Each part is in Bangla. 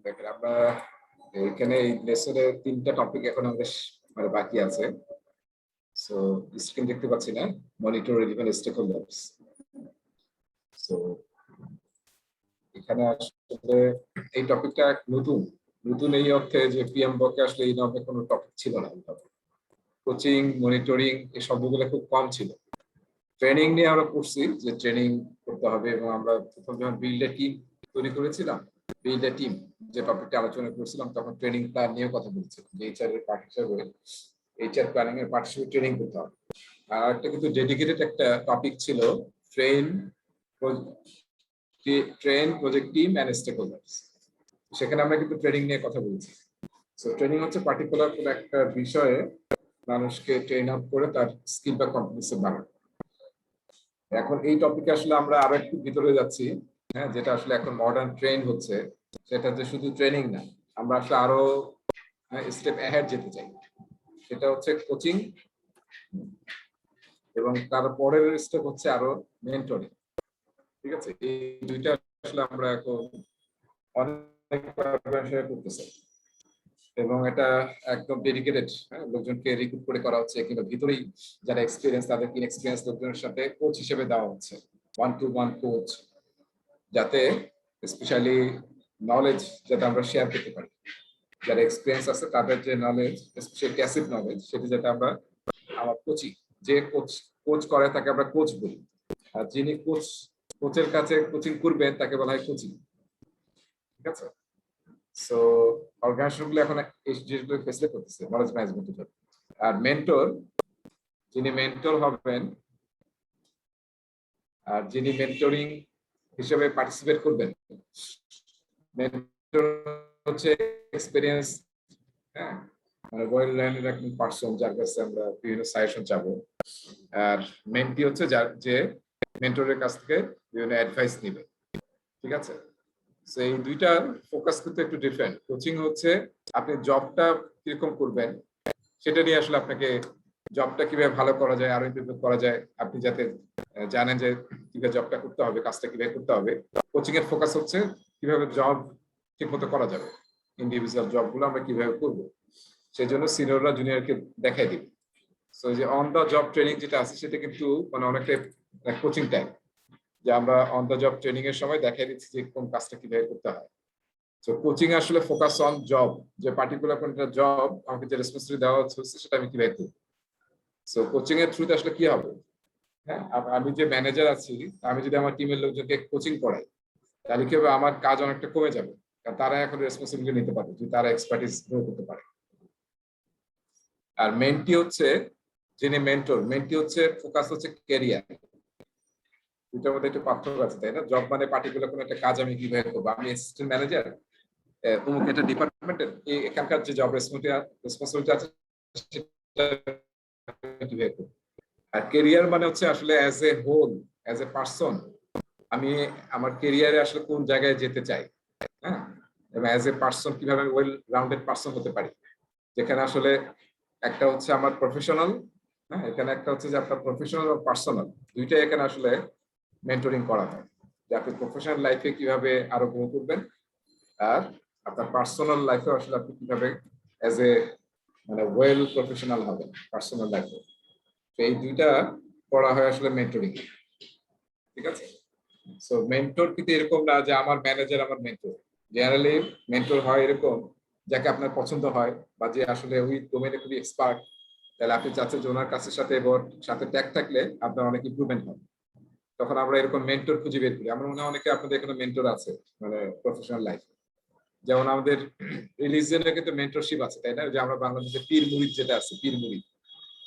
দেখেন আমরা এখানে এই লেসনের 3টা টপিক এখন আমাদের মানে বাকি আছে। সো স্ক্রিন দেখতে পাচ্ছি না, মনিটর রিলেভেন্ট স্টেকহোল্ডারস। সো এখানে আসলে এই টপিকটা নতুন নতুন এই অর্থে যে পিএম বকে আসলে এই নামে কোনো টপিক ছিল না। কোচিং, মনিটরিং এই শব্দগুলো খুব কম ছিল। ট্রেনিং নিয়ে আমরা পড়ছি যে ট্রেনিং করতে হবে, এবং আমরা প্রথম যখন বিল্ড এ টিম তৈরি করেছিলাম, বিল্ড এ টিম যে টপিকটা আলোচনা করেছিলাম, তখন ট্রেনিং প্ল্যান নিয়ে কথা বলছিলাম যে এইচআর এর পার্ট হিসেবে এইচআর প্ল্যানিং এর পার্ট হিসেবে ট্রেনিং করতে হবে। আর একটা কিন্তু ডেডিকেটেড একটা টপিক ছিল ট্রেন প্রজেক্ট টিম এন্ড স্টেকহোল্ডারস। সেখানে আমরা কিন্তু ট্রেনিং নিয়ে কথা বলছি। সো ট্রেনিং হচ্ছে পার্টিকুলার কোন একটা বিষয়ে মানুষকে ট্রেন আপ করে তার স্কিল বা কম্পিটেন্সি বাড়ানো। এখন এই টপিকে আসলে আমরা আরো একটু ভিতরে যাচ্ছি, হ্যাঁ, যেটা আসলে এখন মডার্ন ট্রেন্ড হচ্ছে, সেটা যে শুধু ট্রেনিং না, আমরা আসলে আরো স্টেপ অ্যাহেড যেতে চাই। সেটা হচ্ছে কোচিং, এবং তার পরের স্টেপ হচ্ছে আরো মেন্টরিং। ঠিক আছে, এই দুইটা আসলে আমরা এখন অনেক করতেছি, এবং এটা একদম ডেডিকেটেড লোকজনকে রিক্রুট করে করা হচ্ছে, কিংবা ভিতরেই যারা এক্সপিরিয়েন্স তাদেরকে এক্সপিরিয়েন্স লোকজনের সাথে কোচ হিসেবে দেওয়া হচ্ছে, 1-to-1 কোচ, যাতে স্পেশালি নলেজ যাতে আমরা শেয়ার করতে পারি। যারা এক্সপিরিয়েন্স আছে তাদের যে নলেজ, স্পেশালি প্যাসিভ নলেজ, সেটা যাতে আমরা আমার কোচিং, যে কোচ করে তাকে আমরা কোচ বলি, আর যিনি কোচের কাছে কোচিং করবেন তাকে বলা হয় কোচিং। ঠিক আছে, সো অর্গানাইজেশনগুলো এখন এই জিনিসগুলো ফেসিলিটেট করতেছে নলেজ ম্যানেজমেন্টের জন্য। আর মেন্টর, যিনি মেন্টর হবেন আর যিনি মেন্টরিং হিসেবে পার্টিসিপেট করবেন, মেন্টর হচ্ছে এক্সপেরিয়েন্স, হ্যাঁ, মানে ওয়েল লার্নড একজন পারসন যার কাছে আমরা বিভিন্ন সাজেশন চাবো। আর মেন্টি হচ্ছে যার যে মেন্টরের কাছ থেকে বিভিন্ন অ্যাডভাইস নিবে। ঠিক আছে, সো এই দুইটার ফোকাস কিন্তু একটু ডিফারেন্ট। কোচিং হচ্ছে আপনি জবটা কিরকম করবেন সেটা নিয়ে আসলে আপনাকে জবটা কিভাবে ভালো করা যায়, আরো ইমপ্রুভ করা যায়, আপনি যাতে জানেন যে কিভাবে জবটা করতে হবে, কাজটা কিভাবে করতে হবে। কোচিং এর ফোকাস হচ্ছে কিভাবে জব ঠিক মতো করা যাবে, ইন্ডিভিজুয়াল জবগুলো আমরা কিভাবে করবো, সেই জন্য সিনিয়ররা জুনিয়রকে দেখাই দিবে। সো যে অন দ্য জব ট্রেনিং যেটা আছে সেটা কিন্তু মানে অনেকটা কোচিং টাইপ, যে আমরা অন দ্য জব ট্রেনিং এর সময় দেখাই দিচ্ছি যে কোন কাজটা কিভাবে করতে হয়। সো কোচিং আসলে ফোকাস অন জব, যে পার্টিকুলার কোনটা জব আমাকে যে রেসপন্সিবিলিটি দেওয়া হচ্ছে সেটা আমি কিভাবে করব। সো কোচিং এর থ্রুতে আসলে কি হবে, হ্যাঁ, আমি যে ম্যানেজার আছি, আমি যদি আমার টিমের লোকজনকে কোচিং করাই, তাহলে কি হবে, আমার কাজ অনেকটা কমে যাবে, কারণ তারা এখন রেসপন্সিবিলিটি নিতে পারবে যদি তারা এক্সপার্টিস গ্রো করতে পারে। আর মেন্টি হচ্ছে যিনি মেন্টর, মেন্টি হচ্ছে ফোকাস হচ্ছে ক্যারিয়ার। দুটার মধ্যে একটু পার্থক্য আছে, তাই না? জব মানে পার্টিকুলার কোনো একটা কাজ আমি কিভাবে করবো, আমি অ্যাসিস্ট্যান্ট ম্যানেজার অমুক একটা ডিপার্টমেন্টের, এখানকার যে জব রেসপন্সিবিলিটি আছে সেটা কিভাবে করবো। আর ক্যারিয়ার মানে হচ্ছে আসলে as a whole, as a person, আমি আমার ক্যারিয়ারে আসলে কোন জায়গায় যেতে চাই, হ্যাঁ, এবং অ্যাজ এ পার্সন কিভাবে ওয়েল রাউন্ডেড পার্সন হতে পারি, যেখানে আসলে একটা হচ্ছে আমার প্রফেশনাল, হ্যাঁ, এখানে একটা হচ্ছে যে আপনার প্রফেশনাল আর পার্সোনাল দুইটাই এখানে আসলে মেন্টরিং করা হয়, যে আপনি প্রফেশনাল লাইফে কিভাবে আরো গ্রো করবেন, আর আপনার পার্সোনাল লাইফে আসলে আপনি কিভাবে অ্যাজ এ মানে ওয়েল প্রফেশনাল হবেন পার্সোনাল লাইফে। তো এই দুইটা পড়া হয় আসলে মেন্টরিং। ঠিক আছে, সো মেন্টর কিন্তু এরকম না যে আমার ম্যানেজার আমার মেন্টর। জেনারেলি মেন্টর হয় এরকম যাকে আপনার পছন্দ হয়, বা যে আসলে ওই ডোমেইনে খুবই এক্সপার্ট, তাহলে আপনি চাচ্ছেন যে ওনার কাছে সাথে ট্যাগ থাকলে আপনার অনেক ইমপ্রুভমেন্ট হবে। তখন আমরা এরকম মেন্টর খুঁজে বের করি। আমার মনে হয় অনেকে আপনাদের এখানে মেন্টর আছে মানে প্রফেশনাল লাইফ, যেমন আমাদের রিলিজিয়নে কিন্তু মেন্টরশিপ আছে, তাই না? যে আমরা বাংলাদেশে পীর মুরিদ যেটা আছে, পীর মুরিদ,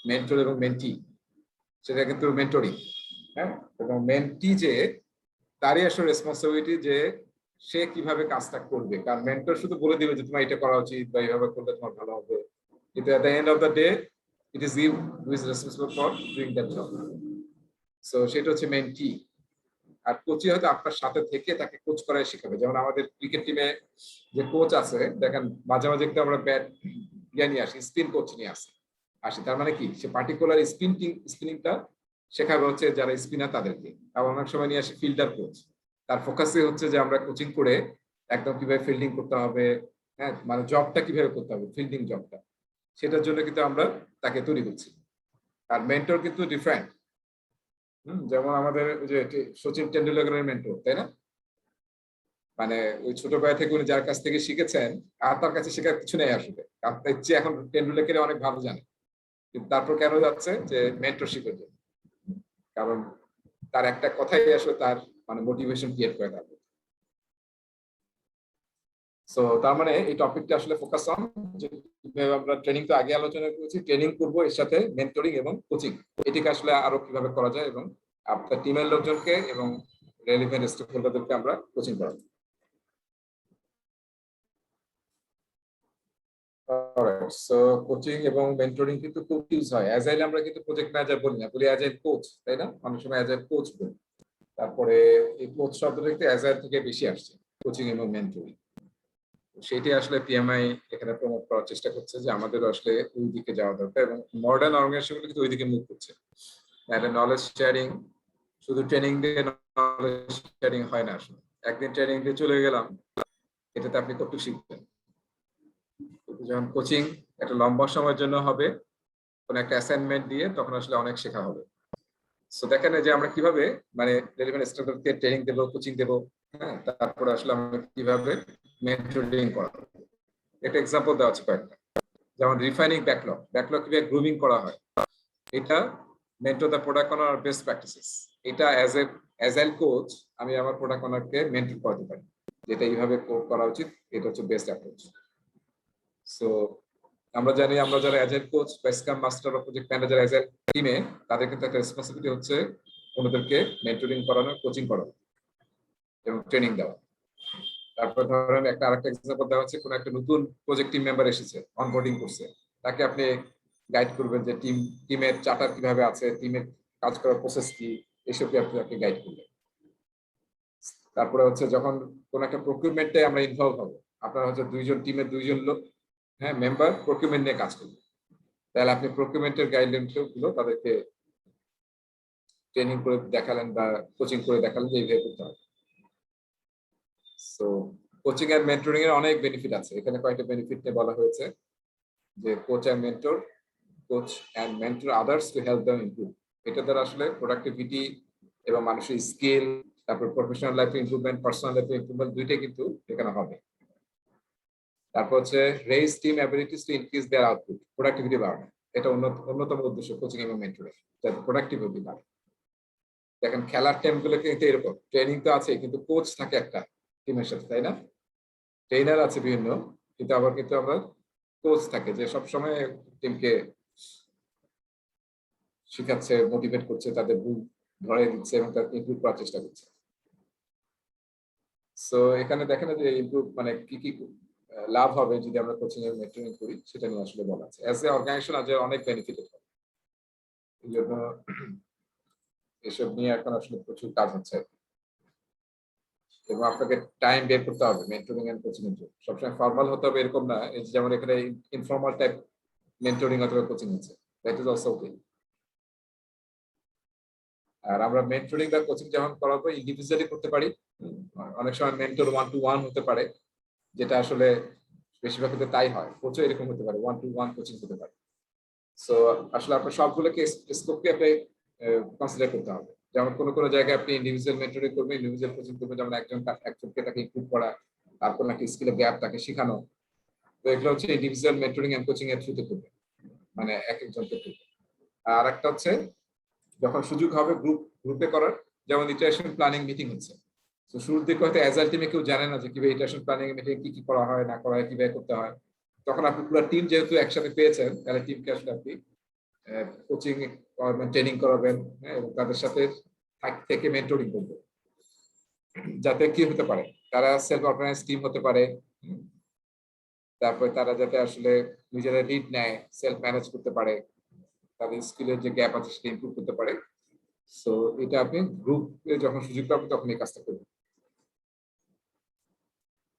মেন্টর এবং মেন্টি, সেটা কিন্তু মেন্টরিং, হ্যাঁ। এবং মেন্টি যে তারই আসলে রেসপন্সিবিলিটি যে সে কিভাবে কাজটা করবে, কারণ মেন্টর শুধু বলে দিবে যে তোমার এটা করা উচিত বা এইভাবে করলে তোমার ভালো হবে, কিন্তু at the end of the day it is you who is responsible for doing that job. So সেটা হচ্ছে মেন্টি। আর কোচই হয়তো আপনার সাথে থেকে তাকে কোচ করাই শেখাবে। যেমন আমাদের ক্রিকেট টিমে যে কোচ আছে, দেখেন মাঝে মাঝে একটু আমরা ব্যাট নিয়ে আসি, স্পিন কোচ নিয়ে আসি, তার মানে কি সে পার্টিকুলার স্পিনিংটা শেখাবে হচ্ছে যারা স্পিনার তাদেরকে। আবার অনেক সময় নিয়ে আসি ফিল্ডার কোচ, তার ফোকাসে হচ্ছে যে আমরা কোচিং করে একদম কিভাবে ফিল্ডিং করতে হবে, হ্যাঁ মানে জবটা কিভাবে করতে হবে, ফিল্ডিং জবটা, সেটার জন্য কিন্তু আমরা তাকে তৈরি করছি। আর মেন্টর কিন্তু ডিফারেন্ট। যেমন আমাদের ওই যে সচিন টেন্ডুলকারের মেন্টর, তাই না? মানে ওই ছোটবেলা থেকে উনি যার কাছ থেকে শিখেছেন, আর তার কাছে শেখার কিছু নেই আসলে, আপনার চেয়ে এখন টেন্ডুলকার অনেক ভালো জানে, কিন্তু তারপর কেন যাচ্ছে যে মেন্টরশিপের জন্য, কারণ তার একটা কথাই আসলে তার মানে মোটিভেশন ক্রিয়েট করে তার। সো তার মানে এই টপিকটা আসলে ফোকাস অন যে কিভাবে আমরা ট্রেনিং তো আগে আলোচনা করেছি, ট্রেনিং করব এর সাথে মেন্টরিং এবং কোচিং, এটিকে আসলে আরো কিভাবে করা যায় এবং আপনার টিমের লোকজনকে এবং রেলিভেন্ট স্টেক হোল্ডারদেরকে আমরা কোচিং করাবো। সো কোচিং এবং মেন্টরিং কিন্তু খুব ইউজ হয়। অ্যাজাইল আমরা কিন্তু প্রজেক্ট ম্যানেজার বলি না, বলি অ্যাজাইল কোচ, তাই না? অনেক সময় অ্যাজাইল কোচ বলি। তারপরে এই কোচ শব্দটা কিন্তু অ্যাজাইল থেকে বেশি আসছে, কোচিং এবং মেন্টরিং। সেটি আসলে পিএমআই এখানে প্রমোট করার চেষ্টা করছে যে আমাদের আসলে ওই দিকে যাওয়া দরকার, এবং মডার্ন অর্গানাইজেশনগুলো কিন্তু ওই দিকে মুভ করছে। নলেজ শেয়ারিং, শুধু ট্রেনিং দিয়ে নলেজ শেয়ারিং হয় না আসলে। একদিন ট্রেনিং দিয়ে চলে গেলাম, এটাতে আপনি কতটুকু শিখবেন? যখন কোচিং একটা লম্বা সময়ের জন্য হবে, কোন একটা অ্যাসাইনমেন্ট দিয়ে, তখন আসলে অনেক শেখা হবে। সো দেখেন যে আমরা কিভাবে মানে রেলেভেন্ট স্টাফদেরকে ট্রেনিং দেবো, কোচিং দেবো, হ্যাঁ, তারপরে আসলে আমরা কিভাবে মেন্টরিং করাবো। একটা এক্সাম্পল দেওয়া আছে কয়েকটা, যেমন রিফাইনিং ব্যাকলগ, ব্যাকলগ কিভাবে গ্রুমিং করা হয়, এটা mentor the product owner best practices. এটা অ্যাজ এ কোচ আমি আমার প্রোডাক্ট ওনারকে মেন্টর করাতে পারি, যেটা এইভাবে করা উচিত, এটা হচ্ছে বেস্ট অ্যাপ্রোচ। সো আমরা জানি, আমরা যারা অ্যাজাইল কোচ বা স্ক্রাম মাস্টার বা প্রজেক্ট ম্যানেজার অ্যাজাইল টিমে, তাদের কিন্তু একটা রেসপন্সিবিলিটি হচ্ছে ওনাদেরকে মেন্টরিং করানো, কোচিং করানো এবং ট্রেনিং দেওয়া। তারপর ধরেন একটা আরেকটা এক্সাম্পল দেওয়া হচ্ছে, কোন একটা নতুন প্রজেক্ট টিম মেম্বার এসেছে, অনবোর্ডিং করছে, তাকে আপনি গাইড করবেন যে টিমের চার্টার কিভাবে আছে, টিমের কাজ করার প্রসেস কি, এসব আপনি তাকে গাইড করবেন। তারপরে হচ্ছে যখন কোন একটা প্রকিউরমেন্টে আমরা ইনভলভ হবো, আপনার হচ্ছে টিমের দুইজন লোক, হ্যাঁ, মেম্বার প্রকিউরমেন্ট নিয়ে কাজ করবে, তাহলে আপনি প্রকিউরমেন্টের গাইডলাইন গুলো তাদেরকে ট্রেনিং করে দেখালেন বা কোচিং করে দেখালেন যে এইভাবে করতে হবে। সো কোচিং এন্ড মেন্টরিং এর অনেক বেনিফিট আছে, এখানে কয়েকটা বেনিফিট নিয়ে বলা হয়েছে যে coach and mentor others to help them improve. এটা দ্বারা আসলে প্রোডাক্টিভিটি এবং মানুষের স্কিল, তারপর professional life improvement, personal life improvement, দুইটাই কিন্তু এখানে হবে। তারপর হচ্ছে raise team abilities to increase their output, productivity বাড়ানো, এটা অন্যতম উদ্দেশ্য কোচিং এবং মেন্টরিং, যাতে প্রোডাক্টিভিটি বাড়ে। দেখেন খেলার টিম গুলো কিন্তু এরকম, ট্রেনিং তো আছে কিন্তু কোচ থাকে একটা টিমের সাথে, তাই না? ট্রেনার আছে বিভিন্ন, কিন্তু আবার কিন্তু আমরা কোচ থাকে যে সবসময় টিমকে শিখাচ্ছে, মোটিভেট করছে, তাদের ভুল ধরে দিচ্ছে এবং তাদের ইমপ্রুভ করার চেষ্টা করছে। সো এখানে দেখেন যে ইমপ্রুভ মানে কি কি লাভ হবে যদি আমরা কোচিং এর মেন্টরিং করি, সেটা নিয়ে আসলে বলা আছে। অ্যাজ এ অর্গানাইজেশন আজ অনেক বেনিফিট হবে, এই জন্য এসব নিয়ে এখন আসলে প্রচুর কাজ হচ্ছে, এবং আপনাকে টাইম বের করতে হবে মেন্টরিং এন্ড কোচিং এর জন্য। সবসময় ফর্মাল হতে হবে এরকম না, এই যেমন এখানে ইনফর্মাল টাইপ মেন্টরিং অথবা কোচিং হচ্ছে, দ্যাট ইজ অলসো ওকে। আর আমরা মেন্টরিং বা কোচিং যখন করাবো ইন্ডিভিজুয়ালি করতে পারি, অনেক সময় মেন্টর 1-to-1 হতে পারে, যেটা আসলে বেশিরভাগ ক্ষেত্রে তাই হয়, কোচও এরকম হতে পারে, 1-to-1 কোচিং হতে পারে। সো আসলে আপনার সবগুলোকে স্কোপকে আপনি কনসিডার করতে হবে। যেমন কোনো জায়গায় আপনি ইন্ডিভিজুয়াল মেন্টরিং করবেন, ইন্ডিভিজুয়াল কোচিং করবেন, যেমন একজনকে তাকে ইমপ্রুভ করা, তারপর একটা স্কিলের গ্যাপ তাকে শেখানো। তো এগুলো হচ্ছে ইন্ডিভিজুয়াল মেন্টরিং এন্ড কোচিং এর থ্রুতে করবে, মানে এক একজনকে করবে। আর একটা হচ্ছে যখন সুযোগ হবে গ্রুপে করার, যেমন ইটারেশন প্ল্যানিং মিটিং হচ্ছে, তো শুরুর দিকে হয়তো অ্যাজাইল টিমে কেউ জানে না যে কিভাবে ইটারেশন প্ল্যানিং মিটিং কি করা হয় না করা হয়, কিভাবে করতে হয়। তখন আপনি পুরো টিম যেহেতু একসাথে পেয়েছেন, তাহলে টিমকে আসলে আপনি কোচিং ট্রেনিং করাবেন, হ্যাঁ, এবং তাদের সাথে থেকে মেন্টরিং করবেন, যাতে কি হতে পারে, তারা সেলফ অর্গানাইজ টিম হতে পারে। তারপরে তারা যাতে আসলে নিজেরা লিড নেয়, সেলফ ম্যানেজ করতে পারে, তাদের স্কিলের যে গ্যাপ আছে সেটা ইমপ্রুভ করতে পারে। সো এটা আপনি গ্রুপে যখন সুযোগ পাবেন তখন এই কাজটা করবেন।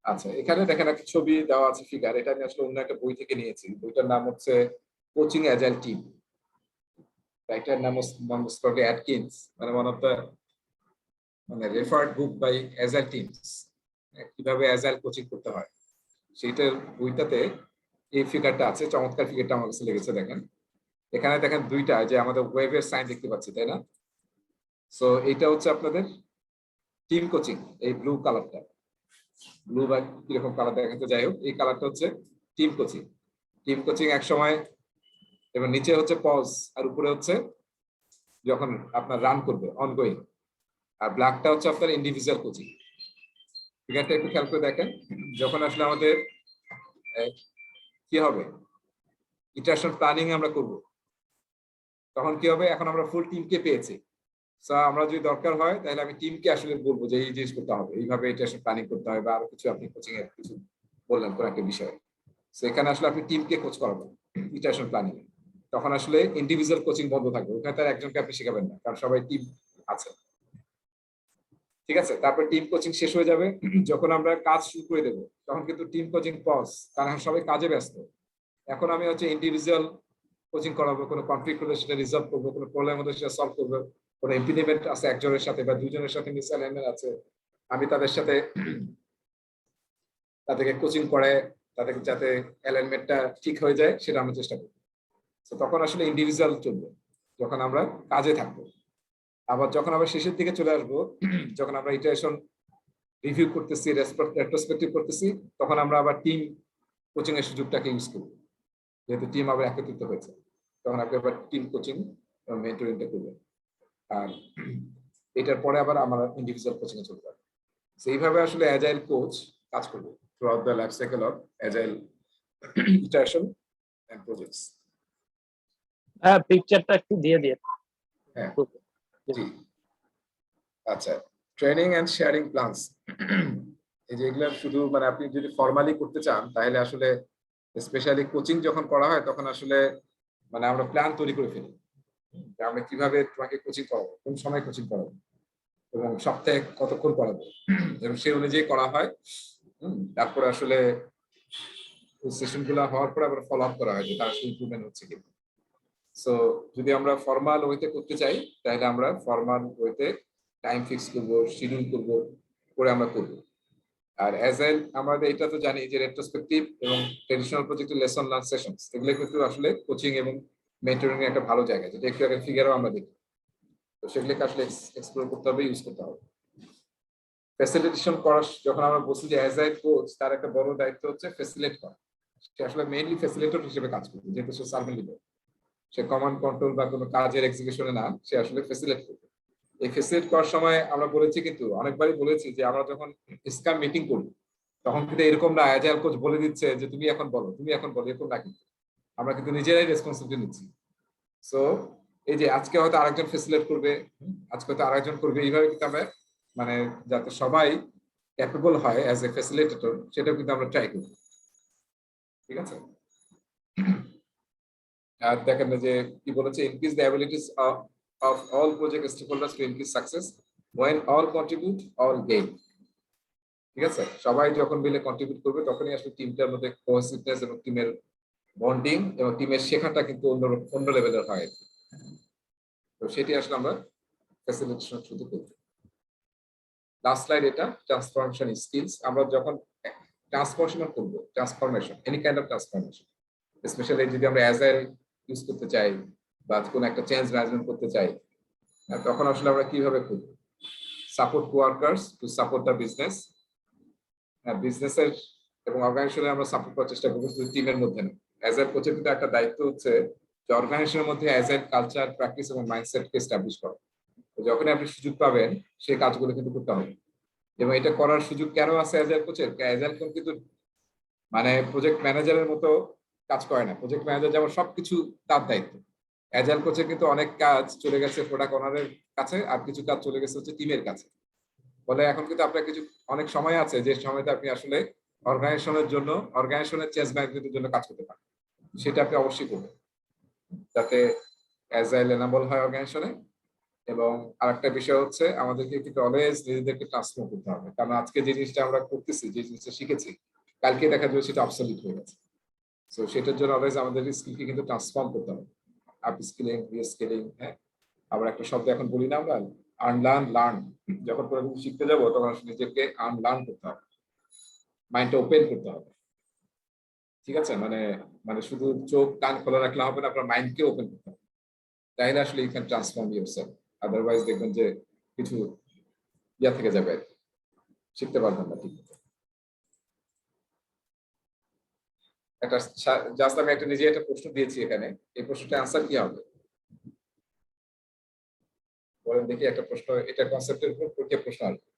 আচ্ছা, এখানে দেখেন একটা ছবি দেওয়া আছে, ফিগার, এটা আমি আসলে অন্য একটা বই থেকে নিয়েছি। বইটার নাম হচ্ছে কোচিং অ্যাজাইল টিম, রাইটার নাম স্কট অ্যাটকিন্স, মানে ওয়ান অফ দ্য মানে referred book by agile teams. কিভাবে অ্যাজাইল কোচিং করতে হয় সেইটার বইটাতে এই ফিগারটা আছে, চমৎকার ফিগারটা আমার কাছে লেগেছে। দেখেন এখানে দেখেন দুইটা যে আমাদের ওয়েবের সাইন দেখতে পাচ্ছি, তাই না? সো এটা হচ্ছে আপনাদের টিম কোচিং, এই ব্লু কালারটা, ব্লু বা কিরকম কালার দেখেন তো, যাই হোক এই কালারটা হচ্ছে টিম কোচিং। টিম কোচিং এক সময়, এবং নিচে হচ্ছে পজ, আর উপরে হচ্ছে যখন আপনার রান করবে অনগোয়িং, আর ব্ল্যাকটা হচ্ছে আপনার ইন্ডিভিজুয়াল কোচিং। ফিগারটা একটু খেয়াল করে দেখেন, যখন আসলে আমাদের কি হবে ইটারেশন প্ল্যানিং আমরা করব, তখন কি হবে, এখন আমরা ফুল টিমকে পেয়েছি। আমরা যদি দরকার হয় তাহলে আমি টিমকে আসলে বলবো যে এই জিনিস করতে হবে, এইভাবে ইটারেশন প্ল্যানিং করতে হবে, বা আরো কিছু আপনি কোচিং এর কিছু বললেন কোন একটা বিষয়, সেখানে আসলে আপনি টিমকে কোচ করাবেন ইটারেশন প্ল্যানিং। তখন আসলে ইন্ডিভিজুয়াল কোচিং বন্ধ থাকবে, ওখানে তার একজনকে আপনি শেখাবেন না, কারণ সবাই টিম আছে। ঠিক আছে, তারপর টিম কোচিং শেষ হয়ে যাবে যখন আমরা কাজ শুরু করে দেবো, তখন কিন্তু টিম কোচিং পজ, কারণ সবাই কাজে ব্যস্ত। এখন আমি হচ্ছে ইন্ডিভিজুয়াল কোচিং করাবো, কোনো কনফ্লিক্ট হলে সেটা রিজলভ করবো, কোনো প্রবলেম হলে সেটা সলভ করবো, কোনো ইম্পিডিমেন্ট আছে একজনের সাথে বা দুইজনের সাথে মিসঅ্যালাইনমেন্ট আছে, আমি তাদের সাথে তাদেরকে কোচিং করে তাদের যাতে অ্যালাইনমেন্টটা ঠিক হয়ে যায় সেটা আমরা চেষ্টা করি। তো তখন আসলে ইন্ডিভিজুয়াল চলবে যখন আমরা কাজে থাকবো। আবার যখন আমরা শেষের দিকে চলে আসবো, যখন আমরা ইটারেশন রিভিউ করতেছি, রেট্রোস্পেক্টিভ করতেছি, তখন আমরা আবার টিম কোচিং এর সুযোগটাকে ইউজ করবো, যেহেতু টিম আবার একত্রিত হয়েছে, তখন আপনি আবার টিম কোচিং এবং মেন্টরিংটা করবেন। আর এটার পরে আবার আমরা ইন্ডিভিজুয়াল কোচিং এ চলতে পারবো। সেইভাবে আসলে অ্যাজাইল কোচ কাজ করবে throughout the life cycle of agile iteration and projects. হ্যাঁ, পিকচারটা একটু দিয়ে দিয়ে। হ্যাঁ জি, আচ্ছা, ট্রেনিং এন্ড শেয়ারিং প্ল্যানস, এই যে এগুলো শুধু মানে আপনি যদি ফর্মালি করতে চান তাহলে আসলে স্পেশালি কোচিং যখন করা হয় তখন আসলে মানে আমরা প্ল্যান তৈরি করে ফেলি যে আমরা কিভাবে তোমাকে কোচিং করাবো, কোন সময় কোচিং করাবো, এবং সপ্তাহে কতক্ষণ করাবো, এবং সেই অনুযায়ী করা হয়। তারপরে আসলে ওই সেশন গুলো হওয়ার পর আবার ফলো আপ করা হয় যে তার আসলে ইমপ্রুভমেন্ট হচ্ছে কিনা। সো যদি আমরা ফর্মাল ওয়েতে করতে চাই তাহলে আমরা ফর্মাল ওয়েতে টাইম ফিক্স করবো, শিডিউল করবো, করে আমরা করবো। আর অ্যাজাইল আমাদের এটা তো জানি যে রেট্রোস্পেক্টিভ এবং ট্রেডিশনাল প্রজেক্টের লেসন লার্ন সেশনস, এগুলো কিন্তু আসলে কোচিং এবং মেন্টরিং এর একটা ভালো জায়গা, যেটা একটু আগে ফিগারও আমরা দেখি। তো সেগুলোকে আসলে এক্সপ্লোর করতে হবে, ইউজ করতে হবে। ফ্যাসিলিটেশন করা, যখন আমরা বলছি যে অ্যাজাইল কোচ, তার একটা বড় দায়িত্ব হচ্ছে ফ্যাসিলিটেট করা। সে আসলে মেইনলি ফ্যাসিলিটেটর হিসেবে কাজ করবে, যেহেতু সে সার্ভেন্ট লিডার, সে কমান্ড কন্ট্রোল বা কোনো কাজের এক্সিকিউশনে না, সে আসলে ফ্যাসিলিটেট করবে। এই ফ্যাসিলিটেট করার সময় আমরা বলেছি, কিন্তু অনেকবারই বলেছি যে আমরা যখন স্কাম মিটিং করি তখন কিন্তু এরকম না অ্যাজাইল কোচ বলে দিচ্ছে যে তুমি এখন বলো, তুমি এখন বলো, এরকম না, কিন্তু আমরা কিন্তু নিজেরাই রেসপন্সিবিলিটি নিচ্ছি। সো এই যে আজকে হয়তো আরেকজন ফ্যাসিলিটেট করবে, আজকে হয়তো আরেকজন করবে, এইভাবে কিন্তু আমরা মানে যাতে সবাই ক্যাপেবল হয় অ্যাজ এ ফ্যাসিলিটেটর, সেটাও কিন্তু আমরা ট্রাই করি। ঠিক আছে, আর দেখেন যে কি বলেছে, increase the abilities of all project stakeholders to increase success, when all contribute all gain। ঠিক আছে, সবাই যখন মিলে কন্ট্রিবিউট করবে তখনই আসলে টিমটার মধ্যে কোহেসিভনেস এবং টিমের বন্ডিং এবং টিমের শেখাটা কিন্তু অন্য লেভেলের হয়। তো সেটি আসলে আমরা ফ্যাসিলিটেশন শুধু করব। লাস্ট স্লাইড, এটা ট্রান্সফরমেশন স্কিলস। আমরা যখন transformation any kind of transformation, specially যদি আমরা অ্যাজাইল ইউজ করতে চাই বা কোনো একটা চেঞ্জ ম্যানেজমেন্ট করতে চাই, তখন আসলে আমরা কিভাবে করব? Support workers to support the business. বিজনেসের এবং অর্গানাইজেশনে আমরা সাপোর্ট করার চেষ্টা করবো, শুধু টিমের মধ্যে না। অ্যাজাইল কোচের কিন্তু একটা দায়িত্ব হচ্ছে যে অর্গানাইজেশনের মধ্যে অ্যাজাইল কালচার, প্র্যাকটিস এবং মাইন্ডসেটকে এস্টাবলিশ করা। যখনই আপনি সুযোগ পাবেন সেই কাজগুলো কিন্তু করতে হবে। এবং এটা করার সুযোগ কেন আছে অ্যাজাইল কোচের? অ্যাজাইল কোচ কিন্তু মানে প্রজেক্ট ম্যানেজারের মতো কাজ করে না। প্রজেক্ট ম্যানেজার যেমন সবকিছু তার দায়িত্ব, অ্যাজাইল কোচের কিন্তু অনেক কাজ চলে গেছে প্রোডাক্ট ওনারের কাছে, আর কিছু কাজ চলে গেছে হচ্ছে টিমের কাছে। বলে এখন কিন্তু আপনার কিছু অনেক সময় আছে যে সময়টা আপনি আসলে অর্গানাইজেশনের জন্য, অর্গানাইজেশনের চেঞ্জ ম্যানেজমেন্টের জন্য কাজ করতে পারেন। সেটা আপনি অবশ্যই করবেন যাতে অ্যাজাইল এনাবল হয় অর্গানাইজেশনে। এবং আরেকটা বিষয় হচ্ছে আমাদেরকে কিন্তু অলওয়েজ নিজেদেরকে ট্রান্সফর্ম করতে হবে, কারণ আজকে যে জিনিসটা আমরা করতেছি, যে জিনিসটা শিখেছি, কালকে দেখা যাবে সেটা অবসলিট হয়ে গেছে। তো সেটার জন্য অলওয়েজ আমাদের স্কিলকে কিন্তু ট্রান্সফর্ম করতে হবে, আপ স্কিলিং, রিস্কিলিং। হ্যাঁ, আবার একটা শব্দ এখন বলি না আমরা, আনলার্ন লার্ন। যখন কোনো কিছু শিখতে যাবো তখন আসলে নিজেকে আনলার্ন করতে হবে, মাইন্ডটা ওপেন করতে হবে, ঠিক আছে? মানে মানে শুধু চোখ কান খোলা রাখলে হবে না, আপনার মাইন্ডকে ওপেন করতে হবে, তাইলে আসলে you can transform yourself. Otherwise দেখবেন যে কিছু ইয়া থেকে যাবে আর কি, শিখতে পারবেন না ঠিক মতো। একটা জাস্ট আমি একটা নিজে একটা প্রশ্ন দিয়েছি এখানে, এই প্রশ্নটা আনসার কি হবে বলেন দেখি? একটা প্রশ্ন, এটা কনসেপ্টের উপর পরীক্ষা প্রশ্ন আসবে।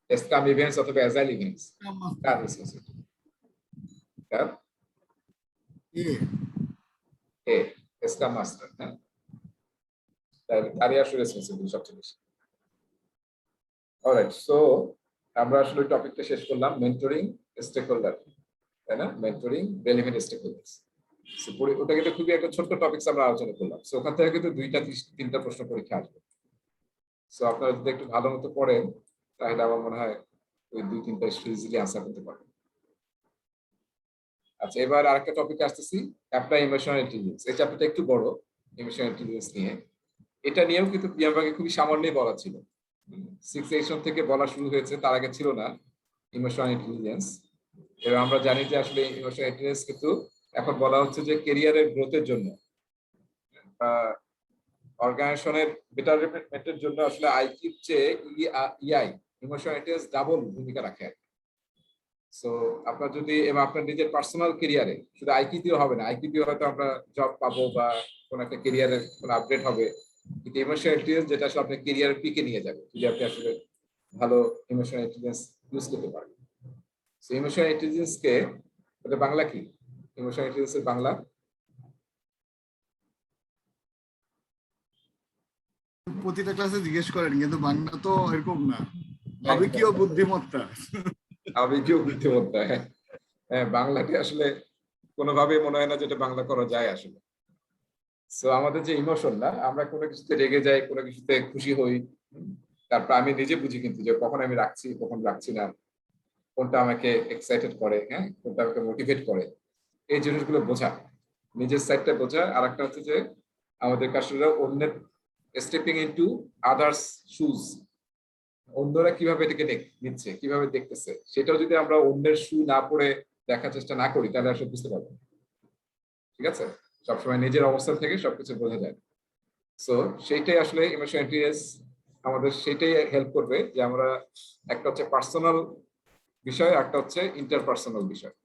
স্কাম ইভেন্টস অথবা অ্যাজাইল ইভেন্টস কার রেসপন্সিবিলিটি? কার? এ, স্কাম মাস্টার। হ্যাঁ, তারই আসলে রেসপন্সিবিলিটি সবচেয়ে বেশি। অলরাইট, সো আমরা আসলে টপিকটা শেষ করলাম, মেন্টরিং স্টেক হোল্ডার, তাই না? Mentoring relevant stakeholders. ওটা কিন্তু খুবই একটা ছোট্ট টপিকস আমরা আলোচনা করলাম। সো ওখান থেকে কিন্তু 2টা 3টা প্রশ্ন পরীক্ষা আসবে। সো আপনারা যদি একটু ভালো মতো পড়েন তাহলে আমার মনে হয় ওই 2-3টা ইজিলি আনসার করতে পারবেন। আচ্ছা, এবার আরেকটা টপিক আসতেছি, অ্যাপ্লাই ইমোশনাল ইন্টেলিজেন্স। এই চ্যাপ্টারটা একটু বড়, ইমোশনাল ইন্টেলিজেন্স নিয়ে। এটা নিয়েও কিন্তু প্রিয়াঙ্কাকে খুবই সামান্যই বলা ছিল, 6 সেশন থেকে বলা শুরু হয়েছে, তার আগে ছিল না ইমোশনাল ইন্টেলিজেন্স। এবং আমরা জানি যে আসলে ইমোশনাল ইন্টেলিজেন্স কিন্তু এখন বলা হচ্ছে যে ক্যারিয়ারের গ্রোথের জন্য বা অর্গানাইজেশনের বেটারমেন্টের জন্য আসলে আইকিউর চেয়ে ইআই, ইমোশনাল ইন্টেলিজেন্স, ডাবল ভূমিকা রাখে। সো আপনার যদি এবং আপনার নিজের পার্সোনাল ক্যারিয়ারে শুধু আইকিউ দিয়ে হবে না, আইকিউ দিয়ে হয়তো আমরা জব পাবো বা কোনো একটা ক্যারিয়ারের কোনো আপডেট হবে, কিন্তু ইমোশনাল ইন্টেলিজেন্স যেটা আসলে আপনার ক্যারিয়ারের পিকে নিয়ে যাবে যদি আপনি আসলে ভালো ইমোশনাল ইন্টেলিজেন্স ইউজ করতে পারেন। সো ইমোশনাল ইন্টেলিজেন্স কে এটা বাংলা কি? ইমোশনাল ইন্টেলিজেন্সের বাংলা প্রতিটা ক্লাসে জিজ্ঞেস করেন, কিন্তু বাংলা তো এরকম না, আবেগীয় বুদ্ধিমত্তা। আবেগীয় বুদ্ধিমত্তা, হ্যাঁ। হ্যাঁ, বাংলাতে আসলে কোনোভাবে মনে হয় না যেটা বাংলা করা যায় আসলে। সো আমাদের যে ইমোশন না, আমরা কোনো কিছুতে রেগে যাই, কোনো কিছুতে খুশি হই, তারপর আমি নিজে বুঝি কিন্তু যে কখন আমি রাখছি কখন রাখছি না, কোনটা আমাকে এক্সাইটেড করে, হ্যাঁ, কোনটা আমাকে মোটিভেট করে, এই জিনিসগুলো বোঝা, নিজের সাইডটা বোঝা। আর একটা হচ্ছে যে আমাদের আসলে অন্যের স্টেপিং ইনটু আদার্স শুজ, অন্যরা কিভাবে এটাকে নিচ্ছে, কিভাবে দেখতেছে, সেটাও যদি আমরা অন্যের শু না পড়ে দেখার চেষ্টা না করি তাহলে আসলে বুঝতে পারবো, ঠিক আছে? সবসময় নিজের অবস্থান থেকে সবকিছু বোঝা যায়। সো সেইটাই আসলে ইমোশনাল ইন্টেলিজেন্স আমাদের সেটাই হেল্প করবে যে আমরা একটা হচ্ছে পার্সোনাল বিষয়, একটা হচ্ছে ইন্টারপার্সোনাল বিষয়।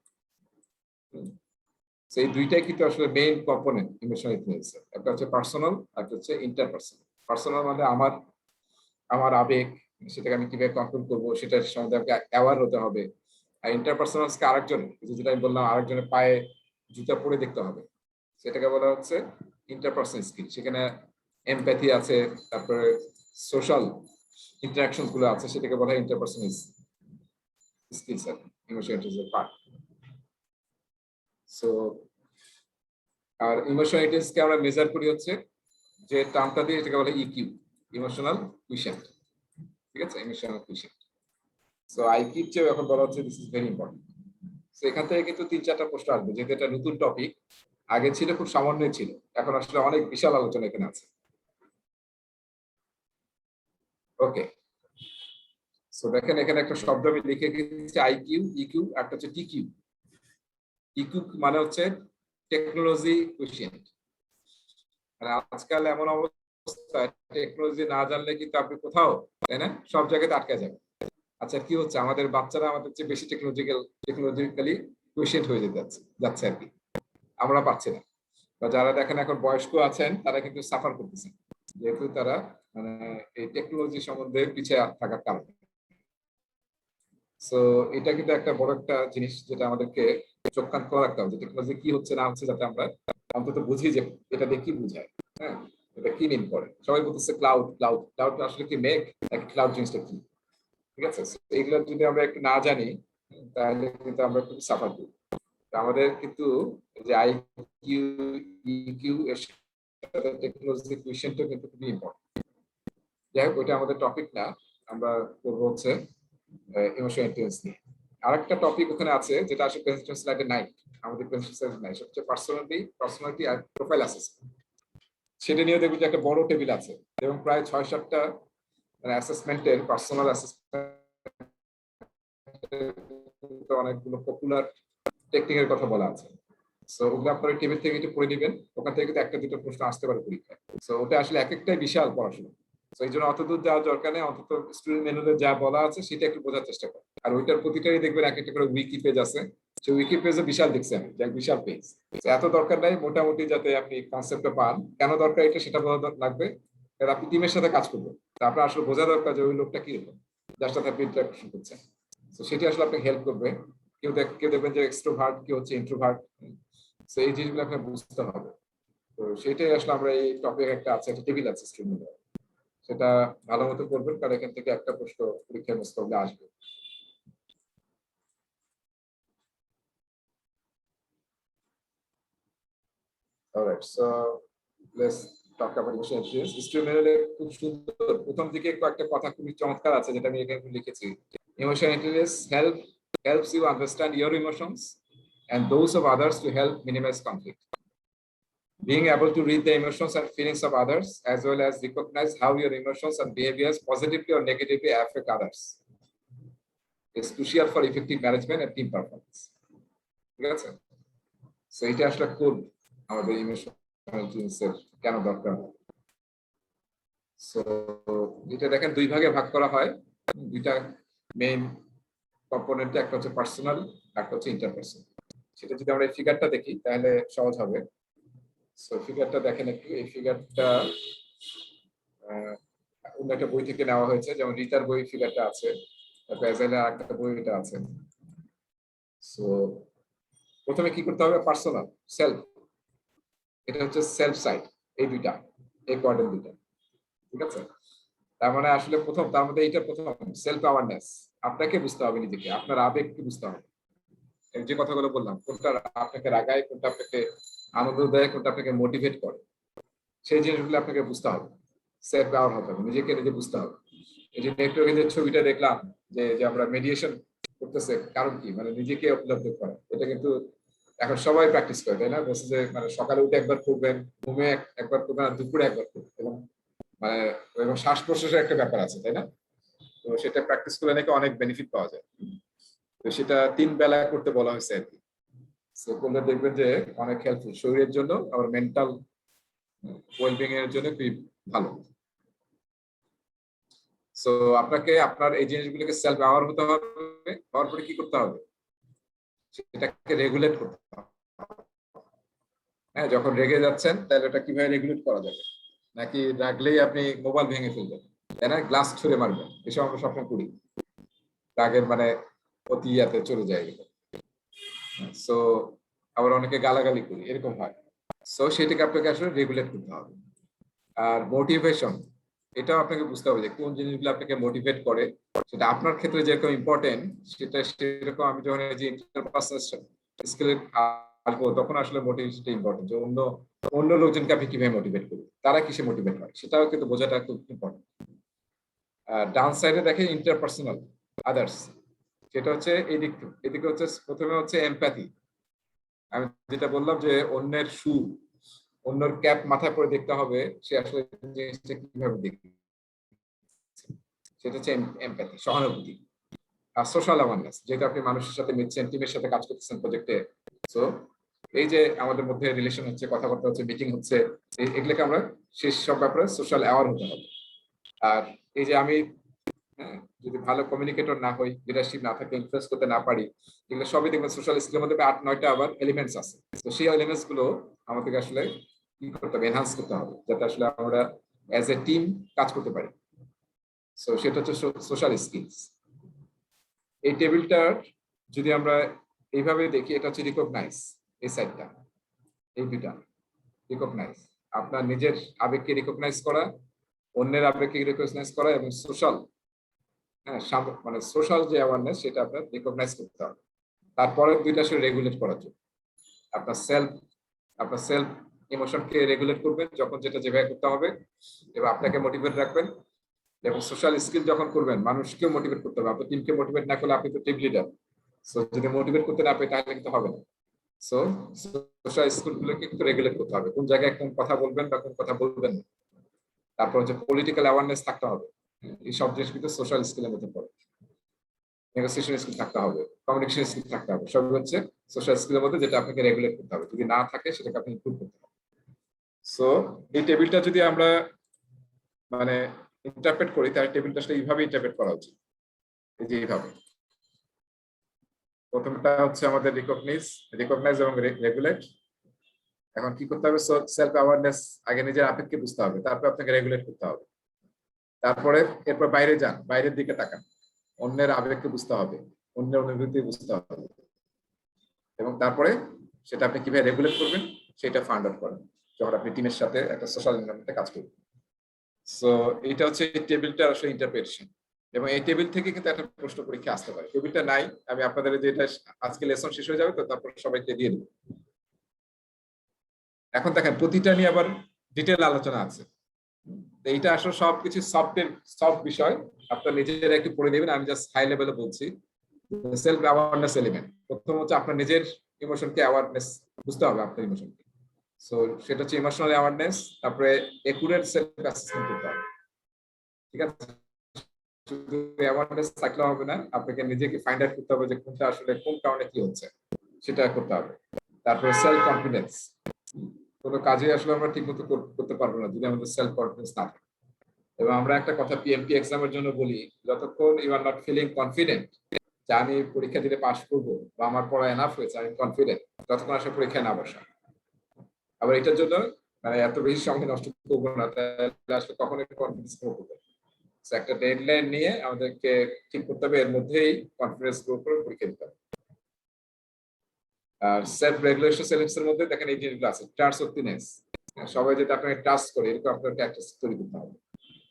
সেই দুইটাই কিন্তু আসলে মেইন কম্পোনেন্ট ইমোশনাল ইন্টেলিজেন্স। একটা হচ্ছে পার্সোনাল, একটা হচ্ছে ইন্টারপার্সোনাল। পার্সোনাল মানে আমার আমার আবেগ, সেটাকে আমি কিভাবে কন্ট্রোল করবো সেটার সম্বন্ধে আমাকে অ্যাওয়ার হতে হবে। আর ইন্টারপার্সোনাল আরেকজনের, যেটা আমি বললাম, আরেকজনের পায়ে জুতা পরে দেখতে হবে, সেটাকে বলা হচ্ছে ইন্টারপার্সোনাল স্কিল। সেখানে এমপ্যাথি আছে, তারপরে সোশ্যাল ইন্টারাকশন গুলো আছে, সেটাকে বলা হয় ইন্টারপার্সোনাল স্কিলস আর ইমোশনাল ইন্টেলিজেন্স পার্ট। সো আর ইমোশনাল ইন্টেলিজেন্স কে আমরা মেজার করি হচ্ছে যে টার্মটা দিয়ে, এটাকে বলে ইকিউ, ইমোশনাল কুইশেন্ট, ঠিক আছে? ইমোশনাল কুইশেন্ট। সো আইকিউর চেয়ে এখন বলা হচ্ছে this is very important. So এখান থেকে কিন্তু 3-4টা প্রশ্ন আসবে, যেহেতু এটা নতুন টপিক, আগে ছিল খুব সামান্যই ছিল, এখন আসলে অনেক বিশাল আলোচনা এখানে আছে। ওকে, সো দেখেন এখানে একটা শব্দ আমি লিখে গেছি, আইকিউ, ইকিউ, একটা হচ্ছে টিকিউ। ইকিউ মানে হচ্ছে টেকনোলজি কুইশেন্ট। মানে আজকাল এমন অবস্থা, টেকনোলজি না জানলে কিন্তু আপনি কোথাও, তাই না, সব জায়গাতে আটকে যাবে। আচ্ছা, কি হচ্ছে, আমাদের বাচ্চারা আমাদের চেয়ে বেশি টেকনোলজিক্যালি কুইশেন্ট হয়ে যাচ্ছে আর কি, আমরা পাচ্ছি না। বা যারা দেখেন এখন বয়স্ক আছেন তারা কিন্তু সাফার করতেছেন, যেহেতু তারা মানে এই টেকনোলজি সম্বন্ধে পিছিয়ে থাকার কারণে। সো এটা কিন্তু একটা বড় একটা জিনিস যেটা আমাদেরকে চোখ কান খোলা রাখতে হবে, যে টেকনোলজি কি হচ্ছে না হচ্ছে, যাতে আমরা অন্তত বুঝি যে এটা দিয়ে কি বোঝায়, হ্যাঁ, এটা কি মিন করে। সবাই বলতেছে ক্লাউড ক্লাউড ক্লাউড, আসলে কি মেঘ নাকি ক্লাউড জিনিসটা কি, ঠিক আছে? এইগুলো যদি আমরা একটু না জানি তাহলে কিন্তু আমরা খুব সাফার করি। আমাদের কিন্তু যে আইকিউ, ইকিউ এর সাথে টেকনোলজি কুইশেন্টটা কিন্তু খুবই ইম্পর্টেন্ট। যাই হোক, ওইটা আমাদের টপিক না, আমরা করবো হচ্ছে ইমোশনাল ইন্টেলিজেন্স নিয়ে। আরেকটা টপিক ওখানে আছে যেটা আসলে প্রেজেন্টেশন স্লাইডে নাই, আমাদের প্রেজেন্টেশন স্লাইডে নাই, সেটা হচ্ছে পার্সোনালিটি আর প্রোফাইল অ্যাসেসমেন্ট। সেটা নিয়ে দেখবেন যে একটা বড় টেবিল আছে এবং প্রায় 6-7টা অ্যাসেসমেন্টের পার্সোনাল অ্যাসেসমেন্ট অনেকগুলো পপুলার টেকনিকের কথা বলা আছে। সো ওগুলো আপনারা টেবিল থেকে একটু পড়ে নেবেন, ওখান থেকে কিন্তু একটা দুটো প্রশ্ন আসতে পারে পরীক্ষায়। সো ওটা আসলে এক একটাই বিশাল পড়াশোনা। তো এই জন্য অত দূর যাওয়ার দরকার নেই, অন্তত স্টুডেন্ট ম্যানুয়ালে যা বলা আছে সেটা একটু বোঝার চেষ্টা করেন। আর ওইটার প্রতিটাই দেখবেন এক একটা করে উইকি পেজ আছে, সেই উইকি পেজে বিশাল দেখছেন, বিশাল পেজ। এত দরকার নাই, মোটামুটি যাতে আপনি কনসেপ্টটা পান, কেন দরকার এটা সেটা বোঝা লাগবে। কারণ আপনি টিমের সাথে কাজ করবেন, তা আপনার আসলে বোঝা দরকার যে ওই লোকটা কিরকম, যার সাথে আপনি ইন্টারাকশন করছেন। তো সেটি আসলে আপনাকে হেল্প করবে। কেউ দেখবেন যে এক্সট্রোভার্ট, কেউ হচ্ছে ইন্ট্রোভার্ট। তো এই জিনিসগুলো আপনাকে বুঝতে হবে। তো সেটাই আসলে আমরা এই টপিক একটা আছে, একটা টেবিল আছে স্ক্রিনে, সেটা ভালো মতো করবেন, কারণ এখান থেকে একটা প্রশ্ন পরীক্ষায় মোস্ট প্রবলি আসবে। Alright, so let's talk about emotional intelligence. স্টুডেন্টদের খুব সুন্দর প্রথম দিকে কয়েকটা কথা খুবই চমৎকার আছে, যেটা আমি এখানে লিখেছি। Emotional intelligence helps you understand your emotions and those of others to help minimize conflict. Being able to read the emotions and feelings of others, as well as recognize how your emotions and behaviors positively or negatively affect others, is crucial for effective management and team performance. ঠিক আছে? সো এটা আসলে কোর আমাদের ইমোশনাল ইন্টেলিজেন্সের কেন দরকার। সো এটা দেখেন দুই ভাগে ভাগ করা হয়, দুইটা মেইন কম্পোনেন্ট, একটা হচ্ছে পার্সোনাল, একটা হচ্ছে ইন্টারপার্সোনাল। সেটা যদি আমরা এই ফিগারটা দেখি তাহলে সহজ হবে। সো ফিগারটা দেখেন একটু, এই ফিগারটা অন্য একটা বই থেকে নেওয়া হয়েছে, যেমন রিতার বই ফিগারটা আছে, তারপর এজাইলের আরেকটা বই এটা আছে। সো প্রথমে কি করতে হবে, পার্সোনাল সেলফ, এটা হচ্ছে সেলফ সাইড, এই দুইটা, এই কোয়াড্রেন্ট দুইটা। ঠিক আছে, তার মানে আসলে প্রথম, তার মধ্যে এইটা প্রথম সেলফ অ্যাওয়ারনেস, আপনাকে বুঝতে হবে নিজেকে, আপনার আবেগকে বুঝতে হবে। যে কথাগুলো বললাম, কোনটা আপনাকে রাগায়, কোনটা আপনাকে আনন্দ দেয়, কোনটা আপনাকে মোটিভেট করে, সেই জিনিসগুলো আপনাকে বুঝতে হবে। সেলফ অ্যাওয়ার হতে হবে, নিজেকে নিজে বুঝতে হবে। এই যে নেটওয়ার্কে যে ছবিটা দেখলাম, যে আমরা মেডিটেশন করতেছে, কারণ কি, মানে নিজেকে উপলব্ধি করা, এটা কিন্তু এখন সবাই প্র্যাকটিস করে, তাই না? বলছে যে মানে সকালে উঠে একবার করবেন, ঘুমে একবার করবেন, আর দুপুরে একবার করবেন, এবং মানে এবং শ্বাস প্রশ্বাসের একটা ব্যাপার আছে, তাই না? তো সেটা প্র্যাকটিস করলে নাকি অনেক বেনিফিট পাওয়া যায়। তো সেটা 3 বেলা করতে বলা হয়েছে আর কি। সো করলে দেখবেন যে অনেক হেল্পফুল শরীরের জন্য, আবার মেন্টাল ওয়েলবিং এর জন্য খুবই ভালো। সো আপনাকে আপনার এই জিনিসগুলোকে সেলফ অ্যাওয়ার হতে হবে, হওয়ার পরে কি করতে হবে, সেটাকে রেগুলেট করতে হবে। হ্যাঁ, যখন রেগে যাচ্ছেন তাহলে এটা কিভাবে রেগুলেট করা যাবে, নাকি রাগলেই আপনি মোবাইল ভেঙে ফেলবেন, তাই না, গ্লাস ছুঁড়ে মারবেন, এসব আমরা সবসময় করি, রাগের মানে অতি ইয়াতে চলে যায়। সো আবার অনেকে গালাগালি করি, এরকম হয়। সো সেটাকে আপনাকে আসলে রেগুলেট করতে হবে। আর মোটিভেশন, এটাও আপনাকে বুঝতে হবে যে কোন জিনিসগুলো আপনাকে মোটিভেট করে, সেটা আপনার ক্ষেত্রে যেরকম ইম্পর্টেন্ট, সেটা সেরকম আমি যখন এই যে ইন্টারপার্সোনাল স্কিল আসবো, তখন আসলে মোটিভেশনটা ইম্পর্টেন্ট, যে অন্য লোকজনকে আপনি কিভাবে মোটিভেট করবেন, তারা কিসে মোটিভেট হয়, সেটাও কিন্তু বোঝাটা খুব ইম্পর্টেন্ট। ডাউন সাইডে দেখেন ইন্টারপার্সোনাল আদার্স, সেটা হচ্ছে এদিকে হচ্ছে প্রথমে হচ্ছে এমপ্যাথি। আমি যেটা বললাম যে অন্যের অন্যের ক্যাপ মাথায় পরে দেখতে হবে, সে আসলে জিনিসটা কিভাবে দেখবে, সেটা হচ্ছে এমপ্যাথি, সহানুভূতি। আর সোশ্যাল অ্যাওয়ারনেস, যেটা আপনি মানুষের সাথে মিশছেন, টিমের সাথে কাজ করতেছেন প্রজেক্টে। সো এই যে আমাদের মধ্যে রিলেশন হচ্ছে, কথাবার্তা হচ্ছে, মিটিং হচ্ছে, এগুলোকে আমরা সেই সব ব্যাপারে সোশ্যাল অ্যাওয়ার হতে হবে। আর এই যে আমি যদি ভালো কমিউনিকেটর না হই, লিডারশিপ না থাকে, ইনফ্লুয়েন্স করতে না পারি, এগুলো সবই দেখবেন সোশ্যাল স্কিলের মধ্যে 8-9টা আবার এলিমেন্টস আছে। তো সেই এলিমেন্টস গুলো আমাদেরকে আসলে কি করতে হবে, এনহান্স করতে হবে, যাতে আসলে আমরা অ্যাজ এ টিম কাজ করতে পারি। সো সেটা হচ্ছে সোশ্যাল স্কিলস। এই টেবিলটার যদি আমরা এইভাবে দেখি, এটা হচ্ছে রিকগনাইজ, এই সাইডটা, এই দুইটা রিকগনাইজ, আপনার নিজের আবেগকে রিকগনাইজ করা, অন্যের আবেগকে রিকগনাইজ করা, এবং সোশ্যাল, হ্যাঁ, মানে সোশ্যাল যে অ্যাওয়ারনেস, সেটা আপনার রিকগনাইজ করতে হবে। তারপরে দুইটা আসলে রেগুলেট করার জন্য আপনার সেলফ ইমোশনকে রেগুলেট করবেন, যখন যেটা যেভাবে করতে হবে, এবং আপনাকে মোটিভেট রাখবেন। এবং সোশ্যাল স্কিল যখন করবেন, মানুষকেও মোটিভেট করতে হবে, আপনার টিমকে মোটিভেট না করলে আপনি তো টিম লিডার। সো যদি মোটিভেট করতে না পারে তাহলে কিন্তু হবে না। সো সোশ্যাল স্কিলগুলোকে কিন্তু রেগুলেট করতে হবে, কোন জায়গায় কোন কথা বলবেন বা কোন কথা বলবেন না। তারপর হচ্ছে পলিটিক্যাল অ্যাওয়ারনেস থাকতে হবে, এই সব জিনিস কিন্তু সোশ্যাল স্কিলের মধ্যে পড়ে। নেগোসিয়েশন স্কিল থাকতে হবে, কমিউনিকেশন স্কিল থাকতে হবে। সব হচ্ছে সোশ্যাল স্কিলের মধ্যে যেটা আপনাকে রেগুলেট করতে হবে, যদি না থাকে সেটাকে আপনি ইমপ্রুভ করতে হবে। সো এই টেবিলটা যদি আমরা মানে ইন্টারপ্রেট করি, তাহলে টেবিলটা আসলে এইভাবে ইন্টারপ্রেট করা উচিত, এই যে এইভাবে। প্রথমটা হচ্ছে আমাদের রিকগনাইজ এবং রেগুলেট। এখন কি করতে হবে? সেলফ অ্যাওয়ারনেস, আগে নিজের আবেগকে বুঝতে হবে, তারপর আপনাকে রেগুলেট করতে হবে। তারপরে এরপর বাইরে যান, বাইরের দিকে তাকান, অন্যের আবেগকে বুঝতে হবে, অন্যের অনুভূতি বুঝতে হবে, এবং তারপরে সেটা আপনি কিভাবে রেগুলেট করবেন সেটা ফাইন্ড আউট করেন যখন আপনি টিমের সাথে একটা সোশ্যাল এনভায়রনমেন্টে কাজ করবেন। সো এটা হচ্ছে এই টেবিলটা আসলে ইন্টারপ্রিটেশন। এবং এই টেবিল থেকে কিন্তু একটা প্রশ্ন পরীক্ষা আসতে পারে। টেবিলটা নাই, আমি আপনাদের যেটা আজকে লেসন শেষ হয়ে যাবে তো তারপর সবাইকে দিয়ে দেবো। এখন দেখেন প্রতিটা নিয়ে আবার ডিটেল আলোচনা আছে। এইটা আসলে সবকিছু সফট বিষয়, আপনার নিজেরা একটু পড়ে নেবেন। আমি জাস্ট হাই লেভেলে বলছি। সেলফ অ্যাওয়ারনেস এলিমেন্ট, প্রথম হচ্ছে আপনার নিজের ইমোশনকে অ্যাওয়ারনেস বুঝতে হবে, আপনার ইমোশনকে। সো সেটা হচ্ছে ইমোশনাল অ্যাওয়ারনেস। তারপরে একুরেট সেলফ অ্যাসেসমেন্ট করতে হবে, ঠিক আছে? শুধু অ্যাওয়ারনেস থাকলে হবে না, আপনাকে নিজেকে ফাইন্ড আউট করতে হবে যে কোনটা আসলে কোন কারণে কি হচ্ছে, সেটা করতে হবে। তারপরে সেলফ কনফিডেন্স, কোনো কাজে আসলে আমরা ঠিক মতো করতে পারবো না যদি আমাদের সেলফ কনফিডেন্স না থাকে। এবং আমরা একটা কথা পিএমটি এক্সামের জন্য বলি, যতক্ষণ you are not feeling confident যে আমি পরীক্ষা দিলে পাস করবো বা আমার পড়া এনাফ হয়েছে, আমি কনফিডেন্ট, ততক্ষণ আসলে পরীক্ষায় না বসা। আবার এটার জন্য মানে এত বেশি সময় নষ্ট করবো না, তাহলে আসলে কখনোই কনফিডেন্স গ্রো করবো। একটা ডেডলাইন নিয়ে আমাদেরকে ঠিক করতে হবে, এর মধ্যেই কনফিডেন্স গ্রো করে পরীক্ষা দিতে হবে। আর সেলফ রেগুলেশন সেলফস এর মধ্যে দেখেন এই জিনিসগুলো আছে। ট্রাস্টওয়ার্থিনেস, সবাই যদি আপনাকে ট্রাস্ট করে এরকম আপনাকে একটা তৈরি করতে হবে।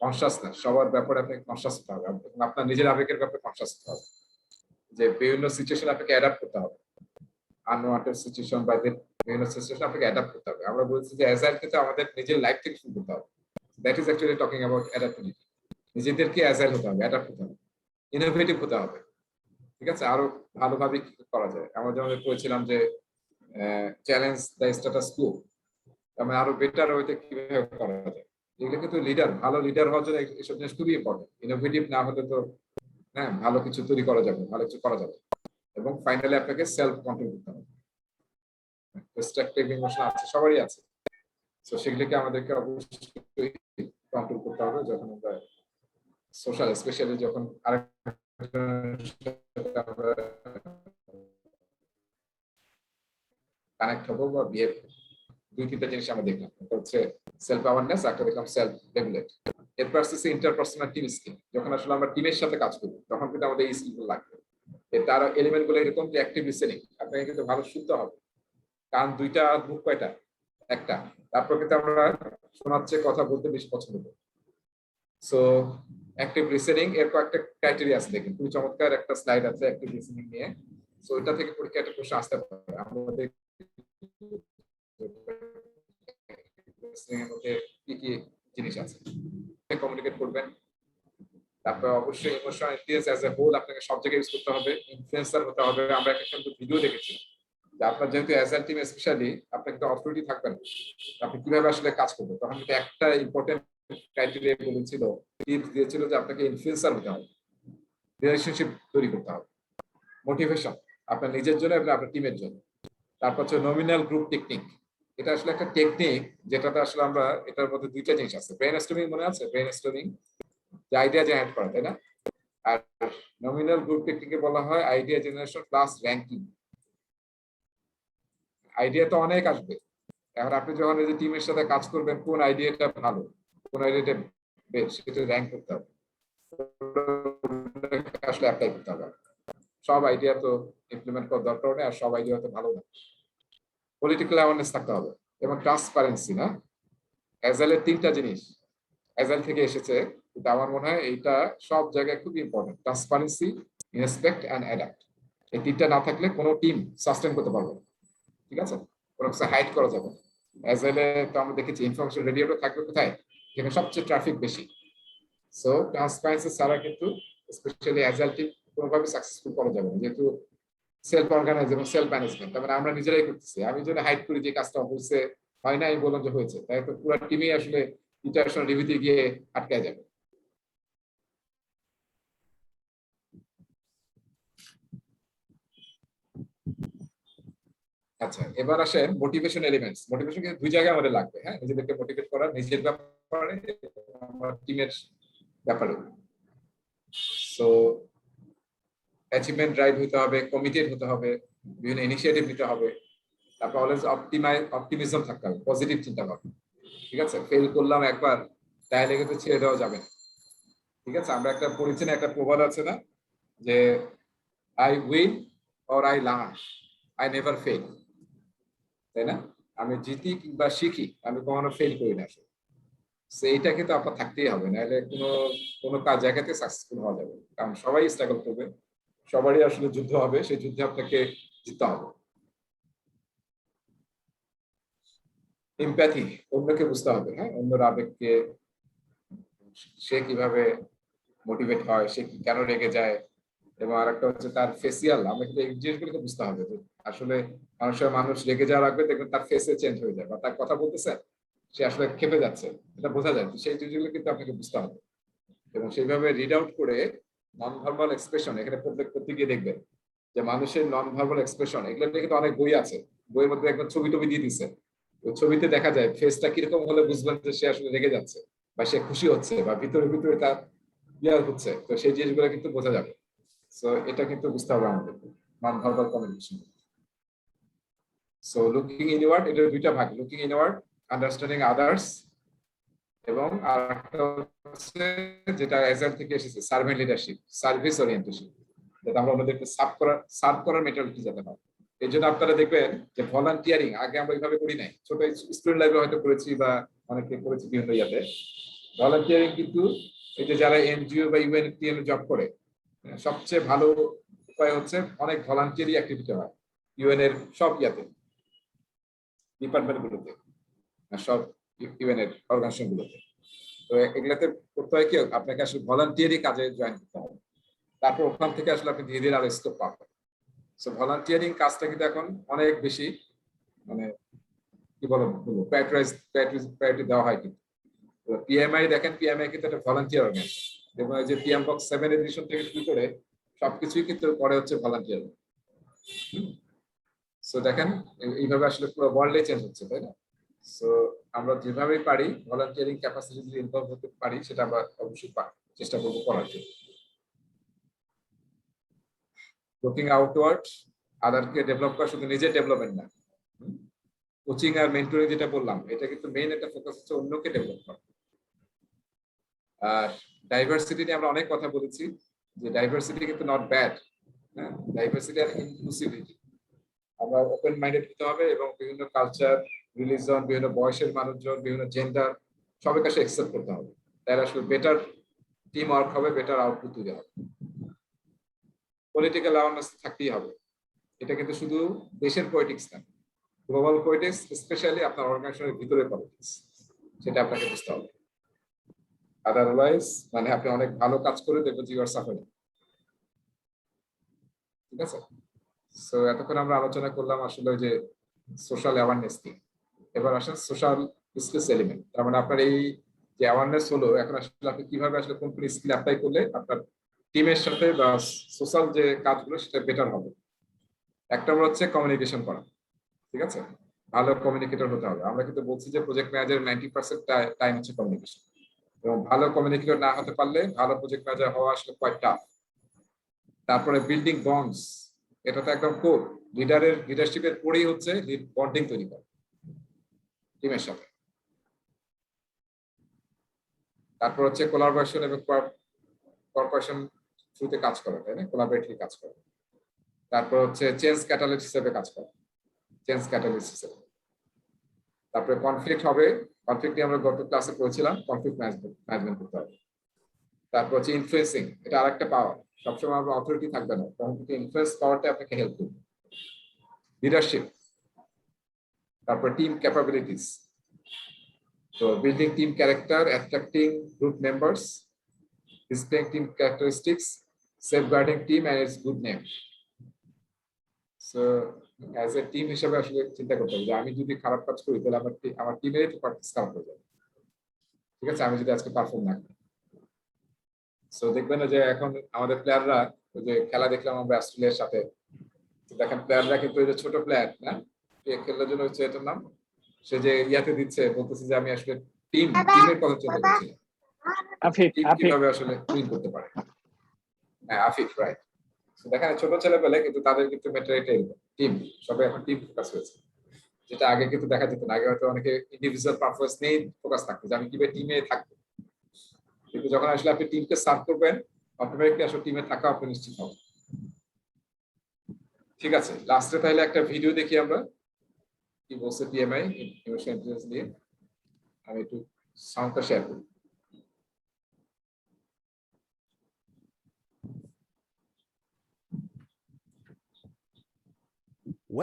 কনসাসনেস, সবার ব্যাপারে আপনাকে কনসাস হতে হবে, এবং আপনার নিজের আবেগের ব্যাপারে কনসাস হতে হবে, যে বিভিন্ন সিচুয়েশন আপনাকে অ্যাডাপ্ট করতে হবে। আনওয়ান্টেড সিচুয়েশন বা বিভিন্ন সিচুয়েশন আপনাকে অ্যাডাপ্ট করতে হবে। আমরা বলছি যে অ্যাজাইল কিন্তু আমাদের নিজের লাইফ থেকে শুরু করতে হবে। That is actually talking about adaptivity. নিজেদেরকে অ্যাজাইল হতে হবে, অ্যাডাপ্ট হতে হবে, ইনোভেটিভ হতে হবে, ঠিক আছে? আরো ভালোভাবে কি করা যায়। আমরা যেমন করেছিলাম যে চ্যালেঞ্জ দ্য স্ট্যাটাস কো, মানে আরো বেটার ওয়েতে কিভাবে করা যায়। এগুলো কিন্তু লিডার, ভালো লিডার হওয়ার জন্য এসব জিনিস খুবই ইম্পর্টেন্ট। ইনোভেটিভ না হলে তো হ্যাঁ ভালো কিছু তৈরি করা যাবে, ভালো কিছু করা যাবে। এবং ফাইনালি আপনাকে সেলফ কন্ট্রোল করতে হবে। ডিস্ট্রাকটিভ ইমোশন আছে, সবারই আছে। তো সেগুলিকে আমাদেরকে অবশ্যই কন্ট্রোল করতে হবে যখন আমরা সোশ্যাল, স্পেশালি যখন কানেক্ট হবো বা বিহেভ। দুই তিনটা জিনিস আমরা দেখলাম, একটা হচ্ছে সেলফ অ্যাওয়ারনেস, একটা দেখলাম সেলফ রেগুলেট। এরপর আসছে ইন্টারপার্সোনাল টিম স্কিল। যখন আসলে আমরা টিমের সাথে কাজ করবো তখন কিন্তু আমাদের এই স্কিলগুলো লাগবে। তার এলিমেন্ট গুলো এরকম যে অ্যাক্টিভ লিসেনিং, আপনাকে কিন্তু ভালো শুনতে হবে। কান দুইটা আর মুখ কয়টা? একটা। তারপর কিন্তু আমরা শোনার চেয়ে কথা বলতে বেশি পছন্দ করি। সো অ্যাক্টিভ লিসেনিং এর কয়েকটা ক্রাইটেরিয়া আছে, দেখুন খুবই চমৎকার একটা স্লাইড আছে অ্যাক্টিভ লিসেনিং নিয়ে। সো এটা থেকে পরীক্ষা একটা প্রশ্ন আসতে পারে আমাদের মধ্যে কি কি জিনিস আছে। কমিউনিকেট করবেন, তারপর অবশ্যই emotional intelligence as a whole আপনাকে সব জায়গায় ইউজ করতে হবে। ইনফ্লুয়েন্সার হতে হবে। আমরা একটা কিন্তু ভিডিও দেখেছি যে আপনার যেহেতু অ্যাজাইল টিম স্পেশালি আপনার কিন্তু অথরিটি থাকবে না, আপনি কিভাবে আসলে কাজ করবেন, তখন কিন্তু একটা ইম্পর্টেন্ট ক্রাইটেরিয়া বলেছিল, টিপস দিয়েছিল যে আপনাকে ইনফ্লুয়েন্সার হতে হবে, রিলেশনশিপ তৈরি করতে হবে, মোটিভেশন আপনার নিজের জন্য এবং আপনার টিমের জন্য। তারপর হচ্ছে নমিনাল গ্রুপ টেকনিক। এটা আসলে একটা টেকনিক যেটাতে আসলে আমরা, এটার মধ্যে দুইটা জিনিস আছে। ব্রেন স্টর্মিং মনে আছে? ব্রেন স্টর্মিং, যে আইডিয়া জেনারেট করা, তাই না? আর নমিনাল গ্রুপ টেকনিকে বলা হয় idea generation plus ranking. Idea তো অনেক আসবে, এখন আপনি যখন এই যে টিমের সাথে কাজ করবেন, কোন আইডিয়াটা ভালো, কোন আইডিয়াটা বেস্ট, সেটা র্যাঙ্ক করতে হবে, আসলে অ্যাপ্লাই করতে হবে। সব আইডিয়া তো ইমপ্লিমেন্ট করার দরকার নেই, আর সব আইডিয়া তো ভালো না। পলিটিক্যাল অ্যাওয়ারনেস থাকতে হবে এবং ট্রান্সপারেন্সি। না, অ্যাজাইলের তিনটা জিনিস অ্যাজাইল থেকে এসেছে, কিন্তু আমার মনে হয় এইটা সব জায়গায় খুব important. Transparency, inspect and adapt. এই তিনটা না থাকলে কোনো টিম সাস্টেন করতে পারবে না, ঠিক আছে? কোনো কিছু হাইড করা যাবে না। অ্যাজাইলে তো আমরা দেখেছি ইনফরমেশন রেডিওটা থাকবে কোথায়? যেখানে সবচেয়ে ট্রাফিক বেশি। সো ট্রান্সপারেন্সি ছাড়া কিন্তু স্পেশালি অ্যাজাইল টিম কোনোভাবে সাকসেসফুল করা যাবে না, যেহেতু সেলফ অর্গানাইজ এবং সেলফ ম্যানেজমেন্ট, তার মানে আমরা নিজেরাই করতেছি। আমি যদি হাইড করি যে কাজটা হয়েছে, হয় না, আমি বললাম যে হয়েছে, তাই তো পুরো টিমই আসলে ইন্টারন্যাশনাল রিভিউতে গিয়ে আটকে যাবে। আচ্ছা, এবার আসেন মোটিভেশন এলিমেন্টস। মোটিভেশন কিন্তু দুই জায়গায় আমাদের লাগবে, হ্যাঁ, নিজেদেরকে মোটিভেট করা, নিজের ব্যাপারে, আমার টিমের ব্যাপারে। সো অ্যাচিভমেন্ট ড্রাইভ হতে হবে, কমিটেড হতে হবে, বিভিন্ন ইনিশিয়েটিভ নিতে হবে। তারপর অলওয়েজ অপটিমিজম থাকতে হবে, পজিটিভ চিন্তা ভাবনা। ঠিক আছে, ফেল করলাম একবার, তাহলে কিন্তু ছেড়ে দেওয়া যাবে না। ঠিক আছে, আমরা একটা পড়েছি না, একটা প্রবাদ আছে না, যে I win or I learn, I never fail. তাই না? আমি জিতি কিংবা শিখি, আমি কখনো ফেল করি না। এইটা কিন্তু আপনার থাকতেই হবে, নাহলে কোনো কোনো কাজ জায়গাতে সাকসেসফুল হওয়া যাবে। কারণ সবাই স্ট্রাগল করবে, সবারই আসলে যুদ্ধ হবে, সেই যুদ্ধে আপনাকে জিততে হবে। এমপ্যাথি, অন্যকে বুঝতে হবে, হ্যাঁ, অন্যর আবেগকে, সে কিভাবে মোটিভেট হয়, সে কেন রেগে যায়, এবং আরেকটা হচ্ছে তার ফেসিয়াল, আমরা কিন্তু এই জিনিসগুলোকে বুঝতে হবে যে আসলে মানুষ রেগে যাওয়ার আগে দেখবেন তার ফেসে চেঞ্জ হয়ে যায়, বা তার কথা বলতেছে সে আসলে ক্ষেপে যাচ্ছে, এটা বোঝা যায়। সেই জিনিসগুলো কিন্তু আপনাকে বুঝতে হবে, এবং সেইভাবে রিড আউট করে নন ভার্বাল এক্সপ্রেশন এখানে করতে গিয়ে দেখবেন যে মানুষের নন ভার্বাল এক্সপ্রেশন, এগুলো নিয়ে কিন্তু অনেক বই আছে, বইয়ের মধ্যে একদম ছবি টবি দিয়ে দিচ্ছে। ওই ছবিতে দেখা যায় ফেসটা কিরকম হলে বুঝবেন যে সে আসলে রেগে যাচ্ছে, বা সে খুশি হচ্ছে, বা ভিতরে ভিতরে তার ইয়ার হচ্ছে, তো সেই জিনিসগুলো কিন্তু বোঝা যাবে। সো এটা কিন্তু বুঝতে হবে আমাদের non verbal communication. So looking inward, এটার দুইটা ভাগ, লুকিং ইনওয়ার্ড, আন্ডারস্ট্যান্ডিং আদার্স, এবং আরেকটা হচ্ছে যেটা এজেল থেকে এসেছে, সার্ভেন্ট লিডারশিপ, সার্ভিস ওরিয়েন্টেশন, যাতে আমরা ওনাদেরকে সার্ভ করার মেন্টালিটি যাতে হয়। এই জন্য আপনারা দেখবেন যে ভলান্টিয়ারিং আগে আমরা এইভাবে করি নাই, ছোট স্টুডেন্ট লাইফে হয়তো করেছি, বা অনেকে করেছি বিভিন্ন ইয়াতে। ভলান্টিয়ারিং কিন্তু এই যে যারা এনজিও বা ইউএনটিএম জব করে, সবচেয়ে ভালো উপায় হচ্ছে অনেক ভলান্টিয়ারি অ্যাক্টিভিটি হয় ইউএন এর সব ইয়াতে, ডিপার্টমেন্ট গুলোতে, সব ইউএন এর অর্গানাইজেশন গুলোতে। তো এগুলাতে করতে হয় কি, আপনাকে আসলে ভলান্টিয়ারি কাজে জয়েন করতে হবে, তারপর ওখান থেকে আসলে আপনি ধীরে ধীরে আরো স্কোপ পাবেন। সো ভলান্টিয়ারিং কাজটা কিন্তু এখন অনেক বেশি, মানে কি বলবো, প্রায়োরিটি দেওয়া হয়। কিন্তু পিএমআই দেখেন, পিএমআই কিন্তু একটা ভলান্টিয়ার অর্গানাইজেশন, এবং এই যে পিএম বক্স 7 এডিশন থেকে শুরু করে সবকিছুই কিন্তু পরে হচ্ছে ভলান্টিয়ার। সো দেখেন এইভাবে আসলে পুরো ওয়ার্ল্ডে চেঞ্জ হচ্ছে, তাই না? সো আমরা যেভাবেই পারি ভলান্টিয়ারিং ক্যাপাসিটি যদি ইনভলভ হতে পারি, সেটা আমরা অবশ্যই চেষ্টা করবো করার জন্য। লুকিং আউটওয়ার্ড, আদারকে ডেভেলপ করা শুধু নিজের ডেভেলপমেন্ট না, কোচিং আর মেন্টরিং যেটা বললাম, এটা কিন্তু মেইন একটা ফোকাস হচ্ছে অন্যকে ডেভেলপ করা। আর ডাইভার্সিটি নিয়ে আমরা অনেক কথা বলেছি, যে ডাইভার্সিটি কিন্তু নট ব্যাড, হ্যাঁ, ডাইভার্সিটি আর ইনক্লুসিভিটি, আমরা ওপেন মাইন্ডেড হতে হবে, এবং বিভিন্ন কালচার, রিলিজন, বিভিন্ন বয়সের মানুষজন, বিভিন্ন জেন্ডার, সবার কাছে অ্যাকসেপ্ট করতে হবে, তাহলে আসলে বেটার টিম ওয়ার্ক হবে, বেটার আউটপুট তৈরি হবে। পলিটিক্যাল অ্যাওয়ারনেস থাকতেই হবে, এটা কিন্তু শুধু দেশের পলিটিক্স না, গ্লোবাল পলিটিক্স, স্পেশালি আপনার অর্গানাইজেশনের ভিতরে পলিটিক্স, সেটা আপনাকে বুঝতে হবে। আদারওয়াইজ মানে আপনি অনেক ভালো কাজ করে দেখবেন ইউ আর সাফারিং। ঠিক আছে, সো এতক্ষণ আমরা আলোচনা করলাম আসলে যে সোশ্যাল অ্যাওয়ারনেস নিয়ে। এবার আসেন সোশ্যাল স্কিলস এলিমেন্ট। তার মানে আপনার এই যে অ্যাওয়ারনেস হলো, এখন আসলে আপনি কিভাবে আসলে কোন কোন স্কিল অ্যাপ্লাই করলে আপনার টিমের সাথে বা সোশ্যাল যে কাজগুলো সেটা বেটার হবে। একটা হচ্ছে কমিউনিকেশন করা, ঠিক আছে, ভালো কমিউনিকেটর হতে হবে। আমরা কিন্তু বলছি যে প্রজেক্ট ম্যানেজার 90% টাইম হচ্ছে কমিউনিকেশন, এবং ভালো কমিউনিকেটর না হতে পারলে ভালো প্রজেক্ট ম্যানেজার হওয়া আসলে কোয়াইট টাফ। তারপরে বিল্ডিং বন্ডস, এটা তো একদম কোর, লিডারশিপের পরেই হচ্ছে বন্ডিং তৈরি করা টিমের সাথে। তারপর হচ্ছে কোলাবোরেশন এবং কর্পোরেশন থ্রুতে কাজ করা, তাই না, কোলাবোরেটিভলি কাজ করা। তারপর হচ্ছে চেঞ্জ ক্যাটালিস্ট হিসেবে কাজ করা, চেঞ্জ ক্যাটালিস্ট হিসেবে। তারপরে কনফ্লিক্ট হবে, কনফ্লিক্ট আমরা গত ক্লাসে পড়েছিলাম, কনফ্লিক্ট ম্যানেজমেন্ট করতে হবে। তারপর হচ্ছে ইনফ্লুয়েন্সিং, এটা আরেকটা পাওয়ার, সবসময় আমরা অথরিটি থাকবে না, তখন কিন্তু ইনফ্লুয়েন্স পাওয়ারটা আপনাকে হেল্প করবে। লিডারশিপ, তারপর টিম ক্যাপাবিলিটিস, তো building team character, attracting group members, displaying team characteristics, safeguarding team and its good name. So as a team হিসেবে আসলে চিন্তা করতে হবে যে আমি যদি খারাপ কাজ করি তাহলে আমার টিমের পারফরম্যান্স খারাপ হয়ে যাবে। ঠিক আছে, আমি যদি আজকে পারফর্ম না করি। সো দেখবেন যে এখন আমাদের প্লেয়াররা, ওই যে খেলা দেখলাম আমরা অস্ট্রেলিয়ার সাথে, দেখেন প্লেয়াররা কিন্তু ওই যে ছোট প্লেয়ার না, খেলার জন্য হচ্ছে এটার নাম, সে যে ইয়াতে দিচ্ছে বলতেছে যে আমি আসলে টিমের কথা চিন্তা করছি, আফিফ টিম আফিফ কিভাবে আসলে উইন করতে পারে। হ্যাঁ আফিফ, রাইট। দেখেন ছোট ছেলে পেলে কিন্তু তাদের কিন্তু মেন্টালিটি টিম, সবাই এখন টিম ফোকাস হয়েছে, যেটা আগে কিন্তু দেখা যেত না। আগে হয়তো অনেকে ইন্ডিভিজুয়াল পারফরমেন্স নিয়ে ফোকাস থাকতো যে আমি কিভাবে টিমে থাকবো, কিন্তু যখন আসলে আপনি টিমকে সার্ভ করবেন অটোমেটিকলি আসলে টিমে থাকা আপনি নিশ্চিত হবেন। ঠিক আছে, লাস্টে তাহলে একটা ভিডিও দেখি আমরা কি বলছে পিএমআই ইমোশনাল ইন্টেলিজেন্স নিয়ে। আমি একটু সাউন্ডটা শেয়ার করি।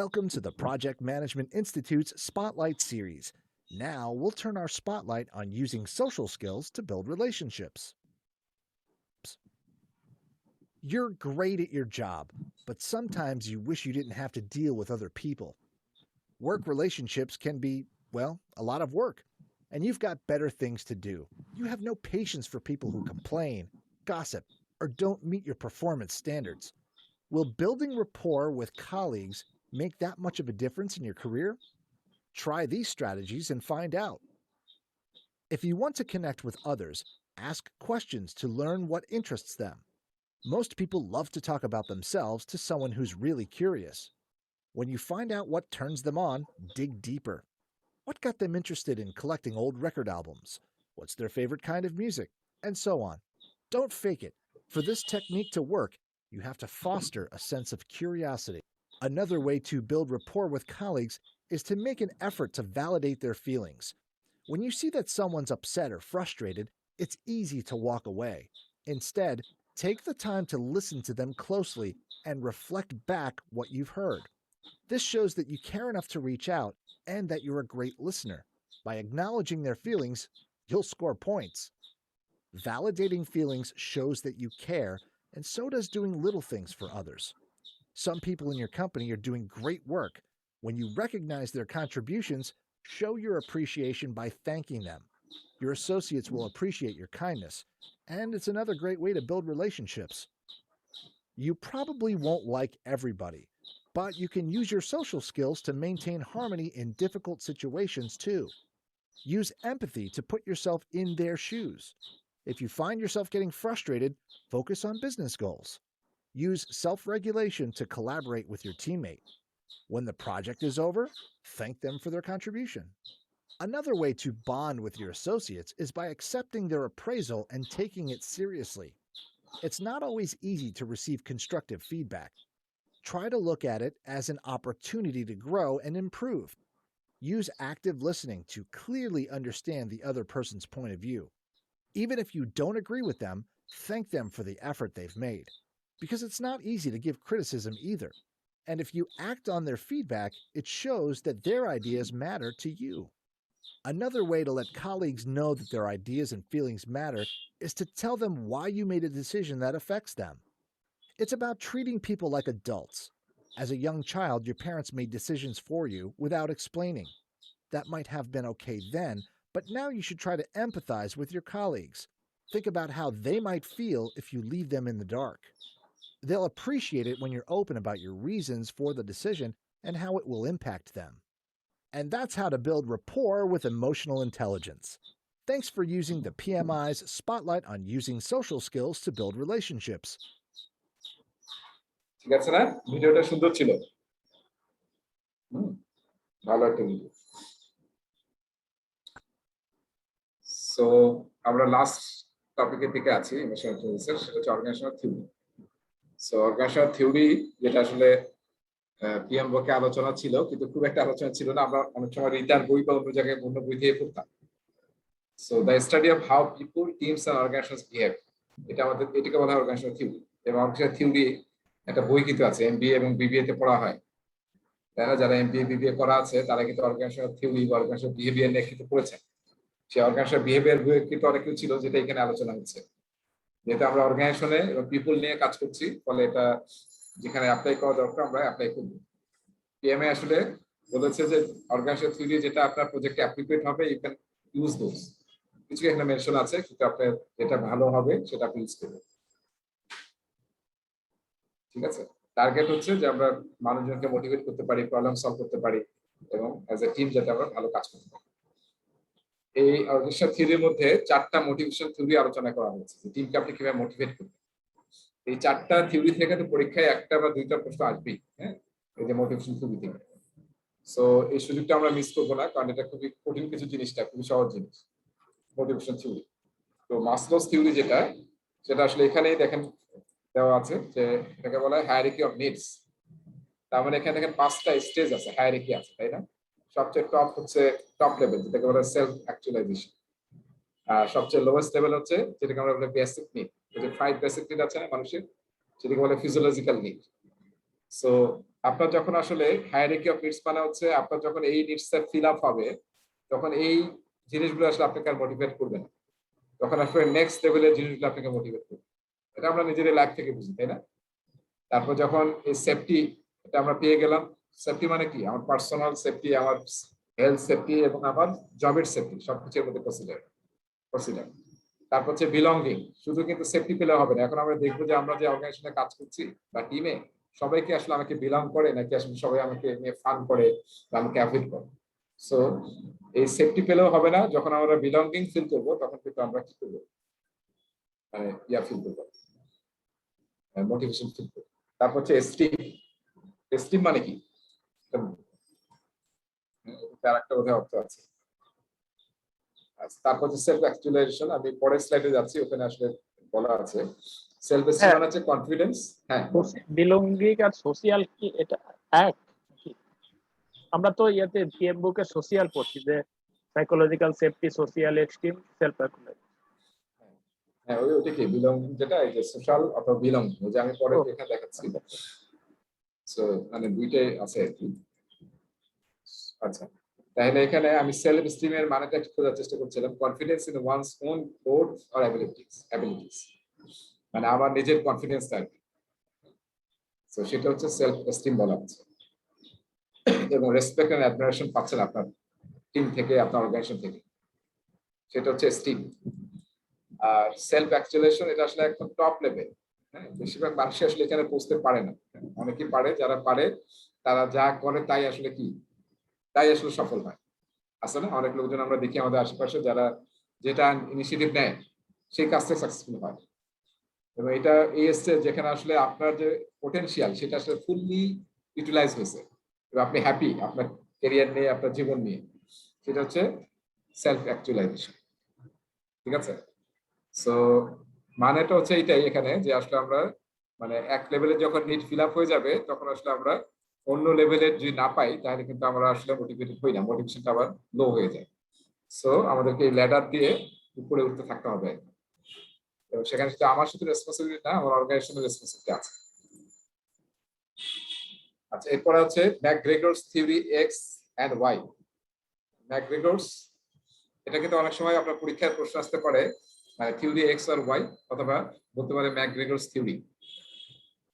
Welcome to the Project Management Institute's Spotlight series. Now we'll turn our spotlight on using social skills to build relationships. You're great at your job, but sometimes you wish you didn't have to deal with other people. Work relationships can be, well, a lot of work, and you've got better things to do. You have no patience for people who complain, gossip, or don't meet your performance standards. Will building rapport with colleagues make that much of a difference in your career? Try these strategies and find out. If you want to connect with others, ask questions to learn what interests them. Most people love to talk about themselves to someone who's really curious. When you find out what turns them on, dig deeper. What got them interested in collecting old record albums? What's their favorite kind of music? And so on. Don't fake it. For this technique to work, you have to foster a sense of curiosity. Another way to build rapport with colleagues is to make an effort to validate their feelings. When you see that someone's upset or frustrated, it's easy to walk away. Instead, take the time to listen to them closely and reflect back what you've heard. This shows that you care enough to reach out and that you're a great listener. By acknowledging their feelings, you'll score points. Validating feelings shows that you care, and so does doing little things for others. Some people in your company are doing great work. When you recognize their contributions, show your appreciation by thanking them. Your associates will appreciate your kindness, and it's another great way to build relationships. You probably won't like everybody, but you can use your social skills to maintain harmony in difficult situations too. Use empathy to put yourself in their shoes. If you find yourself getting frustrated, focus on business goals. Use self-regulation to collaborate with your teammate. When the project is over, thank them for their contribution. Another way to bond with your associates is by accepting their appraisal and taking it seriously. It's not always easy to receive constructive feedback. Try to look at it as an opportunity to grow and improve. Use active listening to clearly understand the other person's point of view. Even if you don't agree with them, thank them for the effort they've made. Because it's not easy to give criticism either. And if you act on their feedback, it shows that their ideas matter to you. Another way to let colleagues know that their ideas and feelings matter is to tell them why you made a decision that affects them. It's about treating people like adults. As a young child, your parents made decisions for you without explaining. That might have been okay then, but now you should try to empathize with your colleagues. Think about how they might feel if you leave them in the dark. They'll appreciate it when you're open about your reasons for the decision and how it will impact them. And that's how to build rapport with emotional intelligence. Thanks for using the PMI's Spotlight on using social skills to build relationships. ঠিক আছে না, ভিডিওটা সুন্দর ছিল। ভালো একটা ভিডিও। সো আমরা লাস্ট টপিকের দিকে আছি ইমোশনাল ইন্টেলিজেন্সের, সেটা হচ্ছে organisational theory. So organisational theory যেটা আসলে পিএম বকে আলোচনা ছিল, কিন্তু খুব একটা আলোচনা ছিল না। আমরা অনেক সময় রিটার্ন বই বা অন্য জায়গায় অন্য বই দিয়ে পড়তাম। So the study of how people, teams and organisations behave, এটাকে বলা হয় অর্গানাইজেশনাল থিওরি। এবং অর্গানাইজেশনাল থিওরি একটা বই কিন্তু আছে, এমবিএ এবং বিবিএ তে পড়া হয়, তাই না? যারা এমবিএ বিবিএ করা আছে তারা কিন্তু অর্গানাইজেশনাল থিওরি বা অর্গানাইজেশনাল বিহেভিয়ার নিয়ে কিন্তু পড়েছেন। সেই অর্গানাইজেশনাল বিহেভিয়ার বই কিন্তু অনেক কিছু ছিল যেটা এখানে আলোচনা হচ্ছে। যেহেতু আমরা অর্গানাইজেশনে এবং পিপল নিয়ে কাজ করছি, ফলে এটা যেখানে অ্যাপ্লাই করা দরকার আমরা অ্যাপ্লাই করব। পিএমএ আসলে বলেছে যে অর্গানাইজেশন থিওরি যেটা আপনার প্রজেক্টে অ্যাপ্লিকেট হবে, ইউ ক্যান ইউজ দোজ। কিছু এখানে মেনশন আছে, কিন্তু আপনার যেটা ভালো হবে সেটা আপনি ইউজ করবেন। ঠিক আছে, টার্গেট হচ্ছে যে আমরা মানুষজনকে মোটিভেট করতে পারি, প্রবলেম সলভ করতে পারি, এবং অ্যাজ এ টিম যাতে আমরা ভালো কাজ করতে পারি। এই অর্গানাইজেশন থিওরির মধ্যে 4টা মোটিভেশন থিওরি আলোচনা করা হয়েছে যে টিমকে আপনি কিভাবে মোটিভেট করবেন। এই 4টা থিওরি থেকে তো পরীক্ষায় 1টা বা 2টা প্রশ্ন আসবেই, হ্যাঁ, এই যে মোটিভেশন থিওরি থেকে। সো এই সুযোগটা আমরা মিস করবো না, কারণ এটা খুবই কঠিন কিছু জিনিসটা, খুবই সহজ জিনিস মোটিভেশন থিওরি। তো মাসলোস থিওরি যেটা, সেটা আসলে এখানেই দেখেন দেওয়া আছে যে এটাকে বলা হয় হায়ারার্কি অফ নিডস। তার মানে এখানে দেখেন 5টা স্টেজ আছে, হায়ারার্কি আছে, তাই না? সবচেয়ে টপ হচ্ছে টপ লেভেল, যেটাকে বলা হয় সেলফ অ্যাকচুয়ালাইজেশন। আর সবচেয়ে লোয়েস্ট লেভেল হচ্ছে যেটাকে আমরা বলি বেসিক নিড। যে 5 বেসিক নিড আছে না মানুষের, সেটাকে বলে ফিজিওলজিক্যাল নিড। সো আপনার যখন আসলে হায়ারার্কি অফ নিডস মানে হচ্ছে আপনার যখন এই নিডসটা ফিল আপ হবে, তখন এই জিনিসগুলো আসলে আপনাকে আর মোটিভেট করবে না, তখন আসলে নেক্সট লেভেলের জিনিসগুলো আপনাকে মোটিভেট করবে। এটা আমরা নিজেদের লাইফ থেকে বুঝি, তাই না? তারপর যখন এই সেফটি, এটা আমরা পেয়ে গেলাম। সেফটি মানে কি? আমার পার্সোনাল সেফটি, আমার হেলথ সেফটি এবং আমার জবের সেফটি, সবকিছুর মধ্যে কনসিডার। তারপর হচ্ছে বিলঙ্গিং। শুধু কিন্তু সেফটি পেলে হবে না, এখন আমরা দেখবো যে আমরা যে অর্গানাইজেশনে কাজ করছি বা টিমে, সবাইকে আসলে আমাকে বিলং করে নাকি আসলে সবাই আমাকে নিয়ে ফান করে বা আমাকে অ্যাভয়েড করে। সো এই সেফটি পেলেও হবে না, যখন আমরা বিলঙ্গিং ফিল করবো তখন কিন্তু আমরা কি করবো, মানে ফিল করবো, মোটিভেশন ফিল করবো। তারপর হচ্ছে এস্টিম। এস্টিম মানে কি? তার একটা বোধহয় অর্থ আছে। তারপর হচ্ছে সেলফ অ্যাকচুয়ালাইজেশন, আমি পরের স্লাইডে যাচ্ছি, ওখানে আসলে বলা আছে সেলফ এস্টিম হ্যাঁ, মানে হচ্ছে কনফিডেন্স। হ্যাঁ, বিলঙ্গিং আর সোশিয়াল কি এটা এক নাকি? আমরা তো ইয়েতে পিএম বুকে সোশিয়াল পড়ছি যে psychological safety, social esteem, self actualisation. হ্যাঁ, ওইটা কি বিলঙ্গিং, যেটা এই যে সোশ্যাল অথবা বিলঙ্গিং, যে আমি পরে এখানে দেখাচ্ছি। সো মানে দুইটাই আছে আর কি। আচ্ছা, তাহলে এখানে আমি সেলফ এস্টিম এর মানেটা একটু খোঁজার চেষ্টা করছিলাম। Confidence in one's own worth or abilities, মানে আমার নিজের কনফিডেন্সটা আর কি। তো সেটা হচ্ছে সেলফ এস্টিম বলা হচ্ছে। এবং রেসপেক্ট এন্ড অ্যাডমিরেশন পাচ্ছেন আপনার টিম থেকে, আপনার অর্গানাইজেশন থেকে, সেটা হচ্ছে এস্টিম। আর সেলফ অ্যাকচুয়ালাইজেশন, এটা আসলে একদম টপ লেভেল। হ্যাঁ, বেশিরভাগ মানুষই আসলে এখানে পৌঁছতে পারে না। অনেকেই পারে, যারা পারে তারা যা করে তাই আসলে কি, তাই আসলে সফল হয়। আসলে অনেক লোকজন আমরা দেখি আমাদের আশেপাশে, যারা যেটা ইনিশিয়েটিভ নেয় সেই কাজটা সাকসেসফুল হয়। এবং এটা এই স্টেজ যেখানে আসলে আপনার যে পোটেনশিয়াল সেটা আসলে ফুললি ইউটিলাইজ হয়েছে এবং আপনি হ্যাপি আপনার ক্যারিয়ার নিয়ে, আপনার জীবন নিয়ে, সেটা হচ্ছে সেলফ অ্যাকচুয়ালাইজেশন। ঠিক আছে? সো মানেটা হচ্ছে এটাই এখানে, যে আসলে আমরা মানে এক লেভেলে যখন নিড ফিল আপ হয়ে যাবে, তখন আসলে আমরা অন্য লেভেলের যদি না পাই, তাহলে কিন্তু আমরা আসলে মোটিভেটেড হই না, মোটিভেশনটা আবার লো হয়ে যায়। সো আমাদেরকে এই ল্যাডার দিয়ে উপরে উঠতে থাকতে হবে, এবং সেখানে শুধু আমার শুধু রেসপন্সিবিলিটি না, আমার অর্গানাইজেশনের রেসপন্সিবিলিটি আছে। আচ্ছা, এরপরে হচ্ছে ম্যাকগ্রেগরস থিওরি এক্স এন্ড ওয়াই। ম্যাকগ্রেগরস, এটা কিন্তু অনেক সময় আপনার পরীক্ষায় প্রশ্ন আসতে পারে, মানে থিওরি এক্স আর ওয়াই, অথবা বলতে পারে ম্যাকগ্রেগরস থিওরি।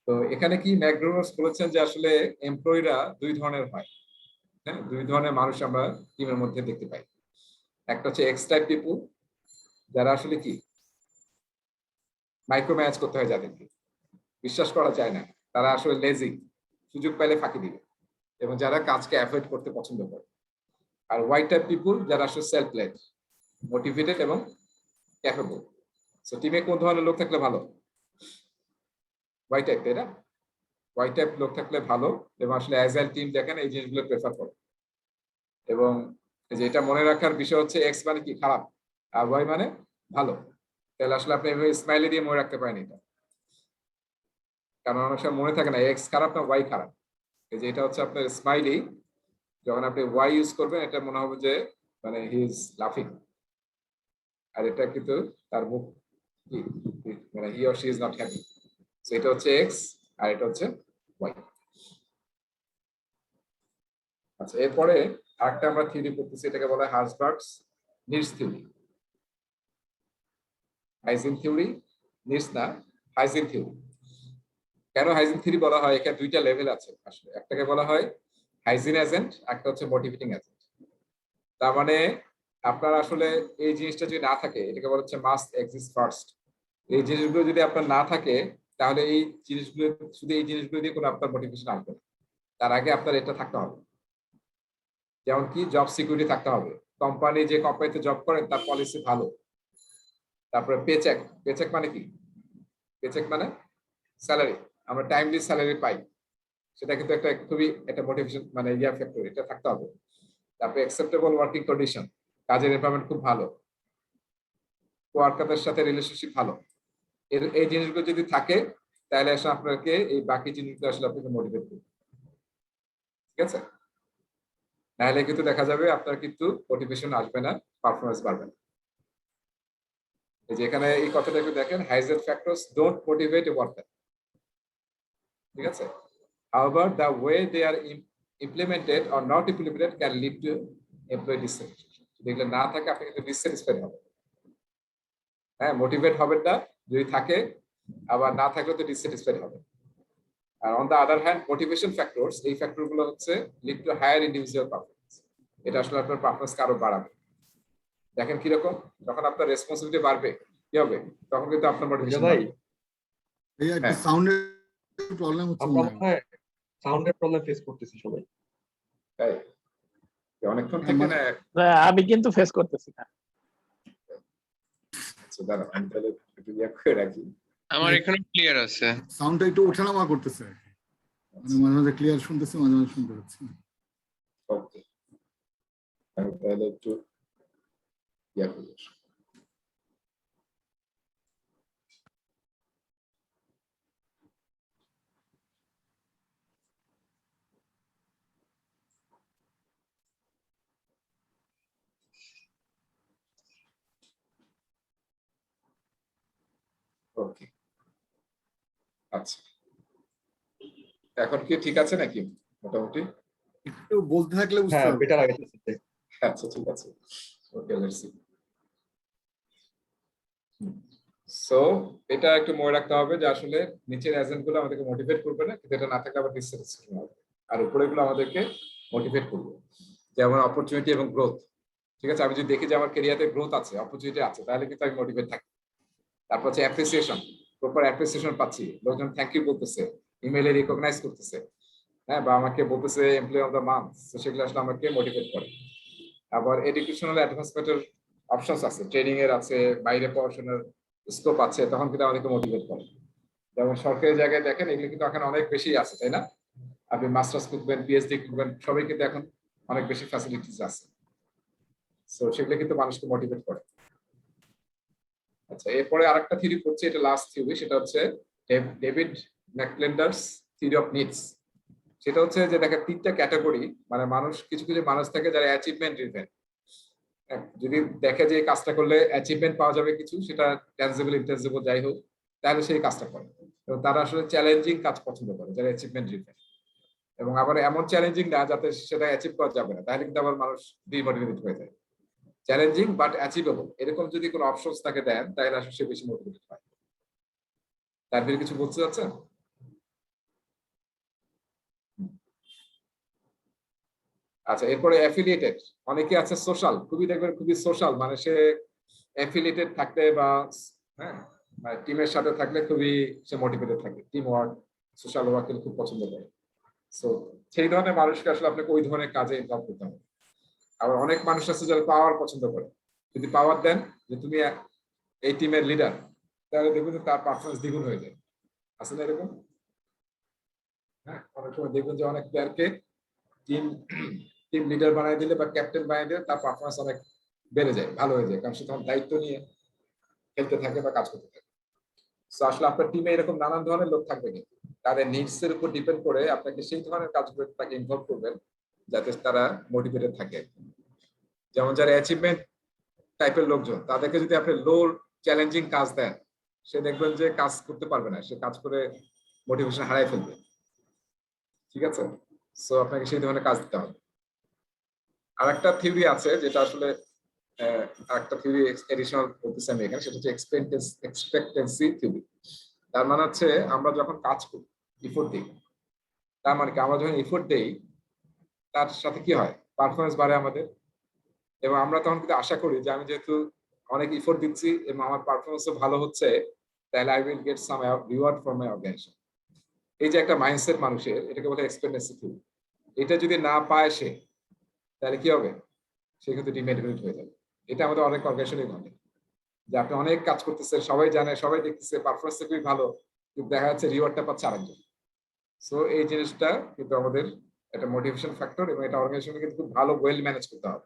তো এখানে কি ম্যাকগ্রেগরস বলেছেন যে আসলে এমপ্লয়িরা 2 ধরনের হয়। হ্যাঁ, 2 ধরনের মানুষ আমরা টিমের মধ্যে দেখতে পাই। একটা হচ্ছে এক্স টাইপ পিপল, যারা আসলে কি মাইক্রো ম্যানেজ করতে হয়, যাদেরকে বিশ্বাস করা যায় না, তারা আসলে লেজি, সুযোগ পাইলে ফাঁকি দিবে, এবং যারা কাজকে অ্যাভয়েড করতে পছন্দ করে। আর ওয়াই টাইপ পিপল, যারা আসলে সেলফ লেড, মোটিভেটেড এবং ক্যাপেবল। সো টিমে কোন ধরনের লোক থাকলে ভালো? ওয়াই টাইপ, তাই না? ওয়াই টাইপ লোক থাকলে ভালো, এবং আসলে অ্যাজাইল টিম দেখেন এই জিনিসগুলো প্রেফার করে। এবং যেটা মনে রাখার বিষয় হচ্ছে এক্স মানে কি, খারাপ, আর ওয়াই মানে ভালো। তাহলে আসলে আপনি এভাবে স্মাইলি দিয়ে মনে রাখতে পারেন এটা, কারণ অনেক সময় মনে থাকে না এক্স খারাপ না ওয়াই খারাপ। এই যে এটা হচ্ছে আপনার স্মাইলি, যখন আপনি ওয়াই ইউজ করবেন এটা মনে হবে যে মানে হি ইজ লাফিং, আর এটা কিন্তু তার মুখ কি, মানে he or she is not happy. So এটা হচ্ছে এক্স আর এটা হচ্ছে ওয়াই। আচ্ছা, এরপরে আরেকটা আমরা থিওরি করতেছি, এটাকে বলা হয় Herzberg's needs theory. Hygiene theory, needs না, হাইজিন থিওরি। কেন হাইজিন থিওরি বলা হয়? এখানে 2টা লেভেল আছে আসলে। একটাকে বলা হয় হাইজিন এজেন্ট, একটা হচ্ছে মোটিভেটিং এজেন্ট। তার মানে আপনার আসলে এই জিনিসটা যদি না থাকে, এটাকে বলা হচ্ছে মাস্ট এক্সিস্ট ফার্স্ট। এই জিনিসগুলো যদি আপনার না থাকে, তাহলে এই জিনিসগুলো, শুধু এই জিনিসগুলো দিয়ে কোনো আপনার মোটিভেশন আসবে না। তার আগে আপনার এটা থাকতে হবে। যেমন কি জব সিকিউরিটি থাকতে হবে, কোম্পানি যে কোম্পানিতে জব করেন তার পলিসি ভালো। তারপরে পেচেক, পেচেক মানে কি? পেচেক মানে স্যালারি, আমরা টাইমলি স্যালারি পাই, সেটা কিন্তু একটা খুবই একটা মোটিভেশন মানে ফ্যাক্টর, এটা থাকতে হবে। তারপরে অ্যাকসেপ্টেবল ওয়ার্কিং কন্ডিশন, কাজের এনভায়রনমেন্ট খুব ভালো, ওয়ার্কারদের সাথে রিলেশনশিপ ভালো, এই জিনিসগুলো যদি থাকে তাহলে আসলে আপনাকে এই বাকি জিনিসগুলো আসলে আপনাকে মোটিভেট করবে, ঠিক আছে? নাহলে কিন্তু দেখা যাবে আপনার কিন্তু মোটিভেশন আসবে না, পারফরমেন্স বাড়বে না। এই যে এখানে এই কথাটা একটু দেখেন, hygiene factors don't motivate A worker, ঠিক আছে? However, the way they are implemented or not implemented can lead to employee dissatisfaction. যদি এগুলো না থাকে আপনি কিন্তু ডিসস্যাটিসফাইড হবেন, হ্যাঁ, মোটিভেট হবেন না যদি থাকে, আবার না থাকলে তো ডিসস্যাটিসফাইড হবে। আর on the other hand motivation factors, এই ফ্যাক্টরগুলো হচ্ছে lead to higher individual performance, এটা আসলে আপনার পারফরমেন্সকে আরো বাড়াবে। দেখেন কিরকম, যখন আপনার রেসপন্সিবিলিটি বাড়বে কি হবে, তখন কিন্তু আপনার মোটিভেশন ভাই বাড়বে। এই একটা হ্যাঁ। সাউন্ডের প্রবলেম হচ্ছে আমরা মনে হয়। সাউন্ডের প্রবলেম ফেস করতেছি সবাই। তাই অনেকক্ষণ থেকে না, আমি কিন্তু ফেস করতেছি না। আচ্ছা দাঁড়াও আমি তাহলে একটু ইয়ে করে রাখি। আমার এখানে ক্লিয়ার আছে। সাউন্ডটা একটু ওঠানামা করতেছে, মানে মাঝে মাঝে ক্লিয়ার শুনতেছি, মাঝে মাঝে শুনতে পাচ্ছি না। ওকে, আমি তাহলে একটু ইয়ে করি। ওকে, আচ্ছা এখন কি ঠিক আছে নাকি মোটামুটি? একটু বলতে থাকলে বুঝতে হ্যাঁ, পারবো। বেটার আইতেছে। আচ্ছা ঠিক আছে, ওকে লেটস সি। সো এটা একটু মনে রাখতে হবে যে আসলে নিচের এজেন্ট গুলো আমাদেরকে মোটিভেট করবে না, কিন্তু এটা না থাকলে আবার ডিসস্যাটিসফ্যাকশন হবে, আর উপরেগুলো আমাদেরকে মোটিভেট করবে, যেমন অপরচুনিটি এবং গ্রোথ। ঠিক আছে, আমি যদি দেখি যে আমার ক্যারিয়ারে গ্রোথ আছে, অপরচুনিটি আছে, তাহলে কিন্তু আমি মোটিভেট থাকি। তারপর হচ্ছে অ্যাপ্রিসিয়েশন, প্রপার অ্যাপ্রিসিয়েশন পাচ্ছি, লোকজন থ্যাংক ইউ বলতেছে, ইমেইলে রিকগনাইজ করতেছে, হ্যাঁ, বা আমাকে বলতেছে এমপ্লয়ি অফ দ্য মান্থ, সেগুলো আসলে আমাকে মোটিভেট করে। আবার এডুকেশনাল অ্যাডভান্সমেন্টের অপশনস আছে, ট্রেনিং এর আছে, বাইরে পড়াশোনার স্কোপ আছে, তখন কিন্তু আমাদেরকে মোটিভেট করে। যেমন সরকারি জায়গায় দেখেন এগুলো কিন্তু এখন অনেক বেশি আছে, তাই না? আপনি মাস্টার্স করবেন, পিএইচডি করবেন, সবাই কিন্তু এখন অনেক বেশি ফ্যাসিলিটিস আছে, সো সেগুলো কিন্তু মানুষকে মোটিভেট করে। আচ্ছা, এরপরে আরেকটা থিওরি পড়ছে, এটা লাস্ট থিওরি, সেটা হচ্ছে ডেভিড ম্যাকক্লেন্ডার্স থিওরি অফ নিডস। সেটা হচ্ছে যে দেখেন তিনটা ক্যাটাগরি, মানে মানুষ, কিছু কিছু মানুষ থাকে যারা অ্যাচিভমেন্ট ড্রিভেন, যদি দেখে যে এই কাজটা করলে অ্যাচিভমেন্ট পাওয়া যাবে কিছু, সেটা ট্যানজিবল ইনট্যানজিবল যাই হোক, তাহলে সেই কাজটা করে। এবং তারা আসলে চ্যালেঞ্জিং কাজ পছন্দ করে যারা অ্যাচিভমেন্ট ড্রিভেন, এবং আবার এমন চ্যালেঞ্জিং না যাতে সেটা অ্যাচিভ করা যাবে না, তাহলে কিন্তু আবার মানুষ ডিমোটিভেটেড হয়ে যায়। চ্যালেঞ্জিং বাট অ্যাচিভেবল, এরকম যদি কোনো অপশনস তাকে দেন তাহলে আসলে সে বেশি মোটিভেটেড হয়। তার ভিতরে কিছু বলতে চাচ্ছেন? আচ্ছা, এরপরে অ্যাফিলিয়েটেড, অনেকে আছে সোশ্যাল, খুবই দেখবেন খুবই সোশ্যাল, মানে সে অ্যাফিলিয়েটেড থাকলে বা হ্যাঁ টিমের সাথে থাকলে খুবই সে মোটিভেটেড থাকে, টিম ওয়ার্ক, সোশ্যাল ওয়ার্ক খুব পছন্দ করে। সো সেই ধরনের মানুষকে আসলে আপনাকে ওই ধরনের কাজে ইনভলভ করতে হবে। আবার অনেক মানুষ আছে যারা পাওয়ার পছন্দ করে, যদি পাওয়ার দেন যে তুমি এই টিমের লিডার, তাহলে দেখবেন যে তার পারফরমেন্স দ্বিগুণ হয়ে যায়। আছে না এরকম? হ্যাঁ, অনেক সময় দেখবেন যে অনেক প্লেয়ারকে টিম লিডার বানিয়ে দিলে বা ক্যাপ্টেন বানিয়ে দিলে তার পারফরমেন্স অনেক বেড়ে যায়, ভালো হয়ে যায়, কারণ সে তখন দায়িত্ব নিয়ে খেলতে থাকে বা কাজ করতে থাকে। তো আসলে আপনার টিমে এরকম নানান ধরনের লোক থাকবে, কিন্তু তাদের নিডস এর উপর ডিপেন্ড করে আপনাকে সেই ধরনের কাজগুলো তাকে ইনভলভ করবেন যাতে তারা মোটিভেটেড থাকে। যেমন যারা অ্যাচিভমেন্ট টাইপের লোকজন, তাদেরকে যদি আপনি লো চ্যালেঞ্জিং কাজ দেন, সে দেখবেন যে কাজ করতে পারবে না, সে কাজ করে মোটিভেশন হারাই ফেলবে। ঠিক আছে, সো আপনাকে সেই ধরনের কাজ দিতে হবে। আর একটা থিওরি আছে যেটা আসলে একটা থিওরি এডিশনাল বলতেছি আমি এখানে, সেটা হচ্ছে এক্সপেক্টেন্সি থিওরি। তার মানে হচ্ছে আমরা যখন কাজ করি, এফোর্ট দিই, তার মানে কি আমরা যখন এফোর্ট দেই তার সাথে কি হয়, পারফরমেন্স বাড়ে আমাদের, এবং আমরা তখন কিন্তু আশা করি যে আমি যেহেতু অনেক এফোর্ট দিচ্ছি এবং আমার পারফরমেন্সও ভালো হচ্ছে, তাহলে I will get some reward from my organisation. এই যে একটা মাইন্ডসেট মানুষের, এটাকে বলে এক্সপেক্টেন্সি থিওরি। এটা যদি না পায় সে, তাহলে কি হবে, সে কিন্তু ডিমোটিভেট হয়ে যাবে। এটা আমাদের অনেক অর্গানাইজেশনই ঘটে, যে আপনি অনেক কাজ করতেছেন, সবাই জানে, সবাই দেখতেছে, পারফরমেন্স খুবই ভালো, কিন্তু দেখা যাচ্ছে রিওয়ার্ডটা পাচ্ছে আরেকজন। সো এই জিনিসটা কিন্তু আমাদের একটা মোটিভেশন ফ্যাক্টর, এবং এটা অর্গানাইজেশনে কিন্তু খুব ভালো ওয়েল ম্যানেজ করতে হবে।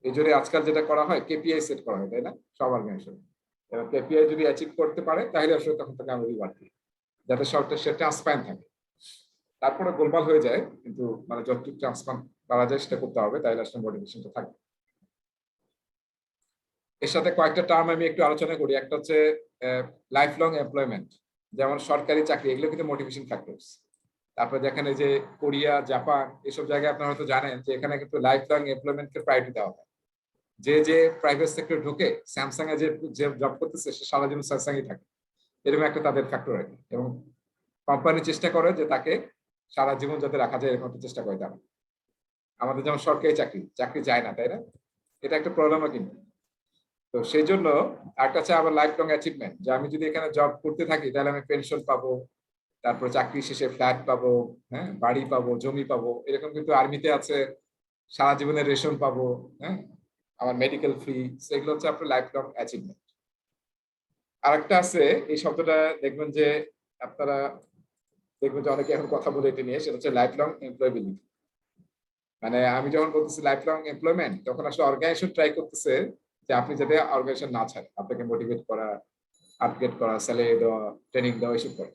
এই জন্য আজকাল যেটা করা হয়, কেপিআই সেট করা হয়, তাই না, সব অর্গানাইজেশন। এবং কেপিআই যদি অ্যাচিভ করতে পারে তাহলে আসলে তখন তাকে আমরা রিওয়ার্ড দিই, যাতে সবটা সে ট্রান্সপারেন্ট থাকে। তারপরে গোলমাল হয়ে যায়, কিন্তু মানে যতটুকু ট্রান্সপারেন্ট করা যায় সেটা করতে হবে, তাহলে আসলে মোটিভেশনটা থাকবে। এর সাথে কয়েকটা টার্ম আমি একটু আলোচনা করি। একটা হচ্ছে লাইফ লং এমপ্লয়মেন্ট, যেমন সরকারি চাকরি, এগুলো কিন্তু মোটিভেশন ফ্যাক্টরস। তারপরে যেখানে যে কোরিয়া, জাপান, এসব জায়গায় আপনারা হয়তো জানেন যে এখানে কিন্তু লাইফ লং এমপ্লয়মেন্টকে প্রায়োরিটি দেওয়া হয়। যে প্রাইভেট সেক্টর ঢুকে স্যামসাং এ যে জব করতেছে, সে সারা জীবন স্যামসাংই থাকে, এরকম একটা তাদের ফ্যাক্টর আর কি। এবং কোম্পানি চেষ্টা করে যে তাকে সারা জীবন যাতে রাখা যায়, এরকম একটা চেষ্টা করে তারা। আমাদের যেমন সরকারি চাকরি যায় না, তাই না, এটা একটা প্রবলেমও কিন্তু। তো সেই জন্য একটা আছে আবার লাইফ লং অ্যাচিভমেন্ট, যে আমি যদি এখানে জব করতে থাকি তাহলে আমি পেনশন পাবো, তারপর চাকরি শেষে ফ্ল্যাট পাবো, হ্যাঁ, বাড়ি পাবো, জমি পাবো। এরকম কিন্তু আর্মিতে আছে, সারা জীবনের রেশন পাবো, হ্যাঁ, আমার মেডিকেল ফ্রি। সেগুলো হচ্ছে আপনার লাইফ লং অ্যাচিভমেন্ট। আরেকটা আছে, এই শব্দটা দেখবেন যে আপনারা দেখবেন যে অনেকে এখন কথা বলে এটা নিয়ে, সেটা হচ্ছে লাইফ লং এমপ্লয়াবিলিটি। মানে আমি যখন বলতেছি লাইফ লং এমপ্লয়মেন্ট, তখন আসলে অর্গানাইজেশন ট্রাই করতেছে যে আপনি যাতে অর্গানাইজেশন না ছাড়েন, আপনাকে মোটিভেট করা, আপগ্রেড করা, স্যালারি দেওয়া, ট্রেনিং দেওয়া, এসব করে।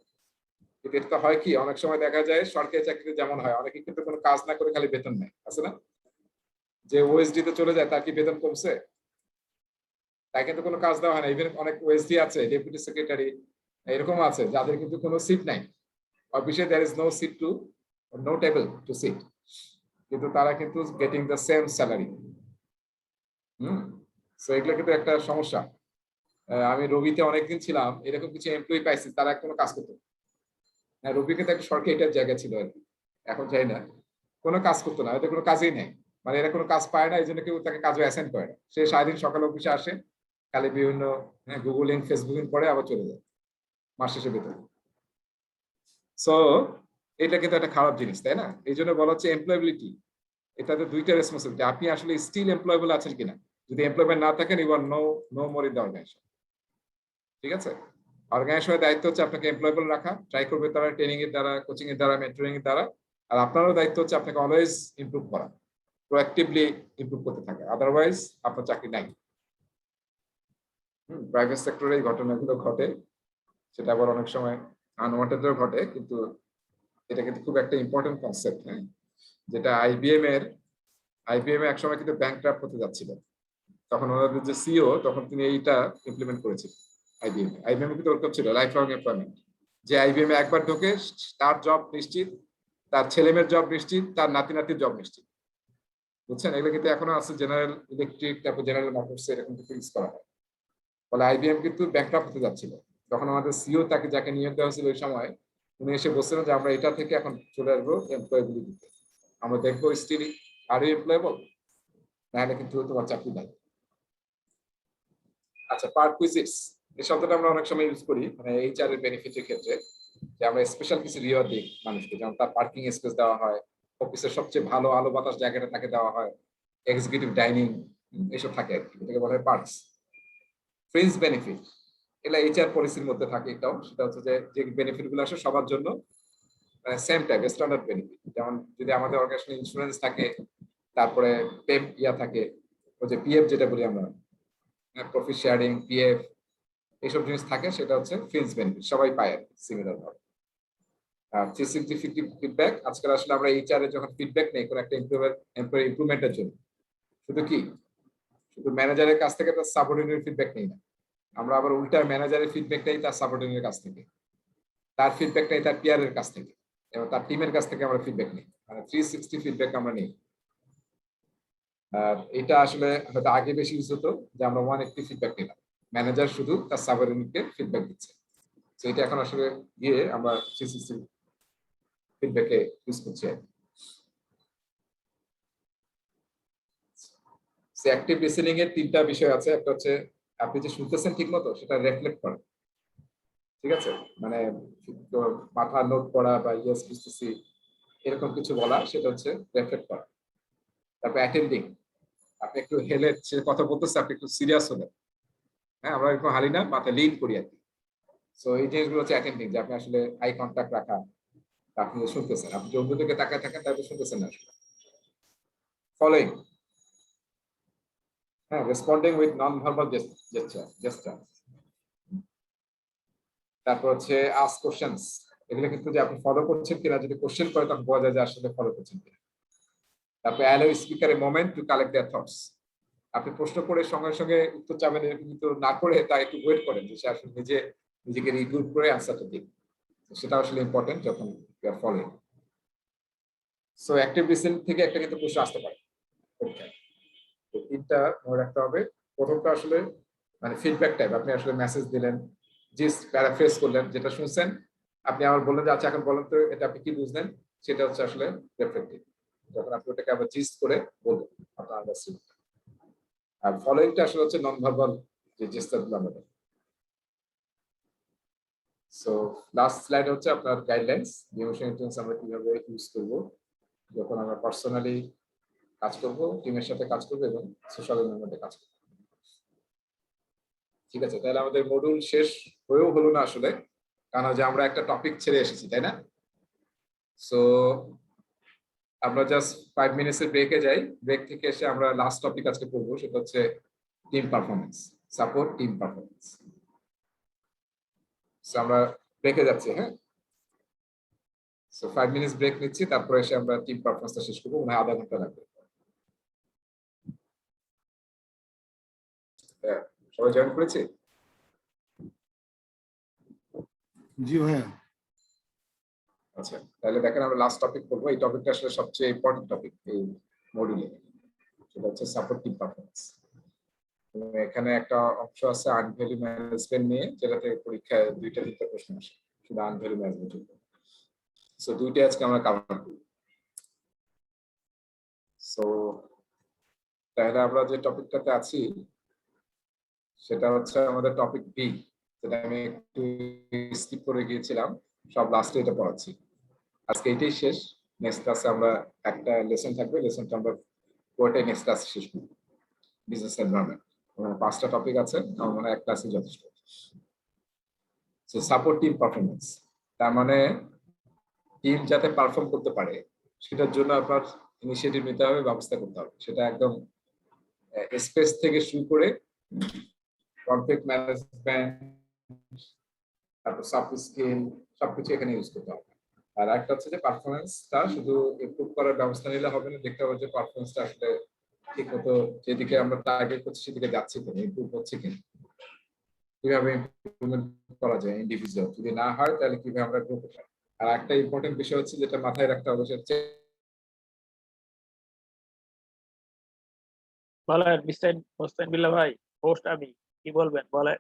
কিন্তু এটা হয় কি, অনেক সময় দেখা যায় সরকারি চাকরিতে যেমন হয়, অনেকে কিন্তু কোনো কাজ না করে খালি বেতন নেয়, আছে না, যে ওএসডি তে চলে যায়, তার কি বেতন কমছে? তাই কিন্তু কোনো কাজ দেওয়া হয় না। ইভেন অনেক ওএসডি আছে, ডেপুটি সেক্রেটারি এরকম আছে, যাদের কিন্তু কোনো সিট নাই অফিসে, there is no seat to, no table to sit, কিন্তু তারা কিন্তু getting the same salary. So এগুলো কিন্তু একটা সমস্যা। আমি রবিতে অনেকদিন ছিলাম, এরকম কিছু এমপ্লয়ি পাইছি তারা কোনো কাজ করতো না। হ্যাঁ, রবি কিন্তু একটা সরকারি এটার জায়গা ছিল আর কি, এখন চাই না, কোনো কাজ করতো না, এদের কোনো কাজই নেই। মানে এরা কোনো কাজ পায় না, এই জন্য কেউ তাকে কাজে অ্যাসাইন করে না। সে সারাদিন সকালে অফিসে আসে, খালি বিভিন্ন গুগলিং, ফেসবুকিং করে আবার চলে যায়, মাস শেষে বেতন। সো এটা কিন্তু একটা খারাপ জিনিস, তাই না? এই জন্য বলা হচ্ছে এমপ্লয়াবিলিটি, এটাতে দুইটা রেসপন্সিবিলিটি। আপনি আসলে স্টিল এমপ্লয়েবল আছেন কিনা। যদি এমপ্লয়মেন্ট না থাকেন, you are no more in the organisation. ঠিক আছে, অর্গানাইজেশনের দায়িত্ব হচ্ছে আপনাকে এমপ্লয়েবল রাখা, ট্রাই করবে তারা ট্রেনিং এর দ্বারা, কোচিং এর দ্বারা, মেন্টরিং এর দ্বারা। আর আপনারও দায়িত্ব হচ্ছে আপনাকে অলওয়েজ ইমপ্রুভ করা, প্রোঅ্যাক্টিভলি ইমপ্রুভ করতে থাকা, আদারওয়াইজ আপনার চাকরি নাই। প্রাইভেট সেক্টরে এই ঘটনাগুলো ঘটে, সেটা আবার অনেক সময় আনওয়ান্টেডও ঘটে, কিন্তু এটা কিন্তু খুব একটা ইম্পর্টেন্ট কনসেপ্ট। হ্যাঁ, যেটা আইবিএম এক সময় কিন্তু ব্যাংকরাপ্ট হতে যাচ্ছিল, তখন ওনাদের যে সিও, তখন তিনি এইটা ইমপ্লিমেন্ট করেছিলেন। আইবিএম কিন্তু ওরকম ছিল লাইফ লং এমপ্লয়মেন্ট, যে আইবিএম একবার ঢোকে তার জব নিশ্চিত, তার ছেলেমেয়ের জব নিশ্চিত, তার নাতি নাতির জব নিশ্চিত। বুঝছেন, এগুলো কিন্তু এখনো আছে, জেনারেল ইলেকট্রিক, তারপর জেনারেল মোটরস, এরকম কিন্তু ইউজ করা হয়। ফলে আইবিএম কিন্তু ব্যাংকরাপ্ট হতে যাচ্ছিল, তখন আমাদের সিও তাকে যাকে নিয়োগ দেওয়া হয়েছিল ওই সময়, উনি এসে বলছিলেন যে আমরা এটা থেকে এখন চলে আসবো এমপ্লয়েবিলিটিতে। আমরা দেখবো স্টিল আর ইউ এমপ্লয়েবল, নাহলে কিন্তু তোমার চাকরি নাই। আচ্ছা, পারকুইজিটস, এই শব্দটা আমরা অনেক সময় ইউজ করি মানে এইচআর এর বেনিফিটের ক্ষেত্রে, যে আমরা স্পেশাল কিছু রিওয়ার্ড দিই মানুষকে, যেমন তার পার্কিং স্পেস দেওয়া হয়, অফিসের সবচেয়ে ভালো আলো বাতাস জায়গাটা তাকে দেওয়া হয়, এক্সিকিউটিভ ডাইনিং, এসব থাকে আর কি, এটাকে বলা হয় পার্কস। ফ্রিঞ্জ বেনিফিট, এগুলো এইচআর পলিসির মধ্যে থাকে একটাও, সেটা হচ্ছে যে বেনিফিট গুলো আসে সবার জন্য সেম টাইপ, স্ট্যান্ডার্ড বেনিফিট। যেমন যদি আমাদের অর্গানাইজেশনে ইন্স্যুরেন্স থাকে, তারপরে পেপ থাকে, ওই যে পিএফ যেটা বলি আমরা, প্রফিট শেয়ারিং, পিএফ, এইসব জিনিস থাকে, সেটা হচ্ছে ফ্রিঞ্জ বেনিফিট, সবাই পায় আর সিমিলার ভাবে। 360 ফিডব্যাক, আজকাল আসলে আমরা এইচআর এ যখন ফিডব্যাক নেই কোনো একটা এমপ্লয়ি ইমপ্রুভমেন্টের জন্য, শুধু ম্যানেজারের কাছ থেকে তার সাবঅর্ডিনেট ফিডব্যাক নেই না, আমরা আবার উল্টা ম্যানেজারের ফিডব্যাকটাই তার সাবঅর্ডিনেটের কাছ থেকে, তার ফিডব্যাকটাই তার পিআরের কাছ থেকে, এবং তার টিমের কাছ থেকে আমরা ফিডব্যাক নিই, মানে 360 ফিডব্যাক আমরা নিই। আর এটা আসলে হয়তো আগে বেশি ইউজ হতো, যে আমরা 180 ফিডব্যাক নিলাম, ম্যানেজার শুধু তার সাবঅর্ডিনেটকে ফিডব্যাক দিচ্ছে। তো এটা এখন আসলে গিয়ে আমরা 360 ফিডব্যাকে ইউজ করছি। অ্যাক্টিভ লিসেনিং এর তিনটা বিষয় আছে। একটা হচ্ছে আপনি যে শুনতেছেন ঠিক মতো সেটা রিফ্লেক্ট করা, ঠিক আছে, মানে মাথা নোট করা বা ইয়েস বুঝতেছি এরকম কিছু বলা, সেটা হচ্ছে রিফ্লেক্ট করা। তারপর অ্যাটেন্ডিং, আপনি একটু হেলে সে কথা বলতেছে, আপনি একটু সিরিয়াস হলেন, হ্যাঁ আমরা একটু হারি না, মাথায় লিন করি আর কি। সো এই জিনিসগুলো হচ্ছে অ্যাটেন্ডিং, যে আপনি আসলে আই কন্ট্যাক্ট রাখা, আপনি শুনতেছেন, আপনি অন্য দিকে তাকায় থাকেন তারপর শুনতেছেন না আসলে। ফলোইং, হ্যাঁ responding with non verbal gesture. তারপর হচ্ছে আস্ক কোশ্চেনস, এগুলো কিন্তু যে আপনি ফলো করছেন কিনা, যদি কোশ্চেন করে তখন বোঝা যায় যে আসলে ফলো করছেন কিনা। তারপর allow speaker a moment to collect their thoughts, আপনি প্রশ্ন করে সঙ্গে সঙ্গে উত্তর চাবেন এরকম কিন্তু না করে তা একটু ওয়েট করেন যে সে আসলে নিজেকে রিগ্রুপ করে আনসারটা দিন, সেটা আসলে ইম্পর্টেন্ট যখন you are following. So active listening থেকে একটা কিন্তু প্রশ্ন আসতে পারে পরীক্ষায়। তো তিনটা মনে রাখতে হবে। প্রথমটা আসলে মানে ফিডব্যাক টাইপ, আপনি আসলে মেসেজ দিলেন, জাস্ট প্যারাফ্রেজ করলেন যেটা শুনছেন, আপনি আবার বললেন যে আচ্ছা এখন বলেন তো এটা আপনি কি বুঝলেন, সেটা হচ্ছে আসলে রিফ্লেক্টিভ, যখন আপনি ওটাকে আবার জিস্ট করে বলবেন আপনার আন্ডারস্ট্যান্ডিং। আর ফলোইংটা আসলে হচ্ছে নন ভার্বাল যে জেস্টারগুলো আমরা দেখি। সো লাস্ট স্লাইড হচ্ছে আপনার গাইডলাইন্স, ইমোশনাল ইন্টেলিজেন্স আমরা কিভাবে ইউজ করব যখন আমরা পার্সোনালি কাজ করব, টিমের সাথে কাজ করব এবং সোশ্যাল এনভায়রনমেন্টে কাজ করব। ঠিক আছে, তাহলে আমাদের মডিউল শেষ হয়েও হলো না আসলে, কারণ যে আমরা একটা টপিক ছেড়ে এসেছি, তাই না? সো আমরা জাস্ট 5 মিনিটসের ব্রেকে যাই, ব্রেক থেকে এসে আমরা লাস্ট টপিক আজকে পড়বো, সেটা হচ্ছে team performance, support team performance. So আমরা ব্রেকে যাচ্ছি, হ্যাঁ। সো 5 মিনিটস ব্রেক নিচ্ছি, তারপরে এসে আমরা টিম পারফরমেন্সটা শেষ করবো, মানে আধা ঘন্টা লাগবে। হ্যাঁ, সবাই জয়েন করেছে? জি ভাইয়া। আচ্ছা, তাহলে দেখেন আমরা লাস্ট টপিক করবো, এই টপিকটা আসলে সবচেয়ে ইম্পর্টেন্ট টপিক এই মডিউলে, সেটা হচ্ছে সাপোর্ট টিম পারফরমেন্স। এখানে একটা অংশ আছে আনভ্যালু ম্যানেজমেন্ট নিয়ে, যেটাতে পরীক্ষায় 2-3টা প্রশ্ন আসে শুধু আনভ্যালু ম্যানেজমেন্ট। সো দুইটা আজকে আমরা কভার করব। সো তাহলে আমরা যে টপিকটাতে আছি সেটা হচ্ছে আমাদের টপিক বি, যেটা আমি একটু স্কিপ করে গিয়েছিলাম, সব লাস্টে এটা পড়াচ্ছি। আজকে এটাই শেষ, নেক্সট ক্লাসে আমরা একটা লেসন থাকবে, লেসনটা আমরা পুরোটাই নেক্সট ক্লাসে শেষ করব। বিজনেস এনভায়রনমেন্ট, মানে 5টা টপিক আছে, আমার মনে হয় এক ক্লাসে যথেষ্ট। সো সাপোর্ট টিম পারফরমেন্স, তার মানে টিম যাতে পারফর্ম করতে পারে সেটার জন্য আপনার ইনিশিয়েটিভ নিতে হবে, ব্যবস্থা করতে হবে। সেটা একদম স্পেস থেকে শুরু করে কনফ্লিক্ট ম্যানেজমেন্ট, তারপর সফট স্কিল, সবকিছু এখানে ইউজ করতে হবে। আর একটা হচ্ছে যে পারফরমেন্সটা শুধু ইমপ্রুভ করার ব্যবস্থা নিলে হবে না, দেখতে হবে যে পারফরমেন্সটা আসলে ঠিক মতো যেদিকে আমরা টার্গেট করছি সেদিকে যাচ্ছে কিনা, ইমপ্রুভ হচ্ছে কিনা, কিভাবে ইমপ্রুভমেন্ট করা যায় ইন্ডিভিজুয়াল, যদি না হয় তাহলে কিভাবে আমরা গ্রো করতে পারি। আর একটা ইম্পর্টেন্ট বিষয় হচ্ছে যেটা মাথায় রাখতে হবে, সেটা হচ্ছে বলেন মিস্টার হোসেন বিল্লাহ ভাই, হোস্ট আমি, কি বলবেন বলেন।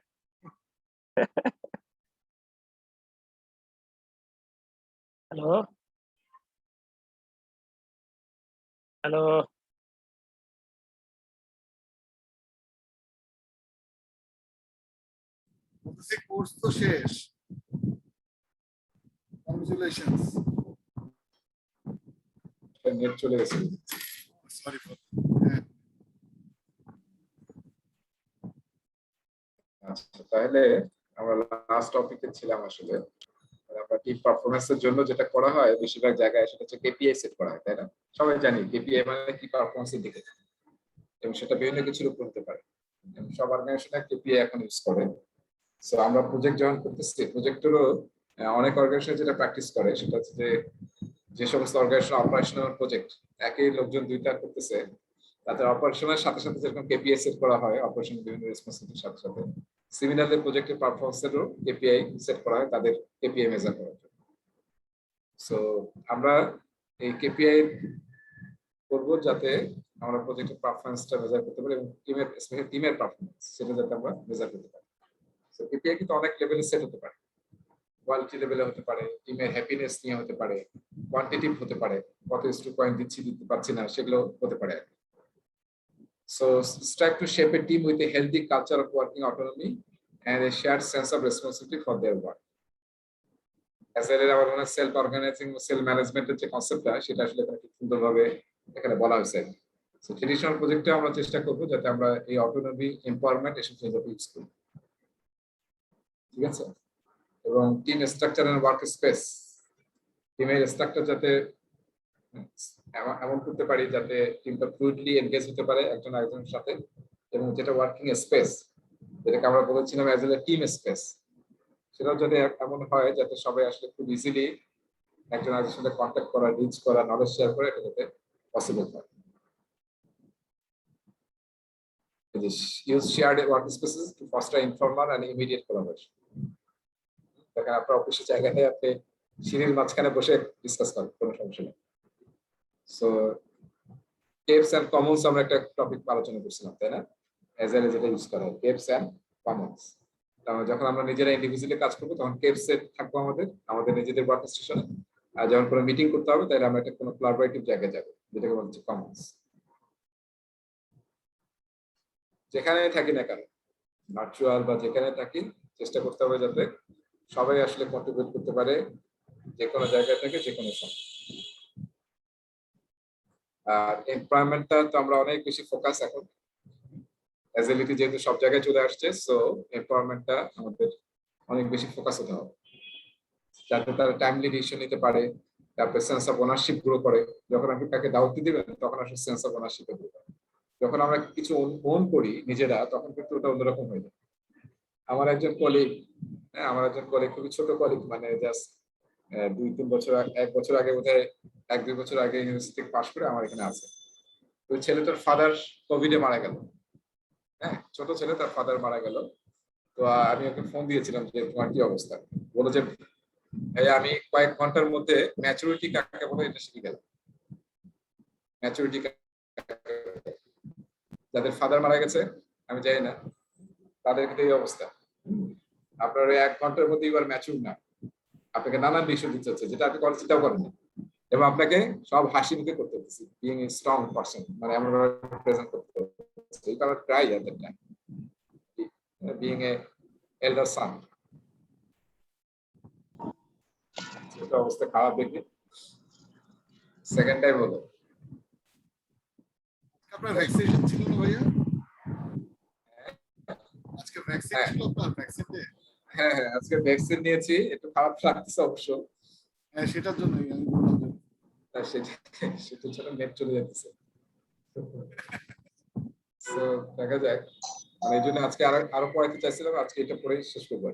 Hello hello. বলতেছি কোর্স তো শেষ, কংগ্রেচুলেশনস। নেট চলে গেছে। সরি ফর আচ্ছা, তাহলে আমরা লাস্ট টপিকে ছিলাম আসলে, আমরা টিম পারফরমেন্সের জন্য যেটা করা হয় বেশিরভাগ জায়গায় সেটা হচ্ছে কেপিআই সেট করা হয়, তাই না? সবাই জানি কেপিআই মানে কি, পারফরমেন্সের দিকে, এবং সেটা বিভিন্ন কিছুর উপর হতে পারে। সব অর্গানাইজেশনে কেপিআই এখন ইউজ করে। সো আমরা প্রজেক্ট যখন করতেছি, প্রজেক্টেরও অনেক অর্গানাইজেশন যেটা প্র্যাকটিস করে সেটা হচ্ছে যে সমস্ত অর্গানাইজেশন অপারেশনাল প্রজেক্ট একই লোকজন দুইটা করতেছে, তাদের অপারেশনের সাথে সাথে যেরকম কেপিআই সেট করা হয় অপারেশন বিভিন্ন রেসপন্সিবিলিটির সাথে সাথে, সিমিলারলি প্রজেক্টের পারফরমেন্সেরও কেপিআই সেট করা হয় তাদের কেপিআই মেজার করার জন্য। সো আমরা এই কেপিআই করবো যাতে আমরা প্রজেক্টের পারফরমেন্সটা মেজার করতে পারি এবং টিমের পারফরমেন্স সেটা যাতে আমরা মেজার করতে পারি। সো কেপিআই কিন্তু অনেক লেভেলে সেট হতে পারে, কোয়ালিটি লেভেলে হতে পারে, টিমের হ্যাপিনেস নিয়ে হতে পারে, কোয়ান্টিটিভ হতে পারে, কত স্ট্রোক পয়েন্ট দিচ্ছি দিতে পারছি না সেগুলো হতে পারে। So strive to shape a team with a healthy culture of working autonomy and a shared sense of responsibility for their work. As well as our self organizing, self management যে কনসেপ্টটা সেটা আসলে খুব সুন্দরভাবে এখানে বলা হয়েছে। ট্রেডিশনাল প্রজেক্টে আমরা চেষ্টা করবো যাতে আমরা এই অটোনমি এম্পাওয়ারমেন্ট এসব যাতে ইউজ করি, ঠিক আছে। এবং team structure and work space, টিমের স্ট্রাকচার যাতে এমন করতে পারি যাতে টিমটা ফ্লুইডলি এনগেজ হতে পারে একজন আরেকজনের সাথে, এবং যেটা ওয়ার্কিং স্পেস যেটাকে আমরা বলেছিলাম অ্যাজ এ টিম স্পেস, সেটাও যদি এমন হয় যাতে সবাই আসলে খুব ইজিলি একজন আরেকজনের সাথে কন্ট্যাক্ট করা, রিচ করা, নলেজ শেয়ার করা, এটা যাতে পসিবল হয়। Use shared workspaces to foster informal and immediate collaboration. দেখেন আপনার অফিসের জায়গাতে আপনি সিঁড়ির মাঝখানে বসে ডিসকাস করেন, কোনো সমস্যা নেই। সো কেপস এন্ড কমনস আমরা একটা টপিক আলোচনা করছিলাম, তাই না? এজেলে যেটা ইউজ করা হয় কেপস এন্ড কমনস। তাহলে যখন আমরা নিজেরা ইন্ডিভিজুয়ালি কাজ করবো তখন কেপস এ থাকবো আমাদের নিজেদের ওয়ার্ক স্টেশনে, আর যখন কোনো মিটিং করতে হবে তাহলে আমরা একটা কোনো কোলাবোরেটিভ জায়গায় যাবো, যেটাকে বলা হচ্ছে কমনস। যেখানে থাকি না কেন, ভার্চুয়াল বা যেখানে থাকি, চেষ্টা করতে হবে যাতে সবাই আসলে কন্ট্রিবিউট করতে পারে যে কোনো জায়গায় থেকে যে কোনো সময়। আর এমপ্লয়মেন্টটা তো আমরা অনেক বেশি ফোকাস এখন, এজিলিটি যেহেতু সব জায়গায় চলে আসছে, সো এমপ্লয়মেন্টটা আমাদের অনেক বেশি ফোকাস হতে হবে যাতে তারা টাইমলি ডিসিশন নিতে পারে, তারপরে সেন্স অফ ওনারশিপ গ্রো করে। যখন আপনি তাকে দায়িত্ব দিবেন তখন আসলে সেন্স অফ ওনারশিপ গ্রো করে। যখন আমরা কিছু ওন করি নিজেরা তখন কিন্তু ওটা অন্যরকম হয়ে যায়। আমার একজন কলিগ খুবই ছোট কলিগ, মানে জাস্ট 2-3 বছর 1 বছর আগে বোধহয় 1-2 বছর আগে ইউনিভার্সিটি থেকে পাশ করে আমার এখানে আছে। ওই ছেলেটার ফাদার কোভিডে মারা গেল, হ্যাঁ, ছোট ছেলে, তার ফাদার মারা গেল। তো আমি ওকে ফোন দিয়েছিলাম যে তোমার কি অবস্থা, বলো যে ভাই আমি কয়েক ঘন্টার মধ্যে ম্যাচুরিটি কাকে বলে এটা শিখে গেলাম। ম্যাচুরিটি যাদের ফাদার মারা গেছে আমি জানি না তাদের কিন্তু এই অবস্থা, আপনার 1 ঘন্টার মধ্যে এবার ম্যাচুর না, আপনাকে নানান ডিসিশন দিতে হচ্ছে যেটা আপনি করার চিন্তাও করেন না, এবং আপনাকে সব হাসি মুখে করতে হচ্ছে, বিং এ স্ট্রং পারসন, মানে আমরা প্রেজেন্ট করতে হচ্ছে। এই কারণে try at that time being a elder son. এটা অবস্থা খারাপ দেখে সেকেন্ড টাইম হলো। আপনার ভ্যাকসিনেশন ছিল না ভাইয়া? আজকে ভ্যাকসিন হ্যাঁ। ছিল আপনার ভ্যাকসিন ডে? হ্যাঁ, আজকে ভ্যাকসিন নিয়েছি, একটু খারাপ লাগতেছে অবশ্য। হ্যাঁ, সেটার জন্যই আমি বললাম যে সেটা ছিল নেট চলে যাচ্ছে। তো দেখা যাক, মানে এই জন্য আজকে আরো পড়াইতে চাইছিলাম, আজকে এটা পড়ে শেষ করবো।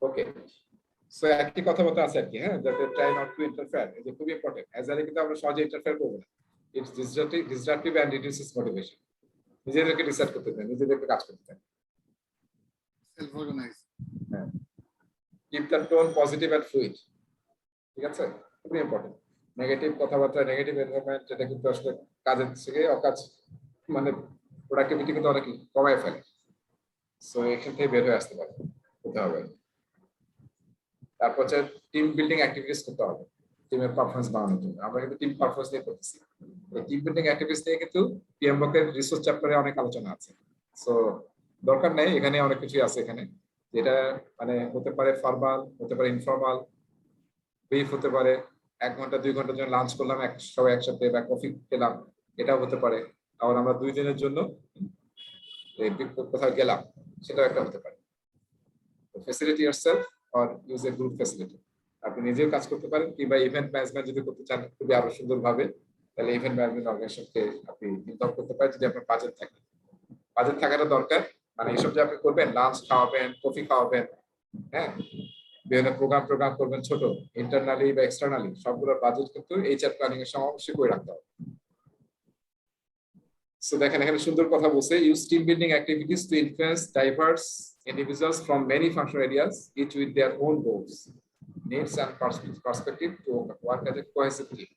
ওকে, সো একটি কথাবার্তা আছে আর কি, হ্যাঁ, যাতে ট্রাই নট টু ইন্টারফেয়ার, এটা খুবই ইম্পর্টেন্ট। অ্যাজারে কিন্তু আমরা সহজে ইন্টারফেয়ার করবো না, it's destructive and reduces motivation. নিজেদেরকে ডিসাইড করতে দেন, নিজেদেরকে কাজ করতে দেন। Self organise. হ্যাঁ, keep the tone positive and fluid, ঠিক আছে, খুবই ইম্পর্টেন্ট। নেগেটিভ কথাবার্তা, নেগেটিভ এনভায়রনমেন্ট, এটা কিন্তু আসলে কাজের থেকে অকাজ, মানে প্রোডাক্টিভিটি কিন্তু অনেক কমায় ফেলে। সো এখান থেকে বের হয়ে আসতে হতে হবে। তারপর হচ্ছে টিম বিল্ডিং অ্যাক্টিভিটিস করতে হবে টিমের পারফরমেন্স বাড়ানোর জন্য। আমরা কিন্তু টিম পারফরমেন্স নিয়ে করতেছি, এই টিম বিল্ডিং অ্যাক্টিভিটিস নিয়ে কিন্তু পিএমবক এর রিসোর্স চ্যাপ্টারে অনেক আলোচনা আছে। সো দরকার নেই, এখানে অনেক কিছুই আছে এখানে, যেটা মানে হতে পারে ফরমাল, হতে পারে ইনফরমাল, ব্রিফ হতে পারে, 1 ঘন্টা 2 ঘন্টার জন্য লাঞ্চ করলাম সবাই একসাথে বা কফি খেলাম, এটাও হতে পারে। আবার আমরা 2 দিনের জন্য কোথাও গেলাম, সেটাও একটা হতে পারে। Facility yourself or use a group facility. আপনি নিজেও কাজ করতে পারেন, কিংবা ইভেন্ট ম্যানেজমেন্ট যদি করতে চান খুবই আরো সুন্দরভাবে, তাহলে ইভেন্ট ম্যানেজমেন্ট অর্গানাইজেশনকে আপনি ইনভলভ করতে পারেন যদি আপনার বাজেট থাকে। বাজেট থাকাটা দরকার, মানে এইসব যে আপনি করবেন, লাঞ্চ খাওয়াবেন, কফি খাওয়াবেন, হ্যাঁ, বিভিন্ন প্রোগ্রাম করবেন, ছোট ইন্টারনালি বা এক্সটার্নালি, সবগুলোর বাজেট কিন্তু এইচআর প্ল্যানিং এর সময় অবশ্যই করে রাখতে হবে। সো দেখেন এখানে সুন্দর কথা বলছে, use team building activities two influence diverse individuals from many functional areas, each with their own goals, needs and perspective to work as a cohesive team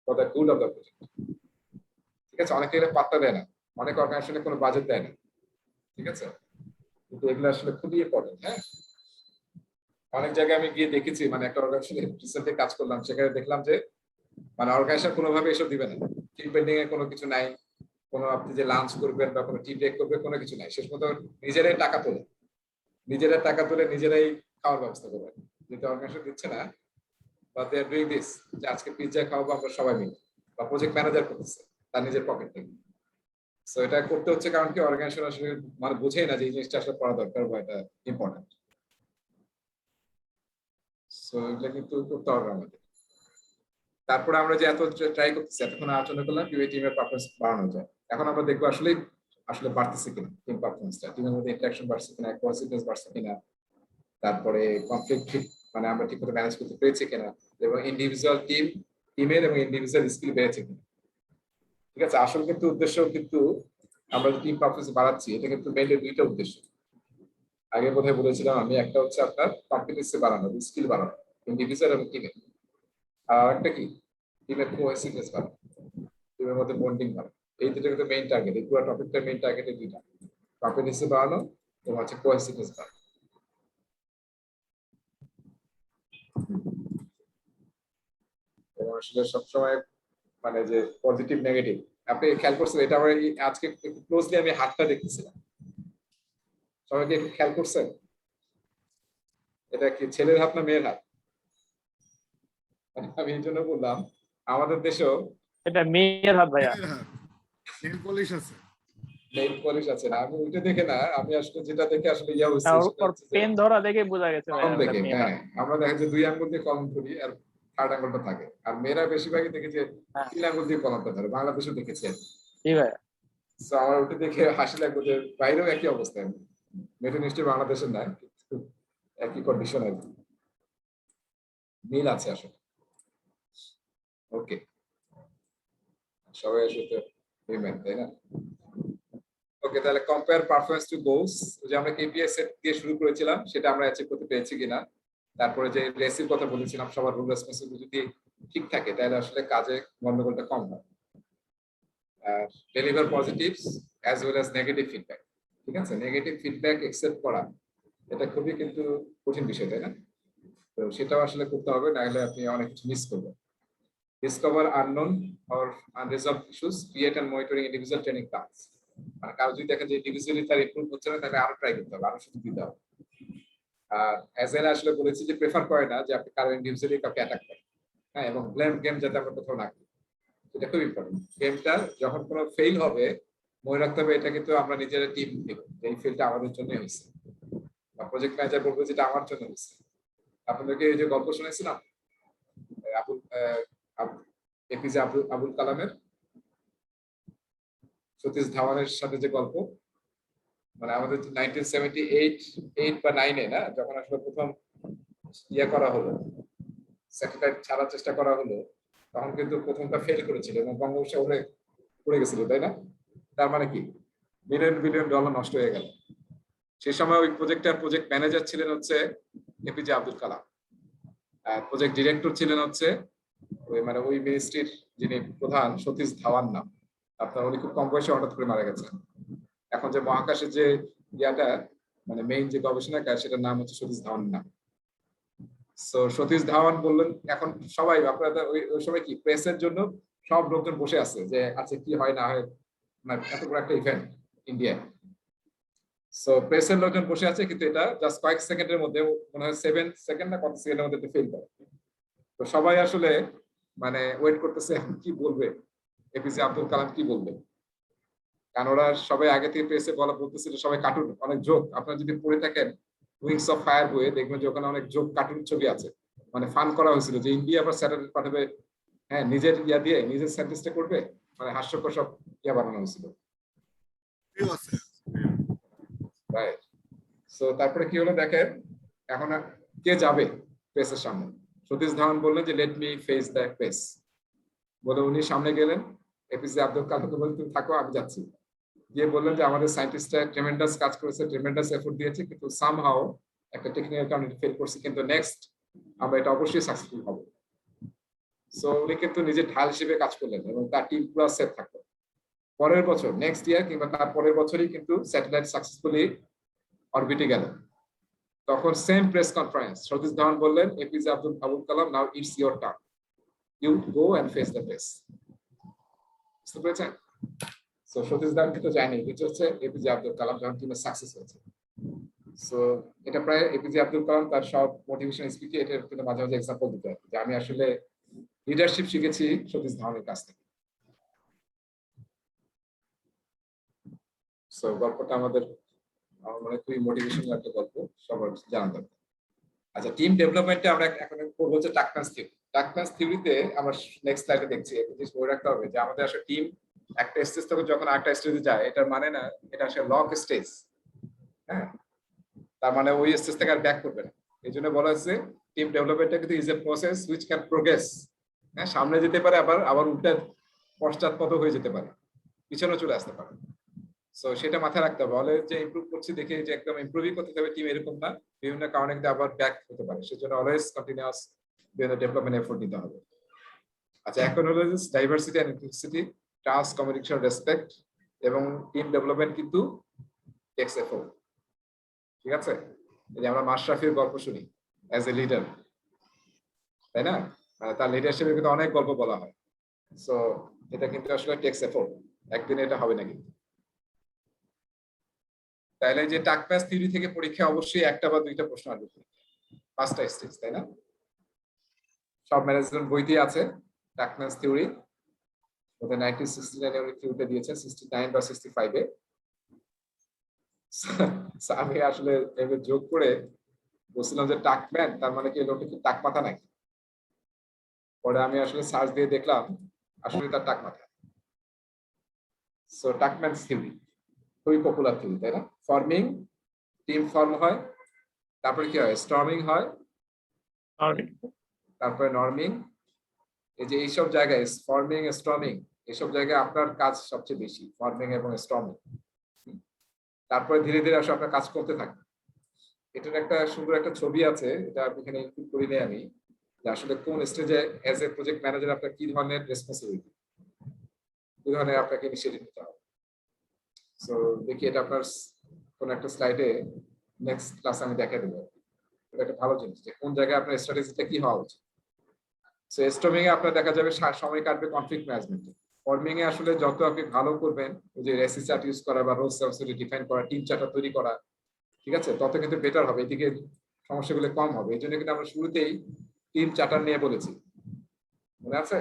for the good of the project. ঠিক আছে, অনেকে এটা পাত্তা দেয় না, অনেক অর্গানাইজেশনে কোনো বাজেট দেয় না, ঠিক আছে, কিন্তু এগুলো আসলে খুবই ইম্পর্টেন্ট। হ্যাঁ, অনেক জায়গায় আমি গিয়ে দেখেছি, মানে একটা অর্গানাইজেশনে রিসেন্টলি কাজ করলাম, সেখানে দেখলাম যে মানে অর্গানাইজেশন কোনোভাবে এসব দিবে না, টিম বিল্ডিং এ কোনো কিছু নাই, কোনো আপনি যে লাঞ্চ করবেন বা কোনো টি ব্রেক করবে, কোনো কিছু নাই। শেষ পর্যন্ত নিজেরাই টাকা তুলে নিজেরাই খাওয়ার ব্যবস্থা করবেন, যেটা অর্গানাইজেশন দিচ্ছে না, বা দে আর ডুইং দিস, যে আজকে পিৎজা খাওয়াবো আমরা সবাই মিলে, বা প্রজেক্ট ম্যানেজার করতেছে তার নিজের পকেট থেকে। সো এটা করতে হচ্ছে কারণ কি অর্গানাইজেশন আসলে মানে বুঝেই না যে এই জিনিসটা আসলে করা দরকার বা এটা ইম্পর্টেন্ট। সো এটা কিন্তু করতে হবে আমাদের। তারপরে আমরা যে এত ট্রাই করতেছি, এতক্ষণ আলোচনা করলাম কিভাবে টিমের পারফরমেন্স বাড়ানো যায়। এখন আমরা দেখবো আসলে আসলে বাড়তেছে কিনা টিম পারফরমেন্সটা, টিমের মধ্যে ইন্টারাকশন বাড়ছে কিনা, কোঅ্যাসিডেন্স বাড়ছে কিনা, তারপরে কনফ্লিক্ট ঠিক মানে আমরা ঠিক মতো ম্যানেজ করতে পেরেছি কিনা, এবং ইন্ডিভিজুয়াল টিমের এবং ইন্ডিভিজুয়াল স্কিল বেড়েছে কিনা। ঠিক আছে, আসল কিন্তু উদ্দেশ্য কিন্তু আমরা যে টিম পারফরমেন্স বাড়াচ্ছি এটা কিন্তু মেইনলি দুইটা উদ্দেশ্য। আগে বোধহয় বলেছিলাম আমি, একটা হচ্ছে আপনার কম্পিটেন্সি বাড়ানো, স্কিল বাড়ানো ইন্ডিভিজুয়াল এবং টিমের, আর একটা কি টিমের কোহেসিভনেস বাড়ানো, টিমের মধ্যে বন্ডিং বাড়ানো। এই দুটো কিন্তু মেইন টার্গেট, এই পুরো টপিকটার মেইন টার্গেট এই দুইটা, কম্পিটেন্সি বাড়ানো এবং হচ্ছে কোহেসিভনেস বাড়ানো। এবং আসলে সবসময় মানে যে পজিটিভ নেগেটিভ আপনি খেয়াল করছেন, এটা আমার আজকে একটু ক্লোজলি আমি হাতটা দেখতেছিলাম, সবাইকে একটু খেয়াল করছেন এটা কি ছেলের হাত না মেয়ের হাত? আমি এই জন্য বললাম আমাদের দেশেও এটা মেয়ের হাত ভাইয়া। নেল পলিশ আছে। নেইল পলিশ আছে না, আমি ওইটা দেখে না, আমি আসলে যেটা দেখে আসলে ইয়া হচ্ছে ওর পেন ধরা দেখে বোঝা গেছে কলম ভাইয়া দেখে। মেয়ের হাত। হ্যাঁ, আমরা দেখা যায় দুই আঙ্গুল দিয়ে কলম ধরি আর থার্ড আঙ্গুলটা থাকে, আর মেয়েরা বেশিরভাগই দেখি যে হ্যাঁ। 3 আঙ্গুল দিয়ে কলমটা ধরে, বাংলাদেশেও দেখেছি আমি। জি ভাইয়া। So, আমার ওটা দেখে হাসি লাগলো যে বাইরেও একই অবস্থা, মেয়েটা নিশ্চয়ই বাংলাদেশের না, কিন্তু একই কন্ডিশন আর কি, মিল আছে আসলে। ওকে, সবাই আসলে পেমেন্ট তাই না? ওকে, তাহলে কম্পেয়ার পারফরম্যান্স টু গোলস, যে আমরা কেপিআই সেট দিয়ে শুরু করেছিলাম সেটা আমরা অ্যাচিভ করতে পেরেছি কিনা। তারপরে যে রেসির কথা বলেছিলাম, সবার রোল রেসপন্সিবিলিটি যদি ঠিক থাকে তাহলে আসলে কাজে গন্ডগোলটা কম হয়। আর deliver positives as well as negative feedback. ঠিক আছে, নেগেটিভ ফিডব্যাক অ্যাকসেপ্ট করা এটা খুবই কিন্তু কঠিন বিষয়, তাই না? তো সেটাও আসলে করতে হবে, না হলে আপনি অনেক কিছু মিস করবেন। Discover unknown or unresolved issues, create and monitoring individual training plans. মানে কারো যদি দেখেন যে ইন্ডিভিজুয়ালি তার ইমপ্রুভ হচ্ছে না, তাহলে আরো ট্রাই করতে হবে, আরো সুযোগ দিতে হবে। আর অ্যাজ এন আসলে বলেছি যে প্রেফার করে না যে আপনি কারো ইন্ডিভিজুয়ালি কাউকে অ্যাটাক করেন। হ্যাঁ, এবং ব্লেম গেম যাতে আমরা কোথাও না করি, এটা খুব ইম্পর্টেন্ট। গেমটা যখন কোনো ফেল হবে মনে রাখতে হবে এটা কিন্তু আমরা নিজেরা টিম দেব, এই ফেলটা আমাদের জন্য হয়েছে, বা প্রজেক্ট ম্যানেজার বলবো যেটা আমার জন্য হয়েছে। আপনাদেরকে এই যে গল্প শুনেছিলাম এপিজে আবুল কালামের, সতীশ ধাওয়ানের সাথে যে গল্প, মানে আমাদের 1978 বা 9-এ না, যখন আসলে প্রথম ইয়ে করা হলো, স্যাটেলাইট ছাড়ার চেষ্টা করা হলো, তখন কিন্তু প্রথমটা ফেল করেছিল এবং বঙ্গোপসাগরে পড়ে গেছিল, তাই না? তার মানে কি বিলিয়ন বিলিয়ন ডলার নষ্ট হয়ে গেল। সেই সময় ওই প্রজেক্ট ম্যানেজার ছিলেন হচ্ছে এপিজে আব্দুল কালাম, আর প্রজেক্ট ডিরেক্টর ছিলেন হচ্ছে ওই মিনিস্ট্রির যিনি প্রধান, সতীশ ধাওয়ান নাম। আপনার উনি খুব কম বয়সে হঠাৎ করে মারা গেছেন। এখন যে মহাকাশের যে ইয়াটা মানে মেইন যে গবেষণাগার, সেটার নাম হচ্ছে সতীশ ধাওয়ান নাম। সো সতীশ ধাওয়ান বললেন, এখন সবাই আপনারা ওই সময় কি প্রেসের জন্য সব লোকজন বসে আছে যে আচ্ছা কি হয় না হয়, মানে এত বড় একটা ইভেন্ট ইন্ডিয়ায়। সো প্রেসের লোকজন বসে আছে, কিন্তু এটা জাস্ট কয়েক সেকেন্ডের মধ্যে, মনে হয় 7 সেকেন্ড না কত সেকেন্ডের মধ্যে ফেল করে। তো সবাই আসলে মানে ওয়েট করতেছে কি বলবে এপিজে আব্দুল কালাম, কি বলবে। কারণ ওরা সবাই আগে থেকে প্রেসে বলতেছিল সবাই কার্টুন, অনেক জোক। আপনারা যদি পড়ে থাকেন উইংস অফ ফায়ার বইয়ে, দেখবেন যে ওখানে অনেক জোক কার্টুন ছবি আছে, মানে ফান করা হয়েছিল যে ইন্ডিয়া আবার স্যাটেলাইট পাঠাবে, হ্যাঁ নিজের ইয়া দিয়ে নিজের সায়েন্টিস্টে করবে, মানে হাস্যকর সব ইয়া বানানো হয়েছিল। রাইট। সো তারপরে কি হলো দেখেন, এখন কে যাবে প্রেসের সামনে? সতীশ ধাওয়ান বললেন যে let me face the press, বলে উনি সামনে গেলেন। এপিজে আব্দুল কালামকে বললেন তুমি থাকো, আমি যাচ্ছি। গিয়ে বললেন যে আমাদের সায়েন্টিস্টরা ট্রেমেন্ডাস কাজ করেছে, ট্রেমেন্ডাস এফোর্ট দিয়েছে, কিন্তু সামহাও একটা টেকনিক্যাল কারণে ফেল করছে, কিন্তু নেক্সট আমরা এটা অবশ্যই সাকসেসফুল হব। সো উনি কিন্তু নিজের ঢাল হিসেবে কাজ করলেন এবং তার টিম পুরো সেট থাকলো। পরের বছর নেক্সট ইয়ার কিংবা তার পরের বছরই কিন্তু স্যাটেলাইট সাকসেসফুলি অরবিটে গেল। তখন same press conference, Satish Dhawan বললেন APJ Abul Kalam, now it's your turn, you go and face the press. বুঝতে পেরেছেন? সো সতীশ ধাওয়ান কিন্তু যায়নি, কিছু হচ্ছে এপিজে আব্দুল কালাম যখন টিমের সাকসেস হয়েছে। সো এটা প্রায় এপিজে আব্দুল কালাম তার সব মোটিভেশন স্পিচে এটা কিন্তু মাঝে মাঝে এক্সাম্পল দিতে হয় যে আমি আসলে লিডারশিপ শিখেছি সতীশ ধাওয়ানের কাছ থেকে। সো গল্পটা আমার মনে খুবই মোটিভেশনাল একটা গল্প, সবার জানা দরকার। আচ্ছা, টিম ডেভেলপমেন্টে আমরা এখন করবো হচ্ছে টাকনাস থিওরি। টাকনাস থিওরিতে আমরা নেক্সট স্লাইডে দেখছি একটা জিনিস মনে রাখতে হবে যে আমাদের আসলে টিম একটা স্টেজ থেকে যখন আরেকটা স্টেজে যায়, এটার মানে না এটা আসলে লক স্টেজ। হ্যাঁ, তার মানে ওই স্টেজ থেকে আর ব্যাক করবে না। এই জন্য বলা হচ্ছে টিম ডেভেলপমেন্টটা কিন্তু is a process which can progress. হ্যাঁ, সামনে যেতে পারে, আবার উল্টা পশ্চাৎপদ হয়ে যেতে পারে, পিছনে চলে আসতে পারে। সো সেটা মাথায় রাখতে হবে। বলে যে ইমপ্রুভ করছি দেখে যে একদম ইমপ্রুভই করতে হবে টিম, এরকম না। বিভিন্ন কারণে কিন্তু আবার ব্যাক হতে পারে, সেজন্য অলওয়েজ কন্টিনিউয়াস বিভিন্ন ডেভেলপমেন্ট এফোর্ট দিতে হবে। আচ্ছা, এখন হলো diversity and inclusivity, trust, communication, respect এবং টিম ডেভেলপমেন্ট কিন্তু টেকস এফোর্ট। ঠিক আছে, এই যে আমরা মাশরাফির গল্প শুনি অ্যাজ এ লিডার, তাই না? তার লিডারশিপের কিন্তু অনেক গল্প বলা হয়। সো এটা কিন্তু আসলে টেকস এফোর্ট, একদিনে এটা হবে না কিন্তু। তাহলে যে টাকনাস থিওরি থেকে পরীক্ষা অবশ্যই একটা বা দুইটা প্রশ্ন আসবে, 5টা স্টেজ, তাই না? সব ম্যানেজমেন্ট বইতে আছে টাকনাস থিওরি, ওদের 1969 এর থিওরিটা দিয়েছে 69 বা 65 এ। আমি আসলে এভাবে যোগ করে বলছিলাম যে টাকম্যান তার মানে কি লোকটা কি টাক মাথা নাকি? পরে আমি আসলে সার্চ দিয়ে দেখলাম আসলে তার টাক মাথা। সো টাকম্যান থিওরি খুবই পপুলার থিওরি, তাই না? ফর্মিং, টিম ফর্ম হয়, তারপরে কি হয়, স্টর্মিং হয়, তারপরে নর্মিং। এই যে এইসব জায়গায় ফর্মিং, স্টর্মিং, এইসব জায়গায় আপনার কাজ সবচেয়ে বেশি, ফর্মিং এবং স্টর্মিং। তারপরে ধীরে ধীরে আসলে আপনার কাজ করতে থাকে। এটার একটা সুন্দর একটা ছবি আছে, এটা এখানে ইনক্লুড করি নাই আমি, যে আসলে কোন স্টেজে অ্যাজ এ প্রজেক্ট ম্যানেজার আপনার কি ধরনের রেসপন্সিবিলিটি, কি ধরনের আপনাকে ইনিশিয়েটিভ নিতে হবে। সো দেখি এটা আপনার কোন একটা স্লাইডে নেক্সট ক্লাস আমি দেখাই দেবো। এটা একটা ভালো জিনিস যে কোন জায়গায় আপনার স্ট্র্যাটেজিটা কি হওয়া উচিত। সো স্টর্মিং এ আপনার দেখা যাবে সময় কাটবে কনফ্লিক্ট ম্যানেজমেন্টে। ফর্মিং এ আসলে যত আপনি ভালো করবেন, ওই যে রেসি চার্ট ইউজ করা বা রোল সেলসরি ডিফাইন করা, টিম চার্ট তৈরি করা, ঠিক আছে, তত কিন্তু বেটার হবে, এদিকে সমস্যাগুলো কম হবে। এই জন্য কিন্তু আমরা শুরুতেই টিম চার্টার নিয়ে বলেছি, মনে আছে?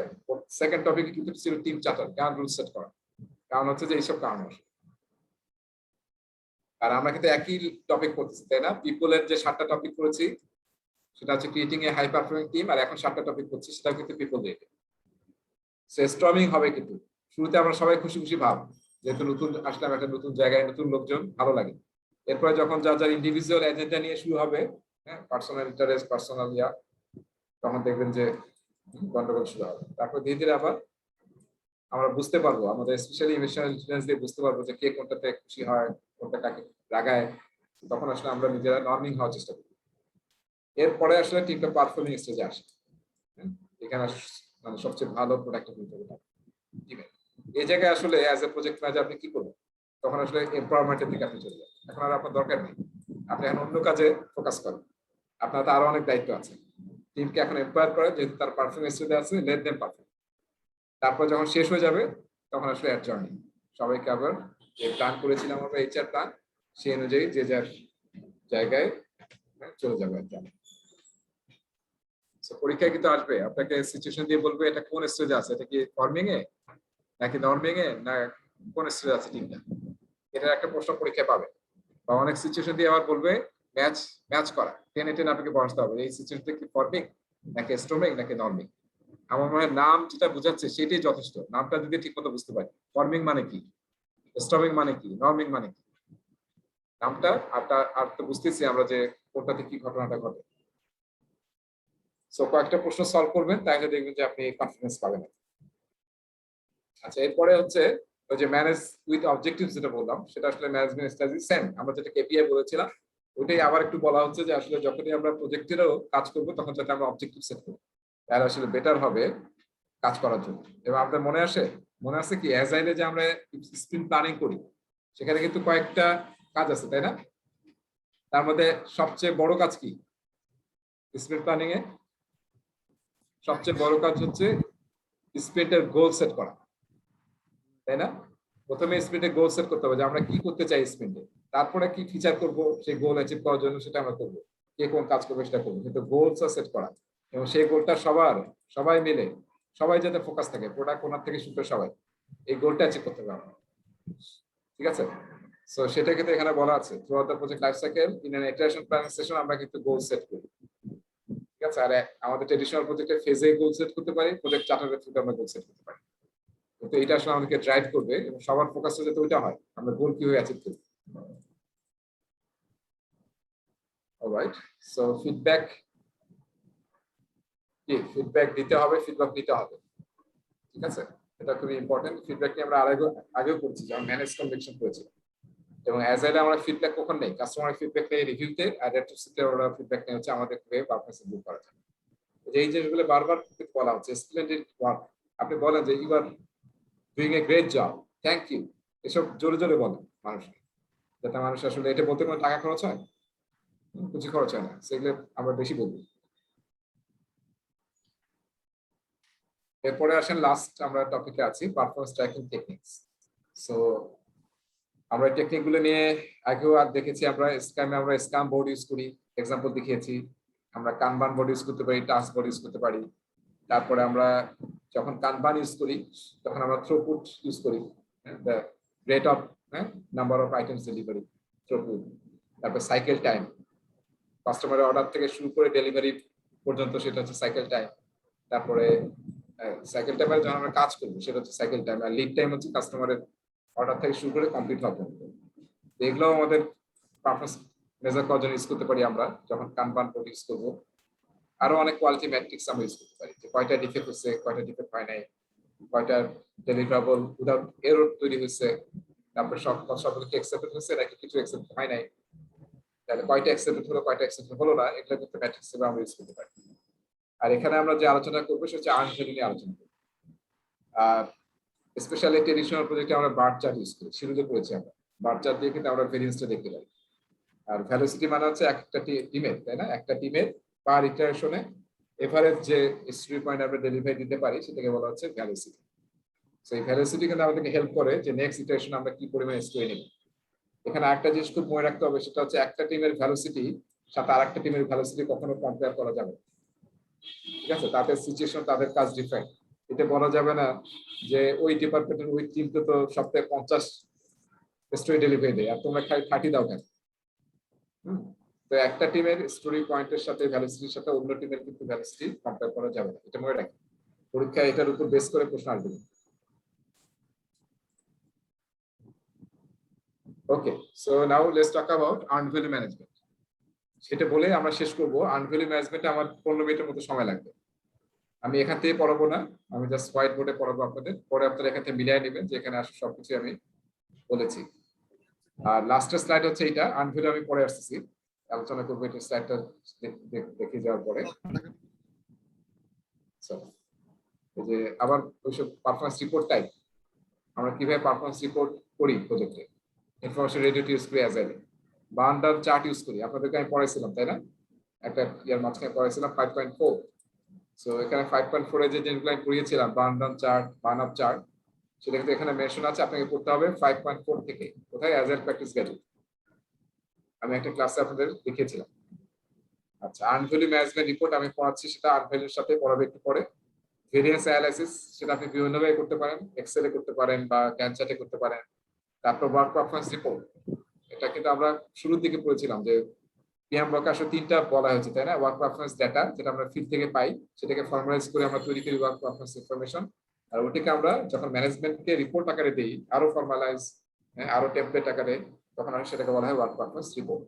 সেকেন্ড টপিক কিন্তু ছিল টিম চার্টার, কারণ রুল সেট করা, কারণ হচ্ছে যে এইসব কারণ আসে। আর আমরা কিন্তু একই টপিক করতেছি, তাই না? পিপলের যে 7টা টপিক করেছি সেটা হচ্ছে creating a high performing team, আর এখন 7টা টপিক করছি সেটা কিন্তু পিপল রিলেটেড। সো স্টর্মিং হবে কিন্তু শুরুতে আমরা সবাই খুশি খুশি ভাব, যেহেতু নতুন আসলাম একটা নতুন জায়গায়, নতুন লোকজন, ভালো লাগে। এরপরে যখন যার ইন্ডিভিজুয়াল এজেন্ডা নিয়ে শুরু হবে, হ্যাঁ, পার্সোনাল ইন্টারেস্ট, পার্সোনাল তখন দেখবেন যে গন্ডগোল শুরু হবে। তারপর ধীরে ধীরে আবার আমরা বুঝতে পারবো, আমাদের স্পেশালি ইমোশনাল ইন্টেলিজেন্স দিয়ে বুঝতে পারবো যে কে কোনটাতে খুশি হয়, কোনটা কাকে রাগায়। তখন আসলে আমরা নিজেরা নর্মিং হওয়ার চেষ্টা করি। এরপরে আসলে টিমটা পারফর্মিং স্টেজে আসে। এখানে মানে সবচেয়ে ভালো প্রোডাক্টিভ হতে হবে টিমে। এই জায়গায় আসলে অ্যাজ এ প্রজেক্ট ম্যানেজার আপনি কি করবেন? তখন আসলে এমপাওয়ারমেন্টের দিকে আপনি চলে যান। এখন আর আপনার দরকার নেই, আপনি এখন অন্য কাজে ফোকাস করেন। আপনার তো আরো অনেক দায়িত্ব আছে। টিমকে এখন এম্পাওয়ার করে, যেহেতু তার পারফরমেন্স স্টেজে আছে, লেট দেম পারফর্ম। তারপর যখন শেষ হয়ে যাবে তখন আসলে অ্যাডজর্নিং, সবাইকে আবার যে প্ল্যান করেছিলাম আমরা এইচআর প্ল্যান, সেই অনুযায়ী যে যার জায়গায় চলে যাবে একদম। পরীক্ষায় কিন্তু আসবে, আপনাকে সিচুয়েশন দিয়ে বলবে এটা কোন স্টেজে আছে, এটা কি ফর্মিং এ নাকি নর্মিং এ, না কোন স্টেজে আছে টিমটা, এটার একটা প্রশ্ন পরীক্ষায় পাবে। বা অনেক সিচুয়েশন দিয়ে আবার বলবে ম্যাচ করা, টেনে টেনে আপনাকে বসতে হবে এই সিচুয়েশনটা কি ফর্মিং নাকি স্টর্মিং নাকি নর্মিং। আমার মনে হয় নাম যেটা বোঝাচ্ছে সেটাই যথেষ্ট, নামটা যদি ঠিক মতো বুঝতে পারি, ফর্মিং মানে কি, স্টর্মিং মানে কি, নর্মিং মানে কি, নামটা আর তো বুঝতেছি আমরা যে কোনটাতে কি ঘটনাটা ঘটে। সো কয়েকটা প্রশ্ন সলভ করবেন, তাহলে দেখবেন যে আপনি কনফিডেন্স পাবেন। আচ্ছা, এরপরে হচ্ছে ওই যে ম্যানেজ উইথ অবজেক্টিভস যেটা বললাম, সেটা আসলে ম্যানেজমেন্ট স্ট্র্যাটেজি সেম, আমরা যেটা কেপিআই বলেছিলাম ওইটাই আবার একটু বলা হচ্ছে যে আসলে যখনই আমরা প্রজেক্টেরও কাজ করব তখন যাতে আমরা অবজেক্টিভ সেট করি, তাহলে আসলে বেটার হবে কাজ করার জন্য। এবং আপনার মনে আছে কি অ্যাজাইলে যে আমরা স্প্রিন্ট প্ল্যানিং করি, সেখানে কিন্তু কয়েকটা কাজ আছে, তাই না? তার মধ্যে সবচেয়ে বড় কাজ কি স্প্রিন্ট প্ল্যানিং এ? সবচেয়ে বড় কাজ হচ্ছে স্প্রিন্টের গোল সেট করা, তাই না? প্রথমে স্প্রিন্টে গোল সেট করতে হবে যে আমরা কি করতে চাই স্প্রিন্টে, তারপরে কি ফিচার করব সেই গোল অ্যাচিভ করার জন্য সেটা আমরা করবো, কে কোন কাজ করবে সেটা করবো, কিন্তু গোলস সেট করা এবং সেই গোলটা সবাই মিলে সবাই যাতে ফোকাস থাকে, প্রোডাক্ট ওনার থেকে শুরু করে সবাই এই গোলটা অ্যাচিভ করতে পারবে। ঠিক আছে, সো সেটা কিন্তু এখানে বলা আছে through out the project life cycle in an iteration planning session আমরা কিন্তু গোল সেট করি। ঠিক আছে, আর আমাদের ট্রেডিশনাল প্রজেক্টে ফেজে গোল সেট করতে পারি, প্রজেক্ট চার্টারের থ্রুতে আমরা গোল সেট করতে পারি, কিন্তু এটা আসলে আমাদেরকে ড্রাইভ করবে এবং সবার ফোকাসটা যাতে ওইটা হয়, আমরা গোল কিভাবে অ্যাচিভ করি। অলরাইট, সো ফিডব্যাক ফিডব্যাক দিতে হবে, ফিডব্যাক নিতে হবে। ঠিক আছে, এটা খুবই ইম্পর্টেন্ট। ফিডব্যাক নিয়ে আমরা আগেও করছি, যেমন ম্যানেজ কনভেকশন করেছি, এবং অ্যাজাইলে আমরা ফিডব্যাক কখন নেই, কাস্টমারের ফিডব্যাক নেই রিভিউতে, আর রেট্রোস্পেক্টিভে আমরা ফিডব্যাক নেই হচ্ছে আমাদের পারফরম্যান্স ইমপ্রুভ করা যায়। এই জিনিসগুলো বারবার বলা হচ্ছে, স্প্লেন্ডেড ওয়ার্ক, আপনি বলেন যে you are doing a great job, thank you, এসব জোরে জোরে বলেন মানুষকে, যাতে মানুষ আসলে এটা বলতে কোনো টাকা খরচ হয়, কিছু খরচ হয় না, সেগুলো আমরা বেশি বলবো। এরপরে আসেন লাস্ট আমরা টপিকে আছি, পারফরম্যান্স ট্র্যাকিং টেকনিকস। সো আমরা টেকনিক গুলো নিয়ে আগেও দেখেছি, আমরা স্ক্যামে আমরা স্ক্যাম বোর্ড ইউজ করি, এক্সাম্পল দেখিয়েছি, আমরা কানবান বোর্ড ইউজ করতে পারি, টাস্ক বোর্ড ইউজ করতে পারি। তারপরে আমরা যখন কানবান ইউজ করি তখন আমরা থ্রুপুট ইউজ করি, the rate of number of items delivery, throughput. তারপর সাইকেল টাইম, কাস্টমারের অর্ডার থেকে শুরু করে ডেলিভারি পর্যন্ত সেটা হচ্ছে সাইকেল টাইম। তারপরে সাইকেল টাইম যখন আমরা কাজ করবো সেটা হচ্ছে সাইকেল টাইম, আর লিড টাইম হচ্ছে কাস্টমারের অর্ডার থেকে শুরু করে কমপ্লিট হওয়া পর্যন্ত। এগুলো আমাদের পারফরম্যান্স মেজার করার জন্য ইউজ করতে পারি আমরা যখন কানবান বোর্ড ইউজ করবো। আরো অনেক কোয়ালিটি ম্যাট্রিক্স আমরা ইউজ করতে পারি, যে কয়টা ডিফেক্ট হচ্ছে, কয়টা ডিফেক্ট হয় নাই, কয়টা ডেলিভারেবল উইদাউট এরর তৈরি হয়েছে, তারপরে সবগুলো কি অ্যাকসেপ্টেড হয়েছে নাকি কিছু অ্যাকসেপ্ট হয় নাই, তাহলে কয়টা অ্যাকসেপ্টেড হলো কয়টা অ্যাকসেপ্টেড হলো না, এগুলো কিন্তু ম্যাট্রিক্স হিসেবে আমরা ইউজ করতে পারি। আর এখানে আমরা যে আলোচনা করবো সেটা হচ্ছে আর্ন ভ্যালু নিয়ে আলোচনা করবো। আর স্পেশালি ট্রেডিশনাল প্রজেক্টে আমরা বার চার্ট ইউজ করি, শুরুতে করেছি আমরা বার চার্ট দিয়ে কিন্তু আমরা ভেরিয়েন্সটা দেখতে পারি। আর ভ্যালোসিটি মানে হচ্ছে একটা টিমের, তাই না, একটা টিমের পার ইটারেশনে এভারেজ যে স্টোরি পয়েন্ট আমরা ডেলিভারি দিতে পারি সেটাকে বলা হচ্ছে ভ্যালোসিটি। সো এই ভ্যালোসিটি কিন্তু আমাদেরকে হেল্প করে যে নেক্সট ইটারেশন আমরা কি পরিমাণে স্টোরি নেব। এখানে একটা জিনিস খুব মনে রাখতে হবে, সেটা হচ্ছে একটা টিমের ভ্যালোসিটি সাথে আরেকটা টিমের ভ্যালোসিটি কখনো কম্পেয়ার করা যাবে না। ঠিক আছে, তাদের সিচুয়েশন, তাদের কাজ ডিফারেন্ট। এটা বলা যাবে না যে ওই ডিপার্টমেন্টের ওই টিমকে তো সপ্তাহে 50 স্টোরি ডেলিভারি দেয় আর তোমরা খালি 30 দাও কেন। তো একটা টিমের স্টোরি পয়েন্টের সাথে ভ্যালোসিটির সাথে অন্য টিমের কিন্তু ভ্যালোসিটি কম্পেয়ার করা যাবে না, এটা মনে রাখি। পরীক্ষায় এটার উপর বেস করে প্রশ্ন আসবে। Okay, so now let's talk about earned value management. সেটা বলে আমরা শেষ করবো। আর্ন ভ্যালু ম্যানেজমেন্টে আমার 15 মিনিটের মতো সময় লাগবে। আমি এখান থেকে পড়াবো না, আমি জাস্ট হোয়াইট বোর্ডে পড়াবো আপনাদের, পরে আপনারা এখান থেকে মিলিয়ে নেবেন যে এখানে আসলে সবকিছু আমি বলেছি। আর লাস্টের স্লাইড হচ্ছে এইটা, আর্ন ভ্যালু আমি পরে আসতেছি, আলোচনা করবো এটা স্লাইডটা দেখে যাওয়ার পরে। এই যে আবার ওইসব পারফরম্যান্স রিপোর্ট টাইপ, আমরা কিভাবে পারফরম্যান্স রিপোর্ট করি প্রজেক্টে, ইনফরমেশন রেডিও ইউজ করি অ্যাজাইলে, বার্ন চার্ট ইউজ করি, আপনাদেরকে আমি পড়াইছিলাম তাই না, একটা ইয়ার মাঝখানে পড়াইছিলাম 5.4। সো এখানে 5.4 এ যে জিনিসগুলো আমি পড়িয়েছিলাম, burn down chart, burn up chart, সেটা কিন্তু এখানে মেনশন আছে, আপনাকে পড়তে হবে 5.4 থেকে। কোথায়? অ্যাজাইল প্র্যাকটিস গাইড, আমি একটা ক্লাসে আপনাদের দেখিয়েছিলাম। আচ্ছা, আর্ন ভ্যালু ম্যানেজমেন্ট রিপোর্ট আমি পড়াচ্ছি, সেটা আর্ন ভ্যালুর সাথে পড়াবে একটু পরে। ভেরিয়েন্স অ্যানালাইসিস, সেটা আপনি বিভিন্নভাবে করতে পারেন, এক্সেলে করতে পারেন বা গ্যান্ট চার্টে করতে পারেন। তারপর ওয়ার্ক পারফরম্যান্স রিপোর্ট, এটা কিন্তু আমরা শুরুর দিকে পড়েছিলাম যে পিএম ওয়ার্ক আসলে 3টা বলা হয়েছে তাই না, ওয়ার্ক পারফরম্যান্স ডেটা যেটা আমরা ফিল্ড থেকে পাই, সেটাকে ফর্মালাইজ করে আমরা তৈরি করি ওয়ার্ক পারফরম্যান্স ইনফরমেশন, আর ওটাকে আমরা যখন ম্যানেজমেন্টকে রিপোর্ট আকারে দেই, আরো ফর্মালাইজ, আরো টেমপ্লেট আকারে, তখন আমি সেটাকে বলা হয় ওয়ার্ক পারফরম্যান্স রিপোর্ট।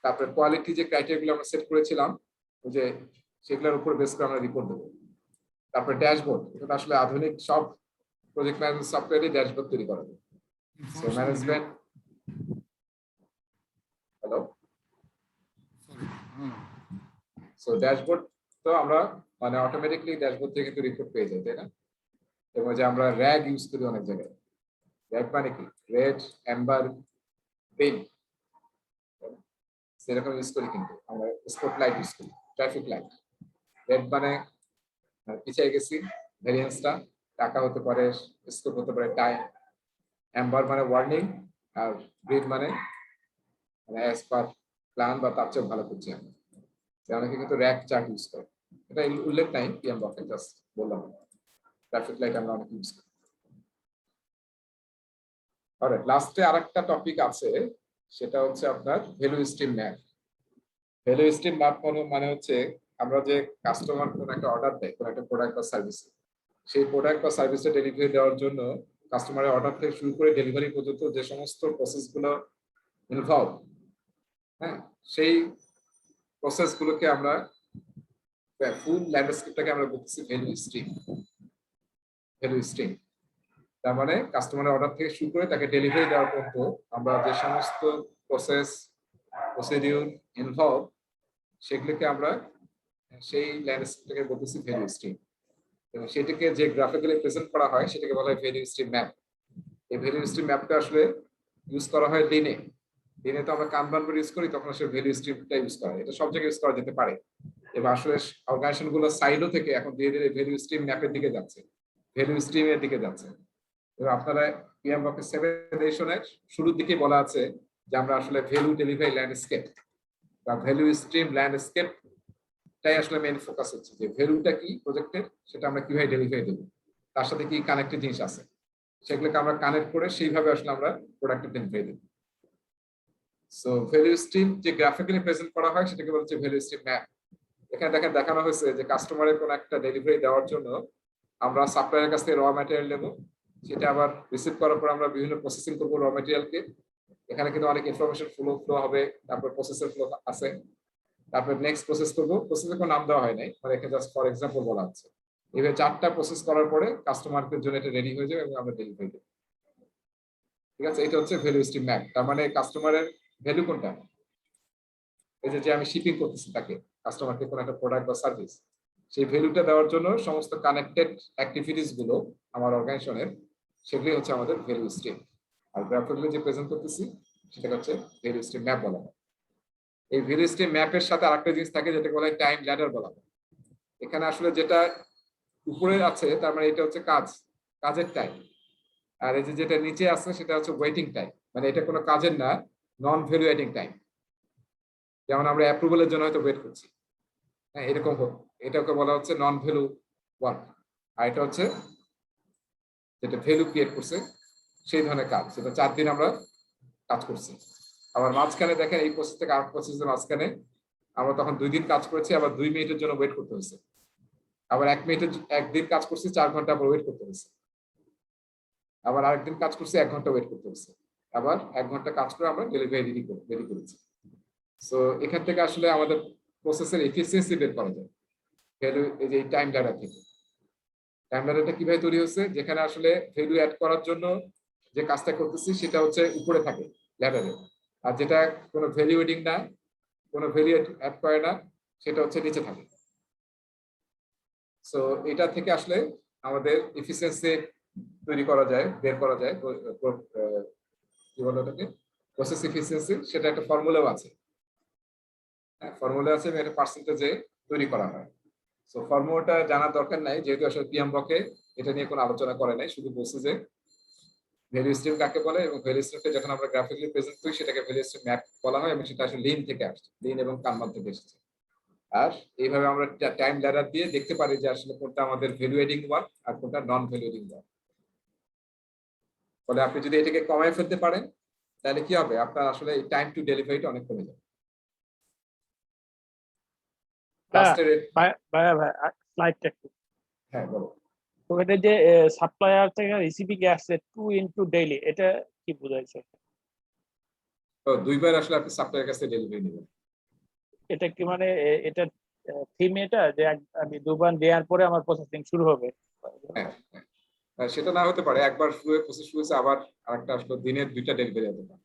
তারপরে কোয়ালিটি যে ক্রাইটেরিয়াগুলো আমরা সেট করেছিলাম, ওই যে সেগুলোর উপর বেস করে আমরা রিপোর্ট দেবো। তারপরে ড্যাশবোর্ড, এটা আসলে আধুনিক সব প্রজেক্ট ম্যানেজমেন্ট সফটওয়্যারে ড্যাশবোর্ড তৈরি করা যায়। So management, hello, so dashboard তো আমরা মানে অটোমেটিকলি ড্যাশবোর্ড থেকে কিন্তু রিপোর্ট পেয়ে যাই তাই না। এবং যে আমরা র্যাগ ইউজ করি অনেক জায়গায়, র্যাগ মানে কি, রেড, অ্যাম্বার, গ্রিন, সেরকম ইউজ করি, কিন্তু আমরা স্পটলাইট ইউজ করি, ট্রাফিক লাইট। রেড মানে পিছিয়ে গেছি, ভেরিয়েন্সটা টাকা হতে পারে, স্কোপ হতে পারে টাইম। অ্যাম্বার মানে ওয়ার্নিং, আর গ্রিন মানে মানে অ্যাজ পার প্ল্যান বা তার চেয়ে ভালো করছি আমরা। অনেকে কিন্তু র্যাক চার্ট ইউজ করে, এটা উল্লেখ নাই পিএমবকে, জাস্ট বললাম। ট্রাফিক লাইট আমরা অনেক ইউজ করি। অলরাইট, লাস্টে আরেকটা টপিক আছে, সেটা হচ্ছে আপনার value stream map. Value stream map মানে হচ্ছে আমরা যে কাস্টমার কোন একটা অর্ডার দেয় কোন একটা প্রোডাক্ট বা সার্ভিস, সেই প্রোডাক্ট বা সার্ভিসে ডেলিভারি দেওয়ার জন্য কাস্টমারের অর্ডার থেকে শুরু করে ডেলিভারি পর্যন্ত যে সমস্ত প্রসেসগুলো ইনভলভ, হ্যাঁ, সেই প্রসেসগুলোকে আমরা ফুল ল্যান্ডস্কেপটাকে আমরা বলতেছি ভ্যালু স্ট্রিম। ভ্যালু স্ট্রিম তার মানে কাস্টমারের অর্ডার থেকে শুরু করে তাকে ডেলিভারি দেওয়ার পর্যন্ত আমরা যে সমস্ত প্রসেস প্রসিডিউর ইনভলভ, সেগুলোকে আমরা সেই ল্যান্ডস্কেপটাকে বলতেছি ভ্যালু স্ট্রিম। এবং সেটাকে যে গ্রাফিক্যালি প্রেজেন্ট করা হয় সেটাকে বলা হয় ভ্যালু স্ট্রিম ম্যাপ। এই ভ্যালু স্ট্রিম ম্যাপটা আসলে ইউজ করা হয় লিনে। লিনে তো আমরা কানবান ইউজ করি, তখন আসলে ভ্যালু স্ট্রিমটা ইউজ করা হয়। এটা সব জায়গায় ইউজ করা যেতে পারে। এবং আসলে অর্গানাইজেশন গুলো সাইডও থেকে এখন ধীরে ধীরে ভ্যালু স্ট্রিম ম্যাপের দিকে যাচ্ছে, ভ্যালু স্ট্রিমের দিকে যাচ্ছে। এবং আপনারা পিএমবকে 7 এডিশনের শুরুর দিকে বলা আছে যে আমরা আসলে ভ্যালু ডেলিভারি ল্যান্ডস্কেপ বা ভ্যালু স্ট্রিম ল্যান্ডস্কেপ তাই আসলে মেইন ফোকাস হচ্ছে যে ভ্যালুটা কি প্রজেক্টের, সেটা আমরা কিভাবে ডেলিভারি দেবো, তার সাথে কি কানেক্টেড জিনিস আছে, সেগুলোকে আমরা কানেক্ট করে সেইভাবে আসলে আমরা প্রোডাক্টের ডেলিভারি দেবো। সো ভ্যালু স্ট্রিম যে গ্রাফিক্যালি প্রেজেন্ট করা হয় সেটাকে বলা হচ্ছে ভ্যালু স্ট্রিম ম্যাপ। এখানে দেখেন দেখানো হয়েছে যে কাস্টমারের কোনো একটা ডেলিভারি দেওয়ার জন্য আমরা সাপ্লায়ারের কাছ থেকে র ম্যাটেরিয়াল নেবো, সেটা আবার রিসিভ করার পর আমরা বিভিন্ন প্রসেসিং করবো র ম্যাটেরিয়ালকে। এখানে কিন্তু অনেক ইনফরমেশন ফ্লো হবে, তারপর প্রসেসের ফ্লো আছে, তারপর নেক্সট প্রসেস করবো। প্রসেসের কোনো নাম দেওয়া হয় নাই, মানে এখানে জাস্ট ফর এক্সাম্পল বলা হচ্ছে। এইভাবে 4টা প্রসেস করার পরে কাস্টমারদের জন্য এটা রেডি হয়ে যাবে এবং আমরা ডেলিভারি দেবো। ঠিক আছে, এটা হচ্ছে ভ্যালু স্ট্রিম ম্যাপ। তার মানে কাস্টমারের ভ্যালু কোনটা, এই যে আমি শিপিং করতেছি তাকে, কাস্টমারকে কোনো একটা প্রোডাক্ট বা সার্ভিস, সেই ভ্যালুটা দেওয়ার জন্য সমস্ত কানেক্টেড অ্যাক্টিভিটিস গুলো আমার অর্গানাইজেশনের, সেগুলি হচ্ছে আমাদের ভ্যালু স্ট্রিম। আর গ্রাফিক্যালি যে প্রেজেন্ট করতেছি সেটা হচ্ছে ভ্যালু স্ট্রিম ম্যাপ বলা হয়। এই ভ্যালু স্ট্রিম ম্যাপের সাথে আরেকটা জিনিস থাকে যেটাকে বলা হয় টাইম ল্যাডার বলা হয়। এখানে আসলে যেটা উপরে আছে তার মানে এটা হচ্ছে কাজের টাইম, আর এই যে যেটা নিচে আছে সেটা হচ্ছে ওয়েটিং টাইম, মানে এটা কোনো কাজের না, নন ভ্যালুয়েটিং টাইম। যেমন আমরা অ্যাপ্রুভালের জন্য হয়তো ওয়েট করছি, হ্যাঁ, এরকম এটাকে বলা হচ্ছে নন ভ্যালু ওয়ার্ক। আর এটা হচ্ছে যেটা ভ্যালু ক্রিয়েট করছে সেই ধরনের কাজ, সেটা 4 দিন আমরা কাজ করছি। আবার মাঝখানে দেখেন এই প্রসেস থেকে আরেক প্রসেসের মাঝখানে আমরা তখন 2 দিন কাজ করেছি, আবার 2 মিনিটের জন্য ওয়েট করতে হয়েছে। আবার 1 দিন কাজ করছি, 4 ঘন্টা আবার ওয়েট করতে হয়েছে। আবার আরেকদিন কাজ করছি, 1 ঘন্টা ওয়েট করতে হয়েছে। আবার 1 ঘন্টা কাজ করে আমরা ডেলিভারি রেডি করেছি। সো এখান থেকে আসলে আমাদের প্রসেসের এফিসিয়েন্সি বের করা যায় ভ্যালু, এই যে টাইম ল্যাডার থেকে। টাইম ল্যাডারটা কিভাবে তৈরি হচ্ছে, যেখানে আসলে ভ্যালু অ্যাড করার জন্য যে কাজটা করতেছি সেটা হচ্ছে উপরে থাকে ল্যাডারে, আর যেটা কোনো ভ্যালু এডিং না, কোনো ভ্যালু অ্যাড করে না, সেটা হচ্ছে নিচে থাকে। সো এটা থেকে আসলে আমাদের এফিসিয়েন্সি তৈরি করা যায়, বের করা যায়, কি বলে ওটাকে, প্রসেস এফিসিয়েন্সি। সেটা একটা ফর্মুলাও আছে, ফর্মুলা আছে এবং একটা পার্সেন্টেজে তৈরি করা হয়। সো ফর্মুলাটা জানার দরকার নাই, যেহেতু আসলে পিএমবকে এটা নিয়ে কোনো আলোচনা করে নাই, শুধু বলছে যে ভ্যালু স্ট্রিম কাকে বলে, এবং ভ্যালু স্ট্রিমকে যখন আমরা গ্রাফিক্যালি প্রেজেন্ট করি সেটাকে ভ্যালু স্ট্রিম ম্যাপ বলা হয়, এবং সেটা আসলে লিন থেকে আসছে, লিন এবং কানবান থেকে এসেছে। আর এইভাবে আমরা টাইম ল্যাডার দিয়ে দেখতে পারি যে আসলে কোনটা আমাদের ভ্যালু এডিং ওয়ার্ক আর কোনটা নন ভ্যালু এডিং ওয়ার্ক। ফলে আপনি যদি এটাকে কমায় ফেলতে পারেন তাহলে কি হবে, আপনার আসলে এই টাইম টু ডেলিভারিটা অনেক কমে যাবে। স্লাইডটা একটু। হ্যাঁ বলো। তো এটা যে সাপ্লায়ার থেকে রিসিভিং আসছে 2 ইনটু ডেইলি, এটা কি বোঝাইছে? তো 2 বার আসলে আপনি সাপ্লায়ারের কাছে ডেলিভারি নেবেন। এটা কি মানে এটা থিম, এটা যে আমি 2 বার দেওয়ার পরে আমার প্রসেসিং শুরু হবে? হ্যাঁ, সেটা না হতে পারে, একবার প্রসেস শুরু হয়েছে আবার আরেকটা আসলে দিনের 2টা ডেলিভারি হতে পারে।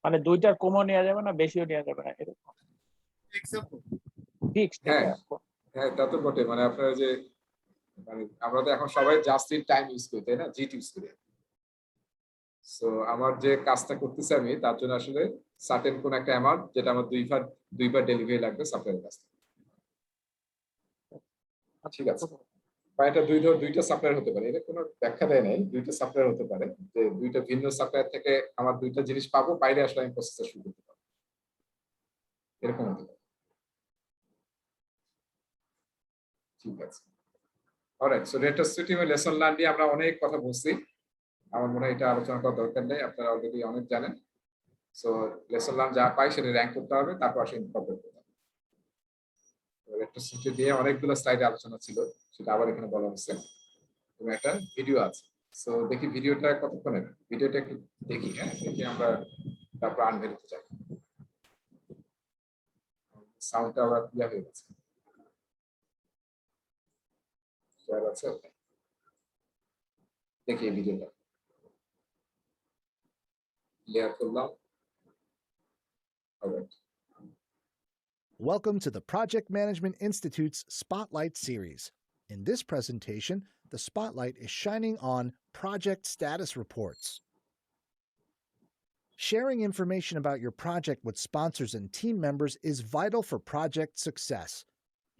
মানে 2টার কমও নেওয়া যাবে না, বেশিও নেওয়া যাবে না, এরকম এক্সাম্পল ফিক্সড? হ্যাঁ হ্যাঁ, তা তো বটে। মানে আপনার যে মানে আমরা তো এখন সবাই জাস্ট ইন টাইম ইউজ করি, তাই না, জিট ইউজ করি। সো আমার যে কাজটা করতেছি আমি তার জন্য আসলে সার্টেন কোন একটা অ্যামাউন্ট, যেটা আমার 2 বার ডেলিভারি লাগবে সাপ্লায়ারের কাছ থেকে। ঠিক আছে। বা এটা দুইটা সাপ্লায়ার হতে পারে, এটা কোনো ব্যাখ্যা দেয় নাই, দুইটা সাপ্লায়ার হতে পারে, যে দুইটা ভিন্ন সাপ্লায়ার থেকে আমার দুইটা জিনিস পাবো, বাইরে আসলে আমি প্রসেসটা শুরু করতে পারবো, এরকম হতে পারে। ঠিক আছে, alright. So retrospective lesson learn নিয়ে আমরা অনেক কথা বলছি, আমার মনে হয় এটা আলোচনা করার দরকার নেই, আপনারা অলরেডি অনেক জানেন। সো লেসন লার্ন যা পাই সেটা র্যাঙ্ক করতে হবে, তারপর আসলে ইনকর্পোরেট করতে হবে। রেট্রোস্পেক্টিভ দিয়ে অনেকগুলো স্লাইডে আলোচনা ছিল, সেটা আবার এখানে বলা হচ্ছে, এবং একটা ভিডিও আছে। সো দেখি ভিডিওটা কতক্ষণের, ভিডিওটা একটু দেখি, হ্যাঁ দেখি আমরা, তারপর আনভেলিতে যাই। সাউন্ডটা আবার ক্লিয়ার হয়ে গেছে, ক্লিয়ার আছে, দেখি এই ভিডিওটা ক্লিয়ার করলাম। Alright, Welcome to the Project Management Institute's Spotlight series. In this presentation, the spotlight is shining on project status reports. Sharing information about your project with sponsors and team members is vital for project success.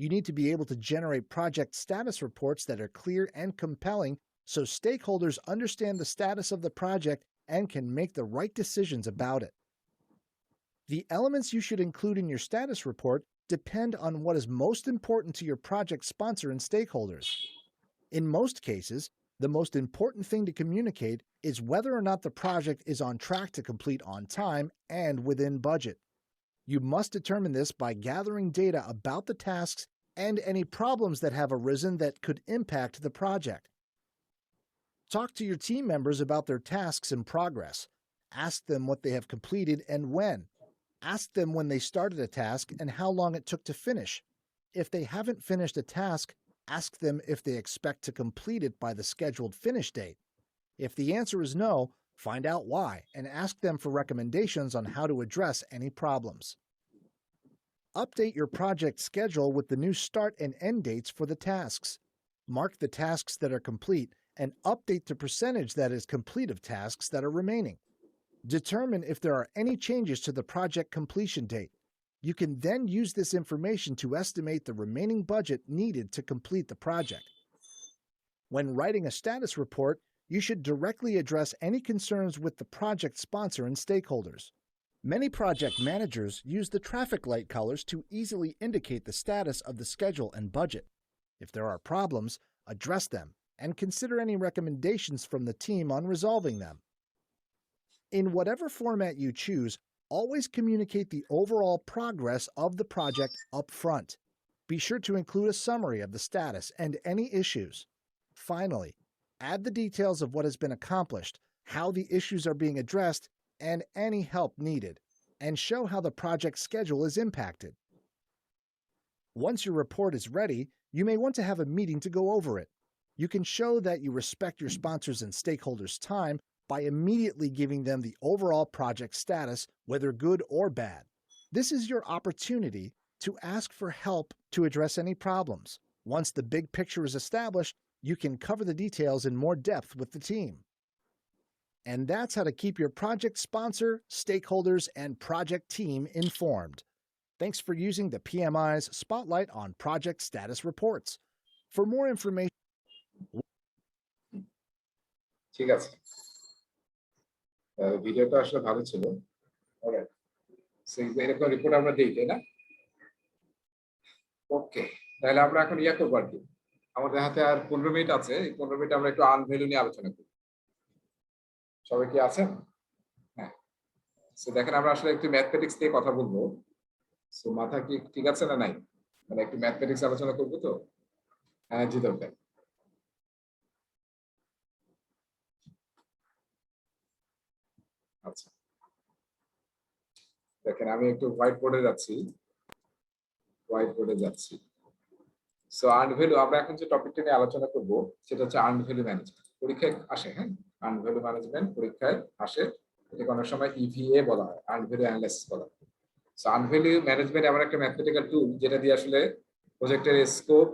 You need to be able to generate project status reports that are clear and compelling so stakeholders understand the status of the project and can make the right decisions about it. The elements you should include in your status report depend on what is most important to your project sponsor and stakeholders. In most cases, the most important thing to communicate is whether or not the project is on track to complete on time and within budget. You must determine this by gathering data about the tasks and any problems that have arisen that could impact the project. Talk to your team members about their tasks and progress. Ask them what they have completed and when. Ask them when they started a task and how long it took to finish. If they haven't finished a task, ask them if they expect to complete it by the scheduled finish date. If the answer is no, find out why and ask them for recommendations on how to address any problems. Update your project schedule with the new start and end dates for the tasks. Mark the tasks that are complete and update the percentage that is complete of tasks that are remaining. Determine if there are any changes to the project completion date. You can then use this information to estimate the remaining budget needed to complete the project. When writing a status report, you should directly address any concerns with the project sponsor and stakeholders. Many project managers use the traffic light colors to easily indicate the status of the schedule and budget. If there are problems, address them and consider any recommendations from the team on resolving them. In whatever format you choose, always communicate the overall progress of the project up front. Be sure to include a summary of the status and any issues. Finally, add the details of what has been accomplished, how the issues are being addressed, and any help needed, and show how the project schedule is impacted. Once your report is ready, you may want to have a meeting to go over it. You can show that you respect your sponsors' and stakeholders' time by immediately giving them the overall project status, whether good or bad. This is your opportunity to ask for help to address any problems. Once the big picture is established, you can cover the details in more depth with the team. And that's how to keep your project sponsor, stakeholders, and project team informed. Thanks for using the PMI's Spotlight on Project Status Reports. For more information, ঠিক আছে, ভিডিওটা আসলে ভালো ছিল। অলরাইট, সো এরকম রিপোর্ট আমরা দিই, তাই না? ওকে, তাহলে আমরা এখন ইয়া করবো আর কি, আমাদের হাতে আর 15 মিনিট আছে, এই 15 মিনিট আমরা একটু আনভ্যালু নিয়ে আলোচনা করি। সবাই কি আছেন? হ্যাঁ, সো দেখেন আমরা আসলে একটু ম্যাথমেটিক্স নিয়ে কথা বলবো। সো মাথা কি ঠিক আছে না নাই? মানে একটু ম্যাথমেটিক্স আলোচনা করবো তো, এনার্জি দরকার। আচ্ছা, দেখেন আমি একটু হোয়াইট বোর্ডে যাচ্ছি, সো আর্ন ভ্যালু, আমরা এখন যে টপিকটা নিয়ে আলোচনা করব সেটা হচ্ছে আর্ন ভ্যালু ম্যানেজমেন্ট। পরীক্ষায় আসে, হ্যাঁ, আর্ন ভ্যালু ম্যানেজমেন্ট পরীক্ষায় আসে, এটাকে অনেক সময় ইভিএ বলা হয়, আর্ন ভ্যালু অ্যানালাইসিস বলা হয়। সো আর্ন ভ্যালু ম্যানেজমেন্ট এমন একটা ম্যাথমেটিক্যাল টুল যেটা দিয়ে আসলে প্রজেক্টের স্কোপ,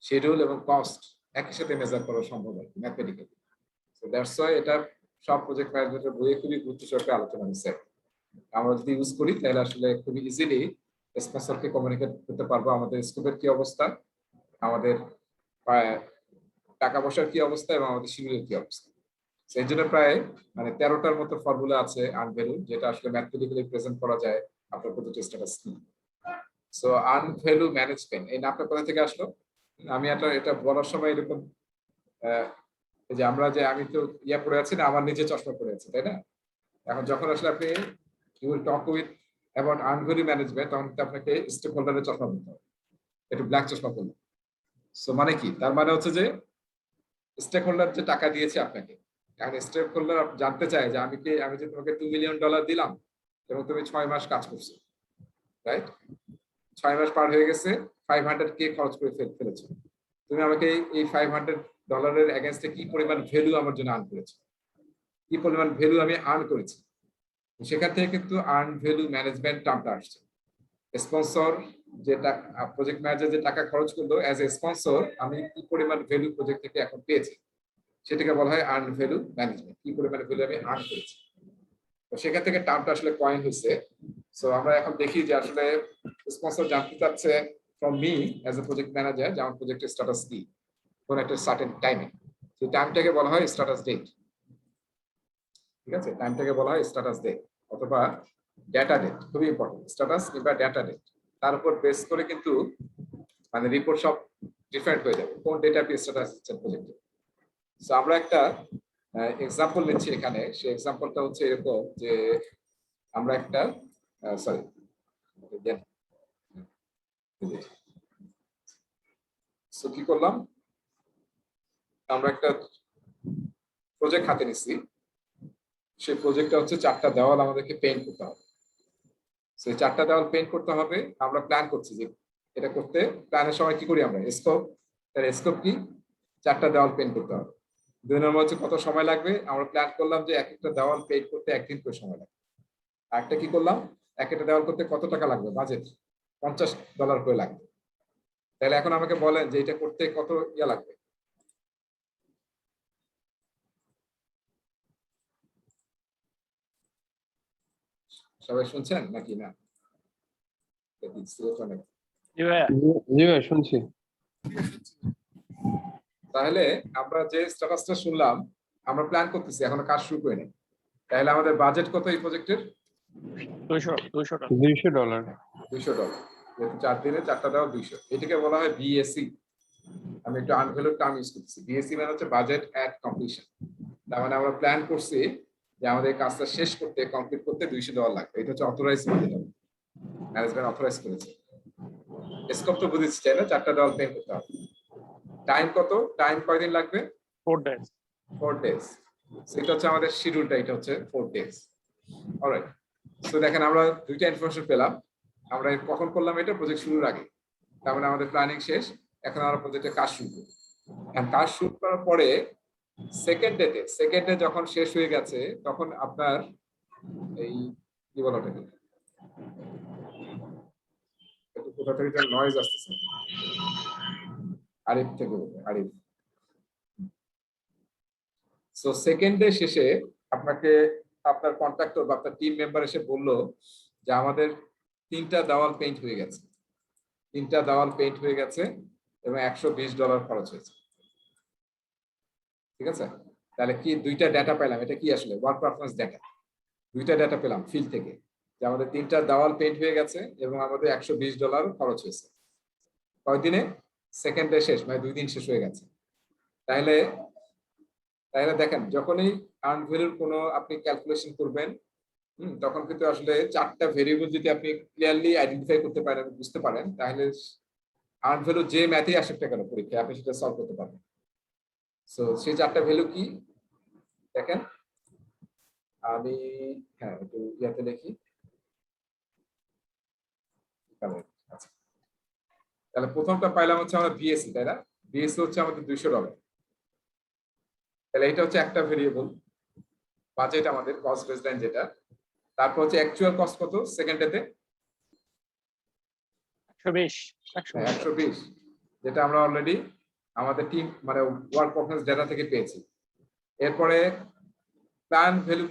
শিডিউল এবং কস্ট একই সাথে মেজার করা সম্ভব হয় ম্যাথমেটিক্যালি। সো দ্যাটস ওয়াই এটা সব প্রজেক্ট ম্যানেজমেন্টের বইয়ে খুবই গুরুত্ব সহকারে আলোচনা হচ্ছে। আমরা যদি ইউজ করি তাহলে আসলে খুবই ইজিলি স্পন্সরকে কমিউনিকেট করতে পারবো আমাদের স্কোপের কি অবস্থা, আমাদের টাকা পয়সার কি অবস্থা এবং আমাদের শিডিউলের কি অবস্থা। সেই জন্য প্রায় মানে 13টার মতো ফর্মুলা আছে আর্ন ভ্যালু, যেটা আসলে ম্যাথমেটিক্যালি প্রেজেন্ট করা যায় আপনার প্রতিটি স্ট্যাটাস কি। সো আর্ন ভ্যালু ম্যানেজমেন্ট এই নামটা কোথা থেকে আসলো? আমি এটা বলার সময় এরকম এই যে আমি তো পড়ে আছি না, আমার নিজে চশমা পড়ে আছে, তাই না? এখন যখন আসলে আপনি you will talk with about earned value management, তখন আপনাকে স্টেক হোল্ডারের চশমা পড়তে হবে, একটু ব্ল্যাক চশমা পড়লে। সো মানে কি? তার মানে হচ্ছে যে স্টেক হোল্ডার যে টাকা দিয়েছে আপনাকে, এখন স্টেক হোল্ডার জানতে চায় যে আমি যে তোমাকে $2 মিলিয়ন দিলাম এবং তুমি 6 মাস কাজ করছো, রাইট? 6 মাস পার হয়ে গেছে, 500K খরচ করে ফেলেছো, তুমি আমাকে এই $500 এগেইনস্টে কি পরিমাণ ভ্যালু আমার জন্য আর্ন করেছো, কি পরিমাণ ভ্যালু আমি আর্ন করেছি। সেখান থেকে কিন্তু আর্ন ভ্যালু ম্যানেজমেন্ট টার্মটা আসছে। স্পন্সর যে প্রজেক্ট ম্যানেজার যে টাকা খরচ করলো অ্যাজ এ স্পন্সর, আমি কি পরিমাণ ভ্যালু প্রজেক্ট থেকে এখন পেয়েছি, সেটাকে বলা হয় আর্ন ভ্যালু ম্যানেজমেন্ট। কি পরিমাণ ভ্যালু আমি আর্ন করেছি, তো সেখান থেকে টার্মটা আসলে কয়েন হয়েছে। সো আমরা এখন দেখি যে আসলে স্পন্সর জানতে চাচ্ছে from me as a project manager যে আমার প্রজেক্টের স্ট্যাটাস কি কোন একটা সার্টেন টাইমে। সেই টাইমটাকে বলা হয় স্ট্যাটাস ডেট। ঠিক আছে, টাইমটাকে বলা হয় স্ট্যাটাস ডেট অথবা ডেটা ডেট। খুবই ইম্পর্টেন্ট, স্ট্যাটাস কিংবা ডেটা ডেট। তার উপর বেস করে কিন্তু মানে রিপোর্ট সব ডিফারেন্ট হয়ে যাবে, কোন ডেটা আপনি স্ট্যাটাস দিচ্ছেন প্রজেক্টে। সো আমরা একটা এক্সাম্পল নিচ্ছি এখানে। সেই এক্সাম্পলটা হচ্ছে এরকম যে আমরা একটা সরি সো কি করলাম, আমরা একটা প্রজেক্ট হাতে নিচ্ছি। সেই প্রজেক্টটা হচ্ছে 4টা দেওয়াল আমাদেরকে পেইন্ট করতে হবে। সেই 4টা দেওয়াল পেইন্ট করতে হবে। আমরা প্ল্যান করছি যে এটা করতে, প্ল্যানের সময় কি করি আমরা, স্কোপ। তার স্কোপ কি, 4টা দেওয়াল পেইন্ট করতে হবে। 2 নম্বর হচ্ছে কত সময় লাগবে। আমরা প্ল্যান করলাম যে এক একটা দেওয়াল পেইন্ট করতে 1 দিন করে সময় লাগবে। আরেকটা কি করলাম, এক একটা দেওয়াল করতে কত টাকা লাগবে, বাজেট $50 করে লাগবে। তাহলে এখন আমাকে বলেন যে এটা করতে কত লাগবে। সবাই শুনছেন নাকি না? জি ভাই শুনছি। তাহলে আমরা যে স্ট্যাটাসটা শুনলাম, আমরা প্ল্যান করতেছি, এখনো কাজ শুরু করিনি। তাহলে আমাদের বাজেট কত এই প্রজেক্টের? $200 $200। যেহেতু 4 দিনে 4টা দেওয়া 200, এটাকে বলা হয় বিএসি। আমি একটু আনভ্যালুড টার্ম ইউজ করতেছি। বিএসি মানে হচ্ছে বাজেট এট কমপ্লিশন। তার মানে আমরা প্ল্যান করছি যে আমাদের কাজটা শেষ করতে, কমপ্লিট করতে $200 লাগবে। এটা হচ্ছে অথরাইজ বাজেট, ম্যানেজমেন্ট অথরাইজ করেছে। স্কোপ তো বুঝেছি, তাই না? 4টা দেওয়াল পেইন্ট করতে হবে। টাইম কত, টাইম কয়দিন লাগবে? 4 days। 4 days। সেটা হচ্ছে আমাদের শিডিউলটা, এটা হচ্ছে 4 days। অলরাইট। সো দেখেন আমরা দুইটা ইনফরমেশন পেলাম। আমরা কখন করলাম এটা, প্রজেক্ট শুরুর আগে। তার মানে আমাদের প্ল্যানিং শেষ, এখন আমরা প্রজেক্টে কাজ শুরু করব। কাজ শুরু করার পরে সেকেন্ড ডে যখন শেষ হয়ে গেছে, তখন আপনার এই কি বলা ওটাকে, একটু কোথা থেকে যেন নয়েজ আসতেছে। আরিফ থেকে আরিফ। সো সেকেন্ড ডে শেষে আপনাকে আপনার কন্ট্রাক্টর বা আপনার টিম মেম্বার এসে বললো যে আমাদের 3টা দেওয়াল পেইন্ট হয়ে গেছে, 3টা দেওয়াল পেইন্ট হয়ে গেছে এবং $120 খরচ হয়েছে। ঠিক আছে, তাহলে কি 2টা ডেটা পেলাম। এটা কি আসলে ওয়ার্ক পারফরম্যান্স ডেটা। 2টা ডেটা পেলাম ফিল্ড থেকে যে আমাদের 3টা দেওয়াল পেইন্ট হয়ে গেছে এবং আমাদের $120 খরচ হয়েছে। কয়দিনে? সেকেন্ড ডে শেষ, মানে 2 দিন শেষ হয়ে গেছে। তাহলে দেখেন, যখনই আর্ন ভ্যালুর কোনো আপনি ক্যালকুলেশন করবেন, তখন কিন্তু আসলে 4টা ভেরিয়েবল যদি আপনি ক্লিয়ারলি আইডেন্টিফাই করতে পারেন, বুঝতে পারেন, তাহলে আর্ন ভ্যালু যে ম্যাথই আসুক না কেন পরীক্ষায়, আপনি সেটা সলভ করতে পারবেন। সো সেই 4টা ভ্যালু কি দেখেন, আমি একটু ইয়াতে লিখি। আচ্ছা, তাহলে প্রথমটা পাইলাম হচ্ছে আমরা বিএসি, তাই না? বিএসি হচ্ছে আমাদের $200। তাহলে এটা হচ্ছে একটা ভেরিয়েবল বাজেট, আমাদের কস্ট বেসলাইন যেটা। তারপর হচ্ছে অ্যাকচুয়াল কস্ট কত সেকেন্ড ডেতে? 120, যেটা আমরা অলরেডি আমাদের টিম মানে ওয়ার্ক পারফরম্যান্স ডেটা থেকে পেয়েছি। এরপরে প্ল্যান ভ্যালু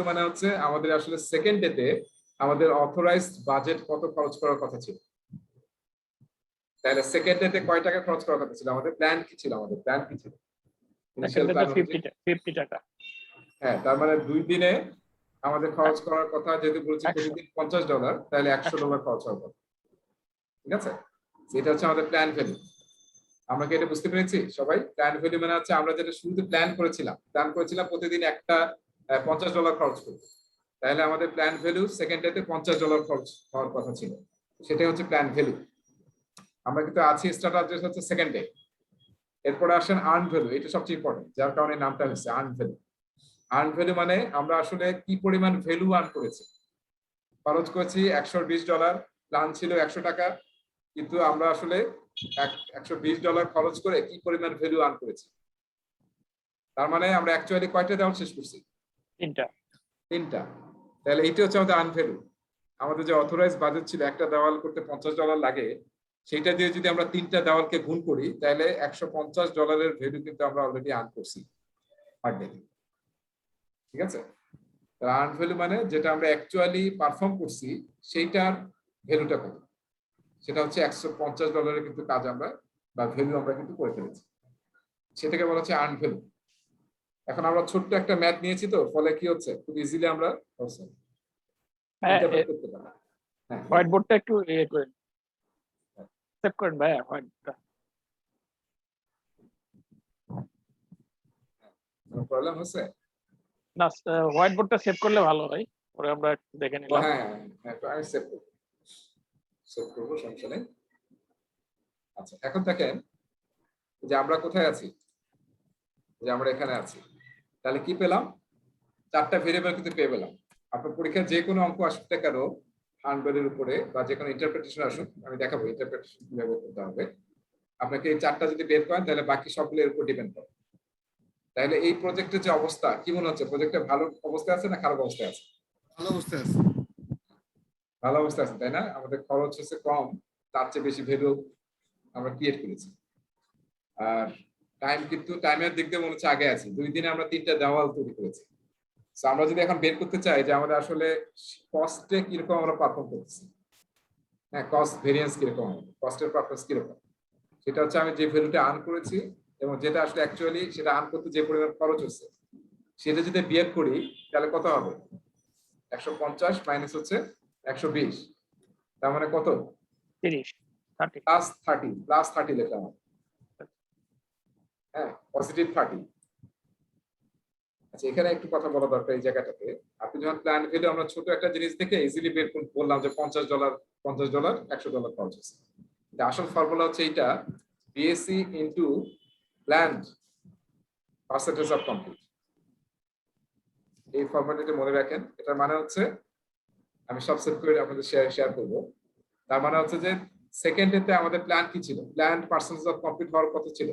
মানে হচ্ছে আমাদের আসলে সেকেন্ড ডেতে আমাদের অথরাইজড বাজেট কত খরচ করার কথা ছিল। তাহলে সেকেন্ড ডেতে কয় টাকা খরচ করার কথা ছিল? আমাদের প্ল্যান কি ছিল? ইনিশিয়াল প্ল্যান 50 টাকা। হ্যাঁ, তার মানে 2 দিনে আমাদের খরচ করার কথা, যেহেতু বলছি 100 প্রতিদিন $50, তাহলে $100 খরচ হওয়ার কথা। ঠিক আছে, এটা হচ্ছে আমাদের প্ল্যান ভ্যালু। আমরা কি এটা বুঝতে পেরেছি সবাই? প্ল্যান ভ্যালু মানে হচ্ছে আমরা যেটা শুরুতে প্ল্যান করেছিলাম প্রতিদিন একটা $50 খরচ করব, তাহলে আমাদের প্ল্যান ভ্যালু সেকেন্ড ডেতে $50 খরচ হওয়ার কথা ছিল। সেটাই হচ্ছে প্ল্যান ভ্যালু। আমরা কিন্তু আছি স্টার্ট অ্যাড্রেস হচ্ছে সেকেন্ড ডে। এরপরে আসেন আর্ন ভ্যালু, এটা সবচেয়ে ইম্পর্টেন্ট, যার কারণে নামটা হচ্ছে আর্ন ভ্যালু। আর্ন ভ্যালু মানে আমরা আসলে কি পরিমাণ ভ্যালু আর্ন করেছি। খরচ করেছি $120, প্ল্যান ছিল 100 টাকা, কিন্তু আমরা আসলে $120 খরচ করে কি পরিমাণ ভ্যালু আর্ন করেছি। তার মানে আমরা অ্যাকচুয়ালি কয়টা দেওয়াল শেষ করছি? 3টা। তাহলে এইটা হচ্ছে আমাদের আর্ন ভ্যালু। আমাদের যে অথরাইজ বাজেট ছিল একটা দেওয়াল করতে $50 লাগে, সেটা দিয়ে যদি আমরা 3টা দেওয়ালকে গুণ করি তাহলে $150 ভ্যালু কিন্তু আমরা অলরেডি আর্ন করছি পার ডে। ঠিক আছে, আর্ন ভ্যালু মানে যেটা আমরা অ্যাকচুয়ালি পারফর্ম করছি সেইটার ভ্যালুটা কত, সেটা হচ্ছে $150 কিন্তু কাজ আমরা বা ভ্যালু আমরা কিন্তু করে ফেলেছি, সেটাকে বলা হচ্ছে আর্ন ভ্যালু। এখন আমরা ছোট্ট একটা ম্যাথ নিয়েছি, তো ফলে কি হচ্ছে খুব ইজিলি আমরা interpret করতে পারি। হ্যাঁ, হোয়াইট বোর্ডটা একটু করেন, সেভ করেন ভাইয়া হোয়াইট বোর্ডটা। প্রবলেম হচ্ছে? না, হোয়াইট বোর্ডটা সেভ করলে ভালো হয়, পরে আমরা একটু দেখে নিলাম। হ্যাঁ, আমি সেভ করবো, সমস্যা নেই। আচ্ছা, এখন দেখেন যে আমরা কোথায় আছি, যে আমরা এখানে আছি। তাহলে কি পেলাম? 4টা ভেরিয়েবল কিন্তু পেয়ে পেলাম। আপনার পরীক্ষায় যে কোনো অঙ্ক আসুক না কেন আর্ন ভ্যালুর উপরে বা যে কোনো ইন্টারপ্রিটেশন আসুক, আমি দেখাবো ইন্টারপ্রিটেশন কিভাবে করতে হবে। আপনাকে এই 4টা যদি বের করেন তাহলে বাকি সবগুলোর উপর ডিপেন্ড করে। তাহলে এই প্রজেক্টের যে অবস্থা কি মনে হচ্ছে? প্রজেক্টে ভালো অবস্থায় আছে না খারাপ অবস্থায় আছে? ভালো অবস্থায় আছে। ভালো অবস্থায় আছে, তাই না? আমাদের খরচ হচ্ছে কম, তার চেয়ে বেশি ভ্যালু আমরা ক্রিয়েট করেছি। আর টাইম কিন্তু টাইমের দিক দিয়ে মনে হচ্ছে আগে আছি। 2 দিনে আমরা 3টা দেওয়াল তৈরি করেছি। সো আমরা যদি এখন বের করতে চাই যে আমাদের আসলে কস্টে কিরকম আমরা পারফর্ম করতেছি, হ্যাঁ, কস্ট ভেরিয়েন্স কিরকম, কস্টের পারফরমেন্স কিরকম, সেটা হচ্ছে আমি যে ভ্যালুটা আর্ন করেছি এবং যেটা আসলে অ্যাকচুয়ালি সেটা আর্ন করতে যে পরিমাণ খরচ হচ্ছে সেটা যদি বিয়োগ করি তাহলে কত হবে? 150 মাইনাস হচ্ছে 120, তার মানে কত? 30 প্লাস 30 লিখলাম। হ্যাঁ, পজিটিভ 30। আচ্ছা, এখানে একটু কথা বলা দরকার এই জায়গাটাতে। আপনি যখন প্ল্যান ভ্যালু আমরা ছোট একটা জিনিস থেকে ইজিলি বের বললাম যে $50 $100 খরচ হচ্ছে, আসল ফর্মুলা হচ্ছে এইটা, BSc into planned percentage of complete. এই ফর্মুলাটা মনে রাখেন। এটার মানে হচ্ছে, আমি সব সেট করে আপনাদের শেয়ার করব। তার মানে হচ্ছে যে সেকেন্ড ডেতে আমাদের প্ল্যান কি ছিল? প্ল্যান্ড পার্সেন্টেজ অফ কমপ্লিট হওয়ার কথা ছিল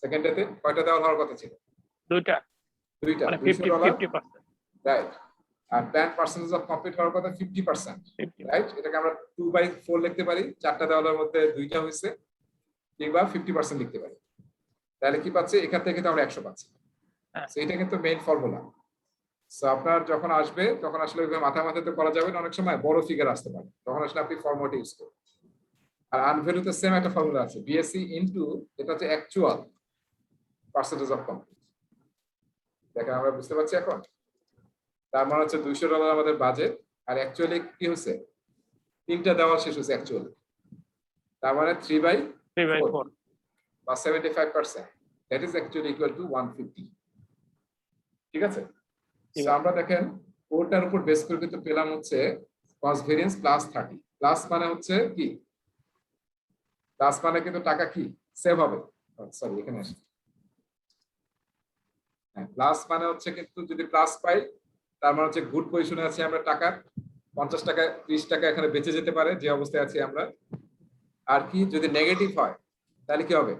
সেকেন্ড ডেতে কয়টা দেওয়া হওয়ার কথা ছিল? 2টা, মানে $50 রাইট। আর প্ল্যান পার্সেন্টেজ অফ কমপ্লিট হওয়ার কথা 50%, রাইট? এটাকে আমরা 2/4 লিখতে পারি, 4টা দেওয়ালের মধ্যে 2টা হয়েছে, কিংবা 50% লিখতে পারি। তাহলে কি পাচ্ছি? এখান থেকে কিন্তু আমরা 100 পাচ্ছি। এটা কিন্তু মেইন ফর্মুলা। সো আপনার যখন আসবে তখন আসলে মাথায় তো করা যাবে না, অনেক সময় বড় ফিগার আসতে পারে, তখন আসলে আপনি ফর্মুলাটা ইউজ করুন। আর আর্ন ভ্যালুতে সেম একটা ফর্মুলা আছে, বিএসসি ইনটু, এটা হচ্ছে অ্যাকচুয়াল পার্সেন্টেজ অফ কমপ্লিট। দেখেন আমরা বুঝতে পারছি এখন। তার মানে হচ্ছে $200 আমাদের বাজেট, আর অ্যাকচুয়ালি কি হচ্ছে? 3টা দেওয়া শেষ হচ্ছে অ্যাকচুয়ালি, তার মানে 3/4 বা 75%, that is actually equal to 150। ঠিক আছে, সো আমরা দেখেন ওটার উপর বেস করে কিন্তু পেলাম হচ্ছে কস্ট ভেরিয়েন্স প্লাস 30। প্লাস মানে হচ্ছে কি? প্লাস মানে কিন্তু টাকা কি সেভ হবে। সরি, এখানে আসি। হ্যাঁ, প্লাস মানে হচ্ছে কিন্তু যদি প্লাস পাই তার মানে হচ্ছে গুড পজিশনে আছি আমরা, টাকা 50 টাকা 30 টাকা এখানে বেঁচে যেতে পারে যে অবস্থায় আছি আমরা। আর কি যদি নেগেটিভ হয় তাহলে কি হবে?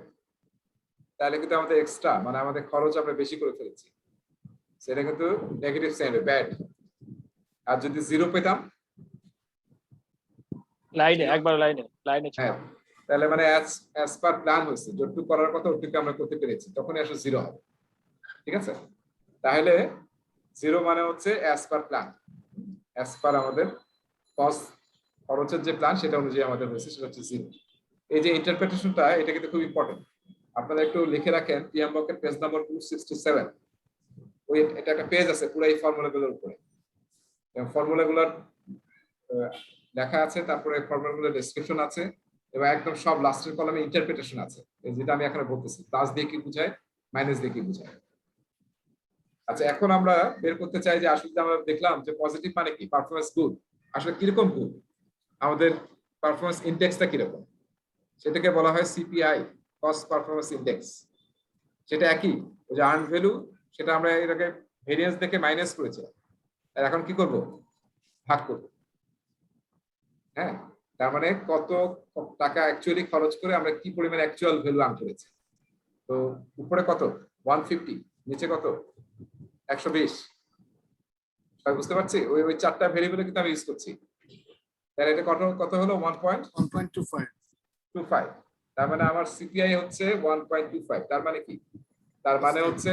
তাহলে কিন্তু আমাদের এক্সট্রা, মানে আমাদের খরচ আমরা বেশি করে ফেলেছি, সেটা কিন্তু নেগেটিভ সাইড, ব্যাড। আর যদি জিরো পেতাম, লাইনে ছিল, হ্যাঁ, তাহলে মানে অ্যাজ পার প্ল্যান হয়েছে, যতটুকু করার কথা ওটুকু আমরা করতে পেরেছি, তখনই আসলে জিরো হবে। ঠিক আছে, তাহলে জিরো মানে হচ্ছে as per plan, as per আমাদের কস্ট খরচের যে প্ল্যান সেটা অনুযায়ী আমাদের হয়েছে, সেটা হচ্ছে জিরো। এই যে ইন্টারপ্রিটেশনটা এটা কিন্তু খুব ইম্পর্টেন্ট। আপনারা একটু লিখে রাখেন পিএমবকের পেজ নাম্বার 267। ওই এটা একটা পেজ আছে পুরো এই ফর্মুলাগুলোর উপরে। এবং ফর্মুলাগুলোর লেখা আছে, তারপরে ফর্মুলাগুলোর ডেসক্রিপশন আছে, এবং একদম সব লাস্টের কলামে ইন্টারপ্রিটেশন আছে। এই যেটা আমি এখানে বলতেছি, প্লাস দিয়ে কি বোঝায়, মাইনাস দিয়ে কি বোঝায়। আচ্ছা, এখন আমরা বের করতে চাই যে আসলে আমরা দেখলাম যে পজিটিভ মানে কি, পারফরম্যান্স গুড। আসলে কিরকম গুড, আমাদের পারফরম্যান্স ইন্ডেক্সটা কিরকম, সেটাকে বলা হয় সিপিআই, কস্ট পারফরম্যান্স ইন্ডেক্স। সেটা একই, ওই যে আর্ন ভ্যালু, সেটা আমরা এর আগে ভেরিয়েন্স দেখে মাইনাস করেছি, আর এখন কি করব, ভাগ করব। হ্যাঁ, তার মানে কত টাকা অ্যাকচুয়ালি খরচ করে আমরা কি পরিমাণ অ্যাকচুয়াল ভ্যালু আর্ন করেছি। তো উপরে কত 150, নিচে কত 120। সবাই বুঝতে পারছি? ওই ওই চারটা ভেরিয়েবল কিন্তু আমি ইউজ করছি। তাহলে এটা কত কত হলো 1.25। তার মানে আমার সিপিআই হচ্ছে 1.25। তার মানে কি, তার মানে হচ্ছে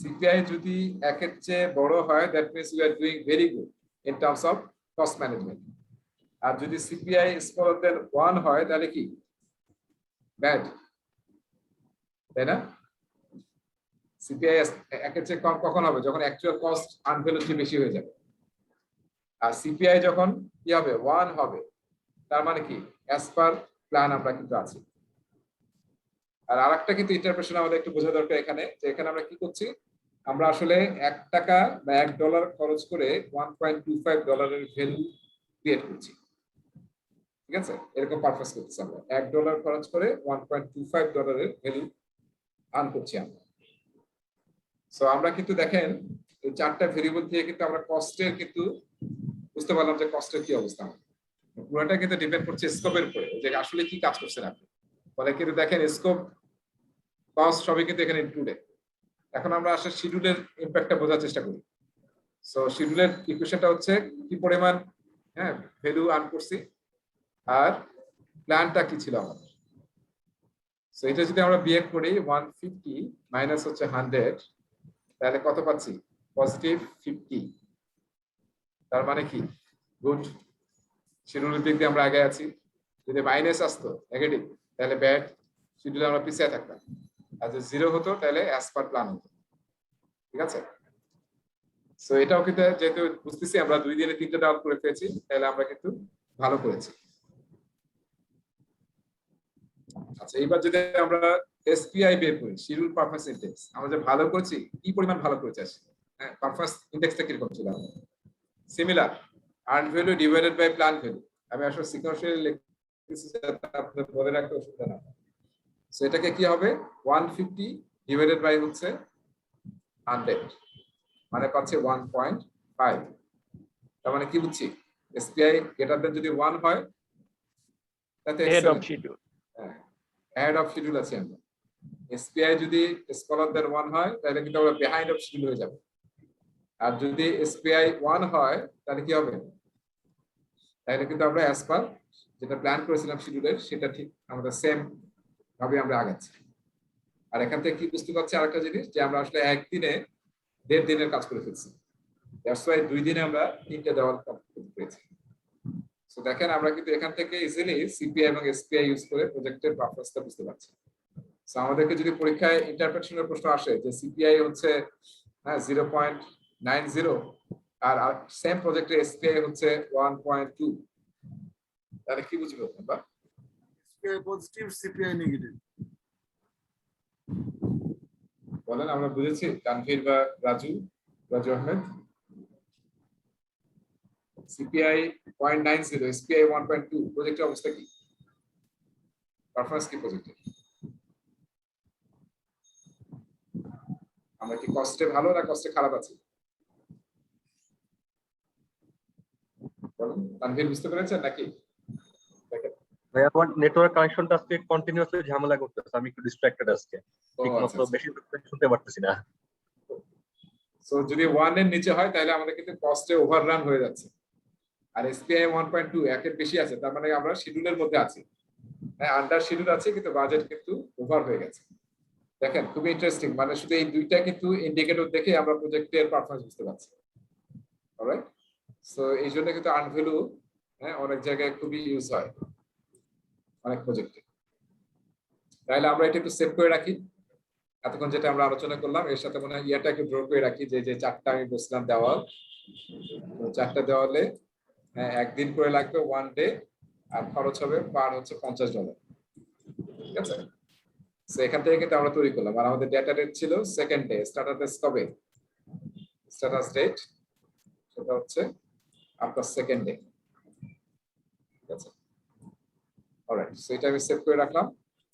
সিপিআই যদি একের চেয়ে বড় হয়, that means we are doing very good in terms of cost management. আর যদি সিপিআই স্মলার দেন 1 হয়, তাহলে কি ব্যাড, তাই না? সিপিআই একের চেয়ে কম কখন হবে, যখন অ্যাকচুয়াল কস্ট আনভ্যালুড বেশি হয়ে যাবে। আর সিপিআই যখন কি হবে 1 হবে, তার মানে কি অ্যাজ পার প্ল্যান আমরা কিন্তু আছি। আর আরেকটা কিন্তু ইন্টারপ্রেশন আমাদের একটু বোঝা দরকার এখানে, যে এখানে আমরা কি করছি, আমরা আসলে $1 বা $1 খরচ করে $1.25 ভ্যালু ক্রিয়েট করছি। ঠিক আছে, এরকম পারপাস করতেছি আমরা, $1 খরচ করে $1.25 ভ্যালু আর্ন করছি আমরা। সো আমরা কিন্তু দেখেন এই চারটা ভেরিয়েবল দিয়ে কিন্তু আমরা কস্টের কিন্তু বুঝতে পারলাম যে কস্টের কি অবস্থা। পুরোটা কিন্তু ডিপেন্ড করছে স্কোপের উপরে, যে আসলে কি কাজ করছেন আপনি। ফলে কিন্তু দেখেন স্কোপ, কস্ট সবই কিন্তু এখানে ইনক্লুডেড। এখন আমরা আসলে শিডিউলের ইম্প্যাক্টটা বোঝার চেষ্টা করি। সো শিডিউলের ইকুয়েশনটা হচ্ছে কি পরিমাণ ভ্যালু আর্ন করছি আর প্ল্যানটা কি ছিল আমাদের। সো এটা যদি আমরা বিয়োগ করি 150 মাইনাস হচ্ছে 100, তাহলে কত পাচ্ছি, পজিটিভ 50। তার মানে কি গুড, শিডিউলের দিক দিয়ে আমরা আগে আছি। যদি মাইনাস আসতো নেগেটিভ, তাহলে ব্যাড, শিডিউলে আমরা পিছিয়ে থাকতাম। আর যদি 0 হতো তাহলে অ্যাজ পার প্ল্যান হতো। ঠিক আছে, সো এটাও কিন্তু যেহেতু বুঝতেছি আমরা 2 দিনে 3টা ডাউন করে ফেলেছি, তাহলে আমরা কিন্তু ভালো করেছি। আচ্ছা, এইবার যদি আমরা এসপিআই বের করি, শিডিউল পারফরম্যান্স ইন্ডেক্স, আমরা যে ভালো করেছি কি পরিমাণ ভালো করেছি আসলে, পারফরম্যান্স ইন্ডেক্সটা কিরকম ছিল আমাদের। Similar, earned value divided by plan value. আমি আসলে সিকোয়েন্সিয়ালি লিখতেছি যাতে আপনাদের বলে রাখতে অসুবিধা না হয়। সো এটাকে কি হবে 150 ডিভাইডেড বাই হচ্ছে 100, মানে পাচ্ছে 1.5। তার মানে কি বুঝছি, এসপিআই গ্রেটার দেন যদি 1 হয় তাতে head of schedule, head of schedule আছে আমরা। এসপিআই যদি স্মলার দেন 1 হয়, তাহলে কিন্তু আমরা বিহাইন্ড অফ শিডিউল হয়ে যাব। আর যদি এসপিআই 1 হয়, তাহলে কি হবে, তাহলে কিন্তু আমরা অ্যাজ পার যেটা প্ল্যান করেছিলাম শিডিউলের, সেটা ঠিক আমাদের সেম ভাবে আমরা আগাচ্ছি। আর এখান থেকে কি বুঝতে পারছি আরেকটা জিনিস, যে আমরা আসলে একদিনে 1.5 দিনের কাজ করে ফেলছি। দ্যাটস ওয়াই 2 দিনে আমরা 3টে দেওয়াল কমপ্লিট করতে পেরেছি। সো দেখেন আমরা কিন্তু এখান থেকে ইজিলি সিপিআই এবং এসপিআই ইউজ করে প্রজেক্টের পারফরম্যান্সটা বুঝতে পারছি। সো আমাদেরকে যদি পরীক্ষায় ইন্টারপ্রিটেশনের প্রশ্ন আসে যে সিপিআই হচ্ছে 0.90 আর সেম প্রজেক্টের এসপিআই হচ্ছে 1.2, তাহলে কি বুঝবো আমরা? SPI positive, CPI negative. বলেন, আমরা বুঝেছি তানভীর বা রাজু আহমেদ? সিপিআই 0.90, এসপিআই 1.2, প্রজেক্টের অবস্থা কি, পারফরম্যান্স কি প্রজেক্টের? আমরা কি কস্টে ভালো না কস্টে খারাপ আছি? বলুন, তানভীর বুঝতে পেরেছেন নাকি? ভাই আমার নেটওয়ার্ক কানেকশনটা আজকে কন্টিনিউয়াসলি ঝামেলা করতেছে, আমি একটু ডিস্ট্রাক্টেড আজকে, ঠিকমতো বেশি শুনতে পারতেছি না। সো যদি 1 এর নিচে হয় তাহলে আমাদের কিন্তু কস্টে ওভাররান হয়ে যাচ্ছে। আর এসপিআই 1.2 একের বেশি আছে, তার মানে আমরা শিডিউলের মধ্যে আছি। হ্যাঁ, আন্ডার শিডিউল আছে কিন্তু বাজেট কিন্তু ওভার হয়ে গেছে। দেখেন খুবই ইন্টারেস্টিং, মানে শুধু এই দুইটা কিন্তু ইন্ডিকেটর দেখে আমরা প্রজেক্টের পারফরম্যান্স বুঝতে পারছি। অলরাইট, সো এই জন্য কিন্তু আর্ন ভ্যালু অনেক জায়গায় খুবই ইউজ হয়। অনেক প্রজেক্টে। তাহলে আমরা এটা একটু সেভ করে রাখি, এতক্ষণ যেটা আমরা আলোচনা করলাম এর সাথে মনে হয় ইয়াটা একটু ড্র করে রাখি, যে চারটা আমি বলছিলাম দেওয়াল, তো চারটা দেওয়ালে একদিন করে লাগবে 1 ডে, আর খরচ হবে পার হচ্ছে $50। ঠিক আছে, এখান থেকে কিন্তু আমরা তৈরি করলাম। আর আমাদের ডেটা ডেট ছিল সেকেন্ড ডে, স্ট্যাটাস কবে, স্ট্যাটাস ডেট সেটা হচ্ছে আপনার সেকেন্ড ডে। ঠিক আছে, অলরাইট, সো এটা আমি সেভ করে রাখলাম,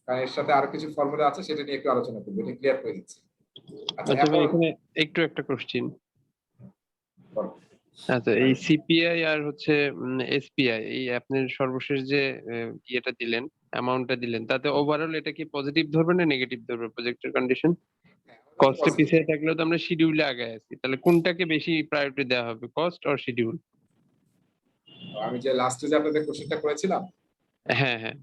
কারণ এর সাথে আরো কিছু ফর্মুলা আছে সেটা নিয়ে একটু আলোচনা করবো, এটা ক্লিয়ার করে দিচ্ছি। আচ্ছা, আচ্ছা ভাই, এখন এখানে একটু একটা কোশ্চেন। বলো। আচ্ছা, এই সিপিআই আর হচ্ছে এসপিআই, এই আপনার সর্বশেষ যে ইয়েটা দিলেন, অ্যামাউন্টটা দিলেন, তাতে ওভারঅল এটা কি পজিটিভ ধরবে না নেগেটিভ ধরবে প্রজেক্টের কন্ডিশন? কস্টে পিছিয়ে থাকলেও তো আমরা শিডিউলে আগে আছি, তাহলে কোনটাকে বেশি প্রায়োরিটি দেওয়া হবে, কস্ট অর শিডিউল? আমি যে লাস্টে যে আপনাদের কোশ্চেনটা করেছিলাম, হ্যাঁ হ্যাঁ,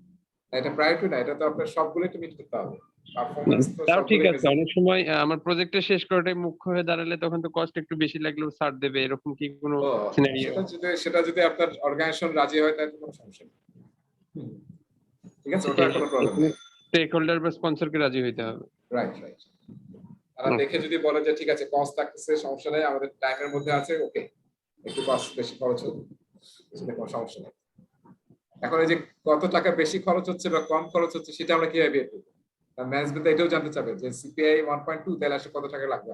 এটা প্রায়োরিটি না, এটা তো আপনার সবগুলোই তো মিট করতে হবে, পারফরম্যান্স তো তাও ঠিক সবগুলোই আছে। অনেক সময় আমার প্রজেক্টটা শেষ করাটাই মুখ্য হয়ে দাঁড়ালে তখন তো কস্ট একটু বেশি লাগলেও ছাড় দেবে, এরকম কি কোনো ও, সিনারিও? সেটা যদি আপনার অর্গানাইজেশন রাজি হয় তাহলে কোনো সমস্যা নেই। ঠিক আছে, ওটা কোনো প্রবলেম নেই। স্টেক হোল্ডার বা স্পন্সরকে রাজি হইতে হবে। রাইট, তারা দেখে যদি বলে যে ঠিক আছে কস্ট থাকতেছে, সমস্যা নেই, আমাদের টাইমের মধ্যে আছে, ওকে, একটু কস্ট বেশি খরচ হবে, সেটা কোনো সমস্যা নেই। এখন এই যে কত টাকা বেশি খরচ হচ্ছে বা কম খরচ হচ্ছে সেটা আমরা কিভাবে বের করবো? ম্যানেজমেন্ট এটাও জানতে চাবে যে সিপিআই 1.2 তাহলে আসলে কত টাকা লাগবে,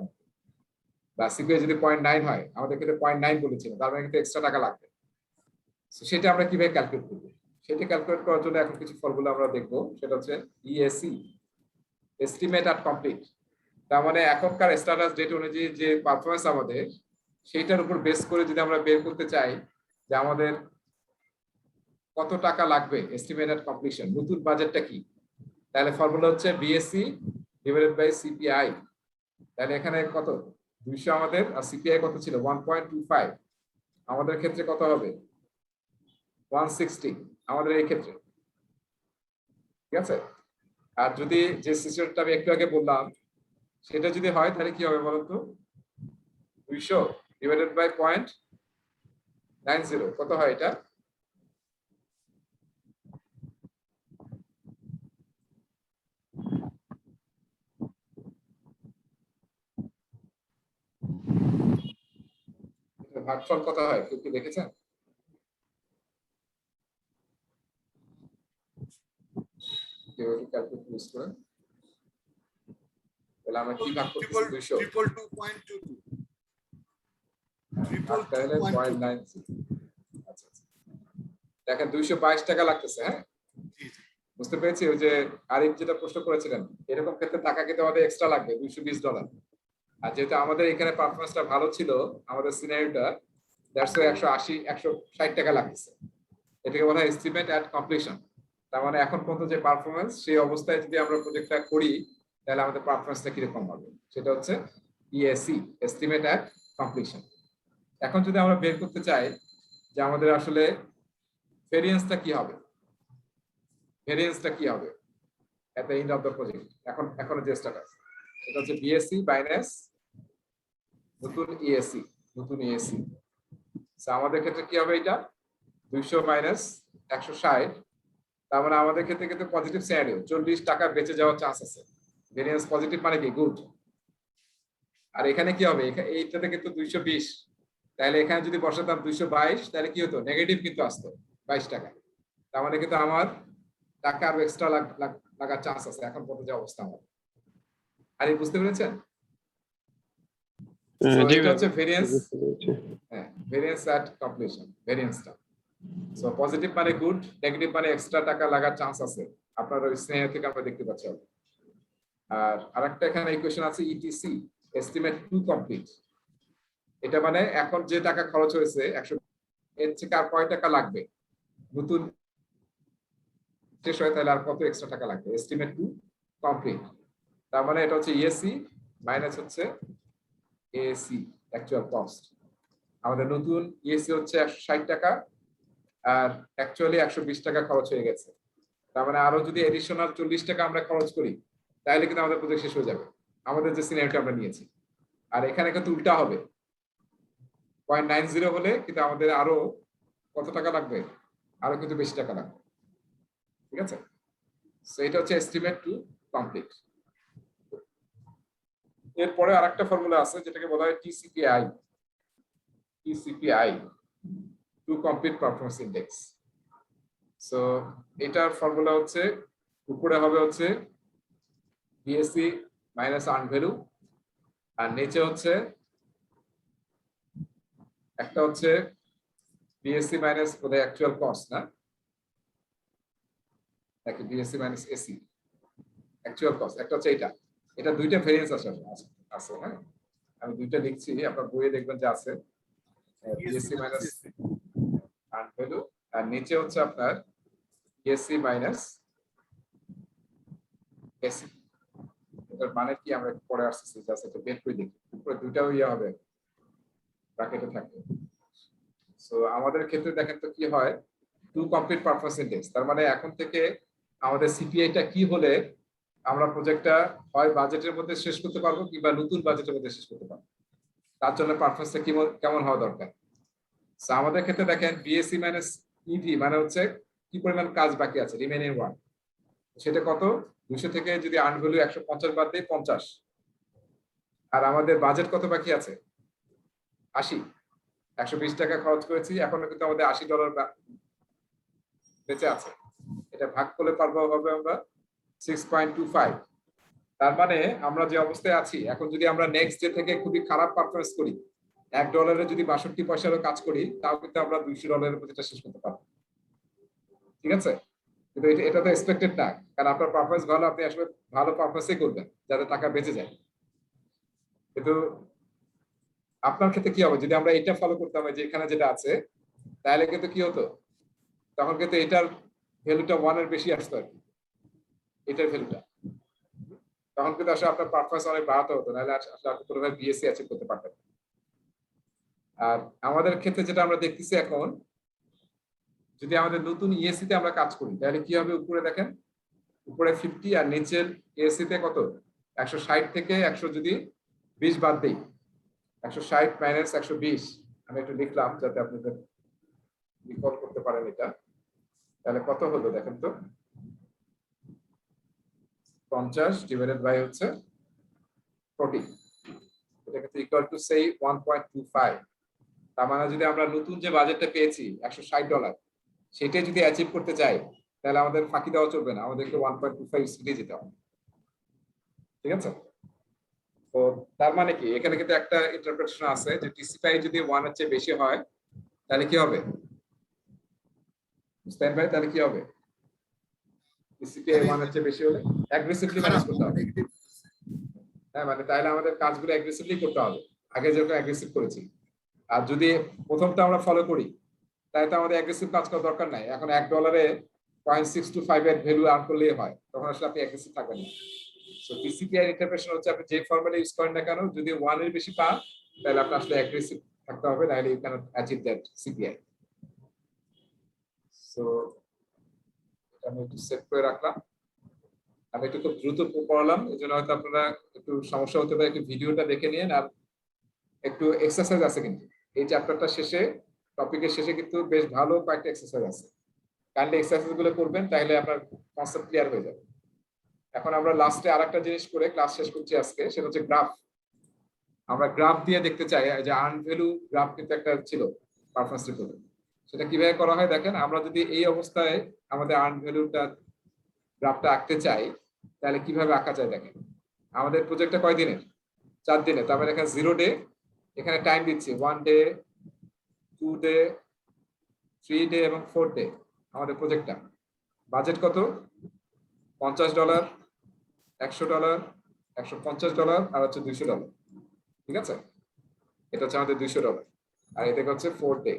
বা সিপিআই যদি 0.9 হয়, আমাদের ক্ষেত্রে 0.9 বলেছিল, তার মানে কিন্তু এক্সট্রা টাকা লাগবে। সেটা আমরা কিভাবে ক্যালকুলেট করবো? সেটা ক্যালকুলেট করার জন্য এখন কিছু ফর্মুলা আমরা দেখবো, সেটা হচ্ছে ইএসি, এস্টিমেট অ্যাট কমপ্লিট। তার মানে এখনকার স্ট্যাটাস ডেট অনুযায়ী যে পারফরমেন্স আমাদের, সেইটার উপর বেস করে যদি আমরা বের করতে চাই যে আমাদের কত টাকা লাগবে এস্টিমেট অ্যাট কমপ্লিশন, নতুন বাজেটটা কি, তাহলে ফর্মুলা হচ্ছে বিএসসি ডিভাইডেড বাই সিপিআই। তাহলে এখানে কত 200 আমাদের, আর সিপিআই কত ছিল 1.25, আমাদের ক্ষেত্রে কত হবে 160 আমাদের এই ক্ষেত্রে। ঠিক আছে, আর যদি যে সিস্টেমটা আমি একটু আগে বললাম সেটা যদি হয় তাহলে কি হবে বলতো, 200 ডিভাইডেড বাই 0.90 কত হয় এটা? ভাগফল কত হয় কেউ কি দেখেছেন? কেউ একটু ক্যালকুলেটর ইউজ করেন, তাহলে আমরা কি ভাগ করতেছি 200 তাহলে 0.90। আচ্ছা, দেখেন 222 টাকা লাগতেছে। হ্যাঁ, বুঝতে পেরেছি। ওই যে আরিফ যেটা প্রশ্ন করেছিলেন, এরকম ক্ষেত্রে টাকা কিন্তু আমাদের এক্সট্রা লাগবে $220। আর যেহেতু আমাদের এখানে পারফরমেন্সটা ভালো ছিল, আমাদের সিনারিওটা, দ্যাটস 160 টাকা লাগতেছে। এটাকে বলা হয় এস্টিমেট অ্যাট কমপ্লিশন। তার মানে এখন পর্যন্ত যে পারফরমেন্স, সেই অবস্থায় যদি আমরা প্রজেক্টটা করি তাহলে আমাদের পারফরমেন্সটা কিরকম হবে, সেটা হচ্ছে ইএসি, এস্টিমেট অ্যাট কমপ্লিশন। এখন যদি আমরা বের করতে চাই যে আমাদের আসলে ভেরিয়েন্সটা কি হবে, at the end of the project, এখন যে স্ট্যাটাস এটা হচ্ছে বিএসসি মাইনাস নতুন ইএসি। আমাদের ক্ষেত্রে কি হবে, এটা 200 মাইনাস 160, তার মানে আমাদের ক্ষেত্রে কিন্তু পজিটিভ সিনারিও, 40 টাকা বেঁচে যাওয়ার চান্স আছে। ভেরিয়েন্স পজিটিভ মানে কি গুড। আর এখানে কি হবে, এইটাতে কিন্তু 220, তাহলে এখানে যদি বসাতাম 222 তাহলে কি হতো, নেগেটিভ কিন্তু আসতো 22 টাকা। তার মানে কিন্তু আমার টাকা আরো এক্সট্রা লাগার চান্স আছে এখন পর্যন্ত যে অবস্থা আমার। আর এই বুঝতে পেরেছেন? এটা হচ্ছে ভেরিয়েন্স, ভেরিয়েন্স অ্যাট কমপ্লিশন, ভেরিয়েন্সটা। সো পজিটিভ মানে গুড, নেগেটিভ মানে এক্সট্রা টাকা লাগার চান্স আছে, আপনার ওই স্নেহ থেকে আমরা দেখতে পাচ্ছি। আর আরেকটা এখানে ইকুয়েশন আছে ইটিসি, এস্টিমেট টু কমপ্লিট। এটা মানে এখন যে টাকা খরচ হয়েছে 100, এর থেকে আর কয় টাকা লাগবে নতুন শেষ হয়, তাহলে আর কত এক্সট্রা টাকা লাগবে, এস্টিমেট টু কমপ্লিট। তার মানে এটা হচ্ছে ইএসি মাইনাস হচ্ছে এসি, অ্যাকচুয়াল কস্ট। আমাদের নতুন ইএসি হচ্ছে 160 টাকা, আর অ্যাকচুয়ালি 120 টাকা খরচ হয়ে গেছে। তার মানে আরো যদি এডিশনাল 40 টাকা আমরা খরচ করি তাহলে কিন্তু আমাদের প্রজেক্ট শেষ হয়ে যাবে, আমাদের যে সিনারিওটা আমরা নিয়েছি। আর এখানে কিন্তু উল্টা হবে, 0.90 হলে কিন্তু আমাদের আরো কত টাকা লাগবে, আরো কিন্তু বেশি টাকা লাগবে। ঠিক আছে? সো এটা হচ্ছে এস্টিমেট টু কমপ্লিট। এরপরে আরেকটা ফর্মুলা আছে যেটাকে বলা হয় TCPI, to complete performance index. So এটার ফর্মুলা হচ্ছে উপরে হবে হচ্ছে বিএসসি মাইনাস আর্ন ভ্যালু, আর নিচে হচ্ছে একটা হচ্ছে বিএসসি মাইনাস বোধহয় অ্যাকচুয়াল কস্ট, না নাকি BAC minus AC actual cost, একটা হচ্ছে এটা দুইটা ভেরিয়েন্স আছে আছে হ্যাঁ, আমি দুইটা লিখছি, আপনার বইয়ে দেখবেন যে আছে বিএসসি মাইনাস আর্ন ভ্যালু, আর নিচে হচ্ছে আপনার বিএসসি মাইনাস এসি। এটার মানে কি আমরা পরে আসছি, জাস্ট এটা বের করে দেখি, উপরে দুইটাও হবে ব্র্যাকেটে থাকবে। সো আমাদের ক্ষেত্রে দেখেন তো কি হয়, টু কমপ্লিট পারফরম্যান্স ইন্ডেক্স, তার মানে এখন থেকে আমাদের সিপিআইটা কি হলে আমরা প্রজেক্টটা হয় বাজেটের মধ্যে শেষ করতে পারবো কিংবা নতুন বাজেটের মধ্যে শেষ করতে পারবো, তার জন্য পারফরম্যান্সটা কেমন হওয়া দরকার। সো আমাদের ক্ষেত্রে দেখেন বিএসসি মাইনাস ইভি মানে হচ্ছে কি পরিমাণ কাজ বাকি আছে, রিমেইনিং ওয়ার্ক, সেটা কত, 200 থেকে যদি আর্ন ভ্যালু 150 বাদ দেই 50, আর আমাদের বাজেট কত বাকি আছে 80, 120 টাকা খরচ করেছি, এখনো কিন্তু আমাদের $80 বেঁচে আছে, এটা ভাগ করলে পারবো হবে আমরা 6.25। তার মানে আমরা যে অবস্থায় আছি এখন, যদি আমরা নেক্সট ডে থেকে খুবই খারাপ পারফরমেন্স করি, $1 যদি 62 পয়সারও কাজ করি, তাও কিন্তু আমরা $200 প্রতিটা শেষ করতে পারবো, ঠিক আছে? কিন্তু এটা তো এক্সপেক্টেড না, কারণ আপনার পারফরমেন্স ভালো, আপনি আসলে ভালো পারফরমেন্সই করবেন যাতে টাকা বেঁচে যায়। কিন্তু আপনার ক্ষেত্রে কি হবে যদি আমরা এটা ফলো করতাম, যে এখানে যেটা আছে, তাহলে কিন্তু কি হতো, তখন কিন্তু এটার ভ্যালুটা 1 এর বেশি আসতো আর কি, এটার ভ্যালুটা, তখন কিন্তু আসলে আপনার পারফরমেন্স অনেক বাড়াতে হতো, নাহলে আসলে আপনি কোনোভাবে বিএসসি অ্যাচিভ করতে পারতেন। আর আমাদের ক্ষেত্রে যেটা আমরা দেখতেছি এখন, যদি আমাদের নতুন ইএসসি তে আমরা কাজ করি, তাহলে কি হবে, উপরে দেখেন, উপরে 50 আর নিচের ইএসসি তে কত, 160 থেকে 100 যদি 20 বাদ দেই, 160 মাইনাস 120, আমি একটু লিখলাম যাতে আপনাদের রিকল করতে পারেন এটা, তাহলে কত হলো দেখেন তো, 50 ডিভাইডেড বাই হচ্ছে 40, এটা কিন্তু ইকুয়াল টু সেই 1.25। তার মানে যদি আমরা নতুন যে বাজেটটা পেয়েছি $160, সেটাই যদি অ্যাচিভ করতে চাই, তাহলে আমাদের ফাঁকি দেওয়া চলবে না, আমাদেরকে 1.25 স্পিডে যেতে হবে, ঠিক আছে? তো তার মানে কি, এখানে কিন্তু একটা ইন্টারপ্রিটেশন আছে যে টিসিপিআই যদি 1 এর চেয়ে বেশি হয়, তাহলে কি হবে বুঝতেন ভাই, তাহলে কি হবে, টিসিপিআই 1 এর চেয়ে বেশি হলে অ্যাগ্রেসিভলি ম্যানেজ করতে হবে। হ্যাঁ, মানে তাহলে আমাদের কাজগুলো অ্যাগ্রেসিভলি করতে হবে, আগে যেরকম অ্যাগ্রেসিভ করেছি। আর যদি প্রথমটা আমরা ফলো করি, তাহলে তো আমাদের অ্যাগ্রেসিভ কাজ করার দরকার নাই, এখন $1 0.625 এর ভ্যালু আর্ন করলেই হয়, তখন আসলে আপনি অ্যাগ্রেসিভ থাকবেন না। সো টিসিপিআই ইন্টারপ্রিটেশন হচ্ছে, আপনি যে ফর্মুলা ইউজ করেন না কেন, যদি 1 এর বেশি পান, তাহলে আপনি আসলে অ্যাগ্রেসিভ থাকতে হবে, নাহলে you cannot achieve that CPI. So আমি একটু সেভ করে রাখলাম, আমি একটু খুব দ্রুত পড়ালাম, এই জন্য হয়তো আপনারা একটু সমস্যা হতে পারে, একটু ভিডিওটা দেখে নিন, আর একটু এক্সারসাইজ আছে কিন্তু এই চ্যাপ্টারটা শেষে, টপিকের শেষে কিন্তু বেশ ভালো কয়েকটা এক্সারসাইজ আছে, কাইন্ডলি এক্সারসাইজ গুলো করবেন, তাহলে আপনার কনসেপ্ট ক্লিয়ার হয়ে যাবে। এখন আমরা লাস্টে আরেকটা জিনিস করে ক্লাস শেষ করছি আজকে, সেটা হচ্ছে গ্রাফ। আমরা গ্রাফ দিয়ে দেখতে চাই, যে আর্ন ভ্যালু গ্রাফ কিন্তু একটা ছিল পারফরম্যান্স রিপোর্টে, সেটা কিভাবে করা হয় দেখেন, আমরা যদি এই অবস্থায় আমাদের আর্ন ভ্যালুটা গ্রাফটা আঁকতে চাই, তাহলে কিভাবে আঁকা যায় দেখেন। আমাদের প্রজেক্টটা কয় দিনের, 4 দিনে, তারপরে এখানে 0 ডে, এখানে টাইম দিচ্ছি 1 ডে, 2 ডে, 3 ডে এবং 4 ডে। আমাদের প্রজেক্টটা বাজেট কত, $50, $100, $150 আর হচ্ছে $200, ঠিক আছে? এটা হচ্ছে আমাদের $200, আর এটা হচ্ছে 4 ডে,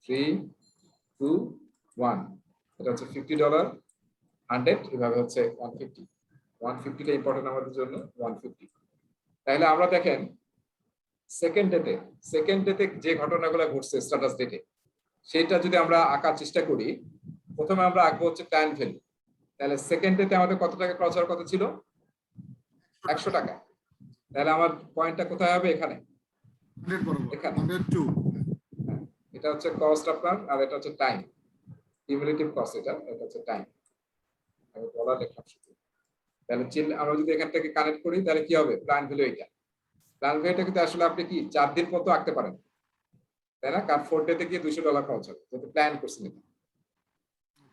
3, 2, 1, এটা হচ্ছে $50, 100, এভাবে হচ্ছে 150। 150টা ইম্পর্টেন্ট আমাদের জন্য, 150। তাহলে আমরা দেখেন সেকেন্ড ডেতে যে ঘটনাগুলো ঘটছে স্ট্যাটাস ডেটে, সেটা যদি আমরা আঁকার চেষ্টা করি, প্রথমে আমরা আঁকবো হচ্ছে টাইম ভ্যালু। তাহলে সেকেন্ড ডেতে আমাদের কত টাকা খরচ হওয়ার কথা ছিল, 100 টাকা। তাহলে আমার পয়েন্টটা কোথায় হবে, এখানে, এখানে 102। এটা হচ্ছে কস্ট আপনার, আর এটা হচ্ছে টাইম। কিউমুলেটিভ কস্ট, এটা হচ্ছে টাইম। আমি ডলার লিখলাম শুধু। তাহলে আমরা যদি এখান থেকে কানেক্ট করি তাহলে কি হবে, প্ল্যান ভ্যালু এটা। প্ল্যান ভ্যালুটা কিন্তু আসলে আপনি কি 4 দিন মতো আঁকতে পারেন, তাই না? কারণ 4 ডেতে গিয়ে $200 খরচ হবে, যেহেতু প্ল্যান করছেন এটা।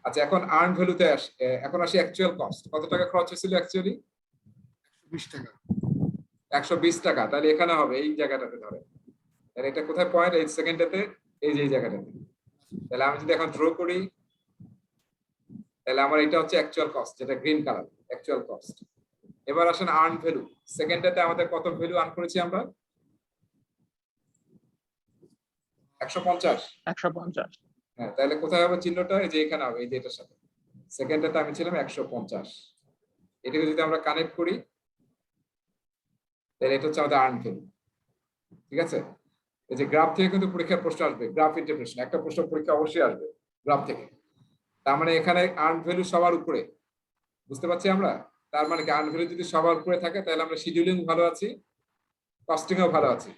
আচ্ছা, এখন আর্ন ভ্যালুতে এখন আসি অ্যাকচুয়াল কস্ট। কত টাকা খরচ হয়েছিল অ্যাকচুয়ালি? 120 টাকা। 120 টাকা। তাহলে এখানে হবে এই জায়গাটাতে ধরে। তাহলে এটা কোথায় পয়েন্ট? এই সেকেন্ডটাতে, এই যে এই জায়গাটাতে। তাহলে আমি যদি এখন ড্র করি, তাহলে আমার এটা হচ্ছে অ্যাকচুয়াল কস্ট, যেটা গ্রিন কালার, অ্যাকচুয়াল কস্ট। এবার আসেন আর্ন ভ্যালু। সেকেন্ডটাতে আমাদের কত ভ্যালু আর্ন করেছি আমরা? 150। 150। হ্যাঁ, তাহলে কোথায় হবে চিহ্নটা? এই যে এখানে হবে, এই যে এটার সাথে। সেকেন্ডটাতে আমি ছিলাম 150। এটাকে যদি আমরা কানেক্ট করি তাহলে এটা হচ্ছে আমাদের আর্ন ভ্যালু। ঠিক আছে? এই যে গ্রাফ থেকে কিন্তু পরীক্ষার প্রশ্ন আসবে, গ্রাফ ইন্টারপ্রিটেশন একটা প্রশ্ন পরীক্ষা অবশ্যই আসবে গ্রাফ থেকে। তার মানে এখানে আর্ন ভ্যালু সবার উপরে, বুঝতে পারছি আমরা? তার মানে কি, আর্ন ভ্যালু যদি সবার উপরে থাকে তাহলে আমরা শিডিউলিং ভালো আছি, কস্টিংও ভালো আছি।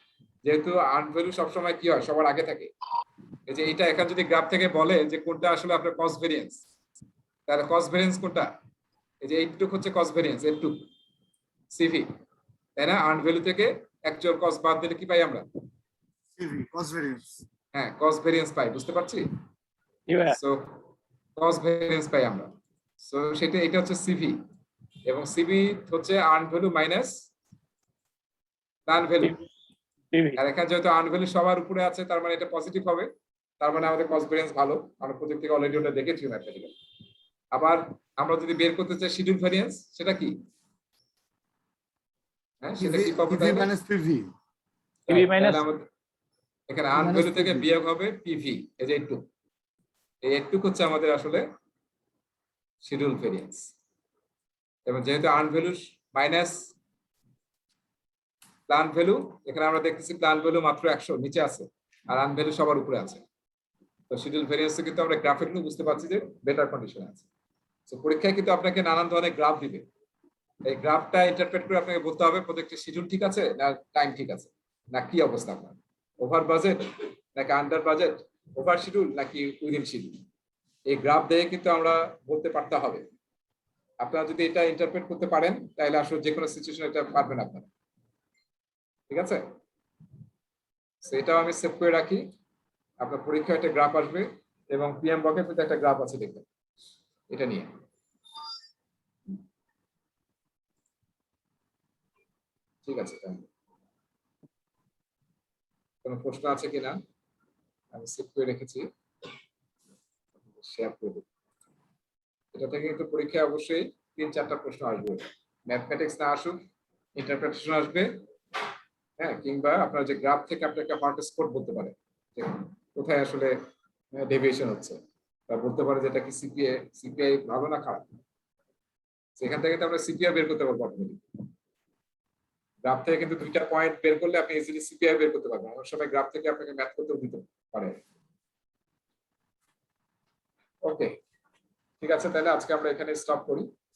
যেহেতু আর্ন ভ্যালু সবসময় কি হয়, সবার আগে থাকে। এই যে এটা এখন যদি গ্রাফ থেকে বলে যে কোনটা আসলে আপনার কস্ট ভেরিয়েন্স, তাহলে কস্ট ভেরিয়েন্স কোনটা? এই যে এইটুক হচ্ছে কস্ট ভেরিয়েন্স, এইটুক সিভি, তাই না? আর্ন ভ্যালু থেকে অ্যাকচুয়াল কস্ট বাদ দিলে কি পাই আমরা? CV, cost variance. হ্যাঁ, কস্ট ভেরিয়েন্স পাই, বুঝতে পারছি? সো কস্ট ভেরিয়েন্স পাই আমরা। সো সেটা, এটা হচ্ছে সিভি, এবং সিভি হচ্ছে earned value minus plan value. আর এখানে যেহেতু আর্ন ভ্যালু সবার উপরে আছে, তার মানে এটা পজিটিভ হবে। তার মানে আমাদের কস্ট ভেরিয়েন্স ভালো, আমরা প্রজেক্ট থেকে অলরেডি ওটা দেখেছি ম্যাথমেটিক্যাল। আবার আমরা যদি বের করতে চাই শিডিউল ভেরিয়েন্স, সেটা কি? হ্যাঁ, সেটা কি পাবো? PV minus PV. PV minus, এখানে আর্ন ভ্যালু থেকে বিয়োগ হবে পিভি, এই যে এইটুক। এই এইটুক হচ্ছে আমাদের আসলে শিডিউল ভেরিয়েন্স। এবং যেহেতু earn value minus plan value, এখানে আমরা দেখতেছি প্ল্যান ভ্যালু মাত্র 100 নিচে আছে, আর আর্ন ভ্যালু সবার উপরে আছে। তো শিডিউল ভেরিয়েন্স কিন্তু আমরা গ্রাফে কিন্তু বুঝতে পারছি যে বেটার কন্ডিশনে আছে। তো পরীক্ষায় কিন্তু আপনাকে নানান ধরনের গ্রাফ দিবে। এই গ্রাফটা ইন্টারপ্রেট করে আপনাকে বলতে হবে প্রজেক্টের শিডিউল ঠিক আছে না টাইম ঠিক আছে, না কি অবস্থা আপনার, ওভার বাজেট নাকি আন্ডার বাজেট, ওভার শিডিউল নাকি উইদিন শিডিউল। এই গ্রাফ দিয়ে কিন্তু আমরা বলতে পারতে হবে। আপনারা যদি এটা ইন্টারপ্রেট করতে পারেন তাহলে আসলে যে কোনো সিচুয়েশনে এটা পারবেন আপনারা। ঠিক আছে? সেটাও আমি সেভ করে রাখি। আপনার পরীক্ষায় একটা গ্রাফ আসবে, এবং পিএম বকের মধ্যে একটা গ্রাফ আছে, দেখবেন এটা নিয়ে। ঠিক আছে, কোনো প্রশ্ন আছে কিনা? আমি সেভ করে রেখেছি, শেয়ার করে দেব। এটা থেকে কিন্তু পরীক্ষায় অবশ্যই 3-4টা প্রশ্ন আসবে। ম্যাথমেটিক্স না আসুক, ইন্টারপ্রিটেশন আসবে, হ্যাঁ, কিংবা আপনার যে গ্রাফ থেকে আপনি একটা হট স্পট বলতে পারে যে কোথায় আসলে ডেভিয়েশন হচ্ছে, বা বলতে পারে যে এটা কি সিপিআই ভালো না খারাপ। সেখান থেকে তো আমরা সিপিআই বের করতে পারবো অটোমেটিক। গ্রাফ থেকে কিন্তু 2টা পয়েন্ট বের করলে আপনি ইজিলি সিপিআই বের করতে পারবেন। অনেক সময় গ্রাফ থেকে আপনাকে ম্যাথ করতেও দিতে পারে। ওকে, ঠিক আছে, তাহলে আজকে আমরা এখানে স্টপ করি।